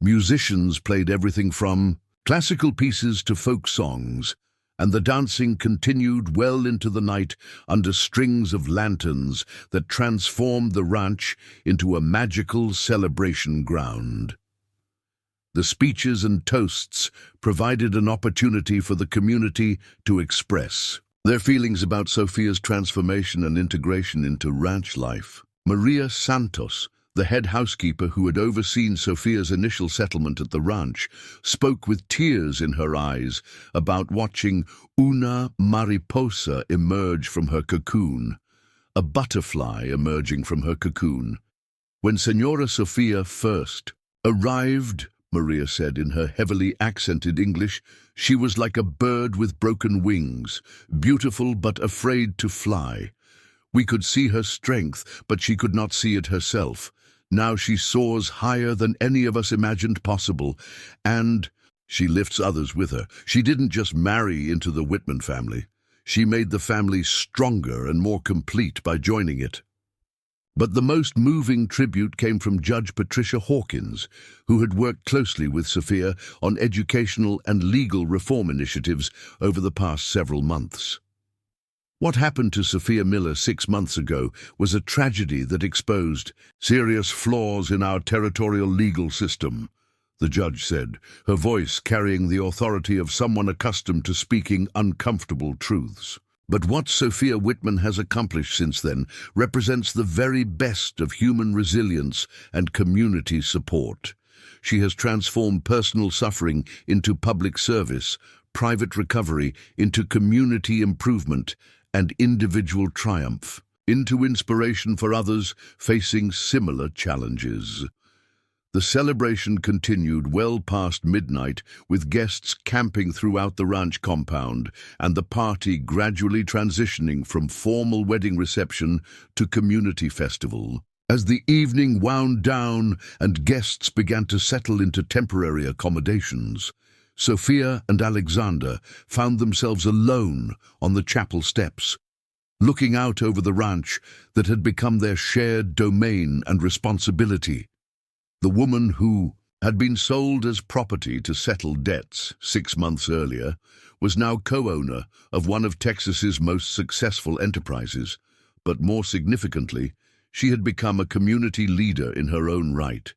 Musicians played everything from classical pieces to folk songs, and the dancing continued well into the night under strings of lanterns that transformed the ranch into a magical celebration ground. The speeches and toasts provided an opportunity for the community to express their feelings about Sophia's transformation and integration into ranch life. Maria Santos, the head housekeeper who had overseen Sophia's initial settlement at the ranch, spoke with tears in her eyes about watching una mariposa emerge from her cocoon, a butterfly emerging from her cocoon. When Senora Sophia first arrived, Maria said in her heavily accented English, she was like a bird with broken wings, beautiful but afraid to fly. We could see her strength, but she could not see it herself. Now she soars higher than any of us imagined possible, and she lifts others with her. She didn't just marry into the Wittman family. She made the family stronger and more complete by joining it. But the most moving tribute came from Judge Patricia Hawkins, who had worked closely with Sophia on educational and legal reform initiatives over the past several months. What happened to Sophia Miller 6 months ago was a tragedy that exposed serious flaws in our territorial legal system, the judge said, her voice carrying the authority of someone accustomed to speaking uncomfortable truths. But what Sophia Wittman has accomplished since then represents the very best of human resilience and community support. She has transformed personal suffering into public service, private recovery into community improvement, and individual triumph into inspiration for others facing similar challenges. The celebration continued well past midnight, with guests camping throughout the ranch compound and the party gradually transitioning from formal wedding reception to community festival. As the evening wound down and guests began to settle into temporary accommodations, Sophia and Alexander found themselves alone on the chapel steps, looking out over the ranch that had become their shared domain and responsibility. The woman who had been sold as property to settle debts 6 months earlier was now co-owner of one of Texas's most successful enterprises, but more significantly, she had become a community leader in her own right,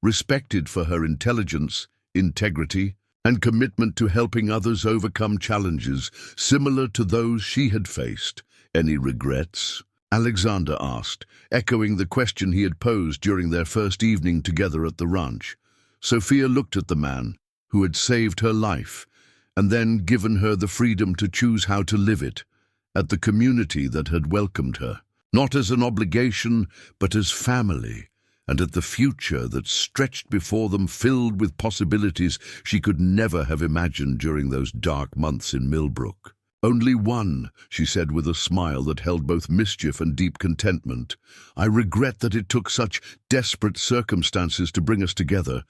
respected for her intelligence, integrity, and commitment to helping others overcome challenges similar to those she had faced. Any regrets? Alexander asked, echoing the question he had posed during their first evening together at the ranch. Sophia looked at the man who had saved her life and then given her the freedom to choose how to live it, at the community that had welcomed her, not as an obligation but as family, and at the future that stretched before them filled with possibilities she could never have imagined during those dark months in Millbrook. "Only one," she said with a smile that held both mischief and deep contentment. "I regret that it took such desperate circumstances to bring us together.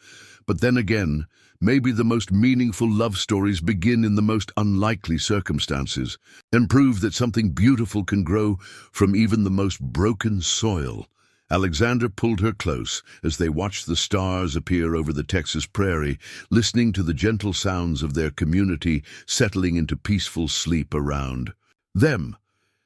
But then again, maybe the most meaningful love stories begin in the most unlikely circumstances, and prove that something beautiful can grow from even the most broken soil." Alexander pulled her close as they watched the stars appear over the Texas prairie, listening to the gentle sounds of their community settling into peaceful sleep around them.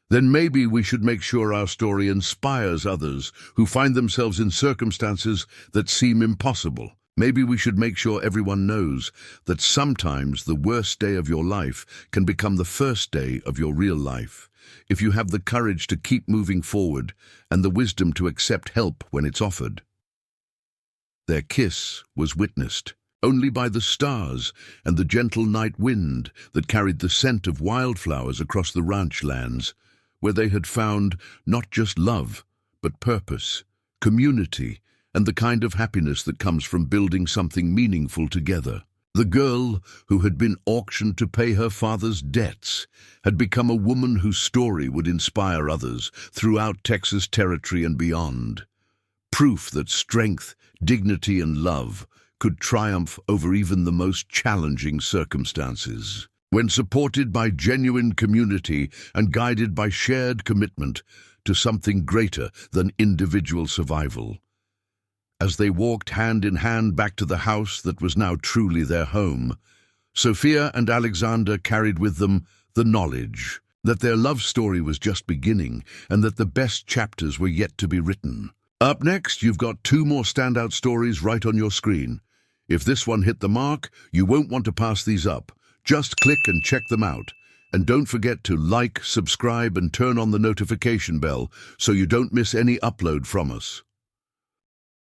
"Then maybe we should make sure our story inspires others who find themselves in circumstances that seem impossible. Maybe we should make sure everyone knows that sometimes the worst day of your life can become the first day of your real life, if you have the courage to keep moving forward and the wisdom to accept help when it's offered." Their kiss was witnessed only by the stars and the gentle night wind that carried the scent of wildflowers across the ranch lands, where they had found not just love, but purpose, community, and the kind of happiness that comes from building something meaningful together. The girl, who had been auctioned to pay her father's debts, had become a woman whose story would inspire others throughout Texas territory and beyond. Proof that strength, dignity, and love could triumph over even the most challenging circumstances. When supported by genuine community and guided by shared commitment to something greater than individual survival. As they walked hand in hand back to the house that was now truly their home, Sophia and Alexander carried with them the knowledge that their love story was just beginning and that the best chapters were yet to be written. Up next, you've got two more standout stories right on your screen. If this one hit the mark, you won't want to pass these up. Just click and check them out. And don't forget to like, subscribe, and turn on the notification bell so you don't miss any upload from us.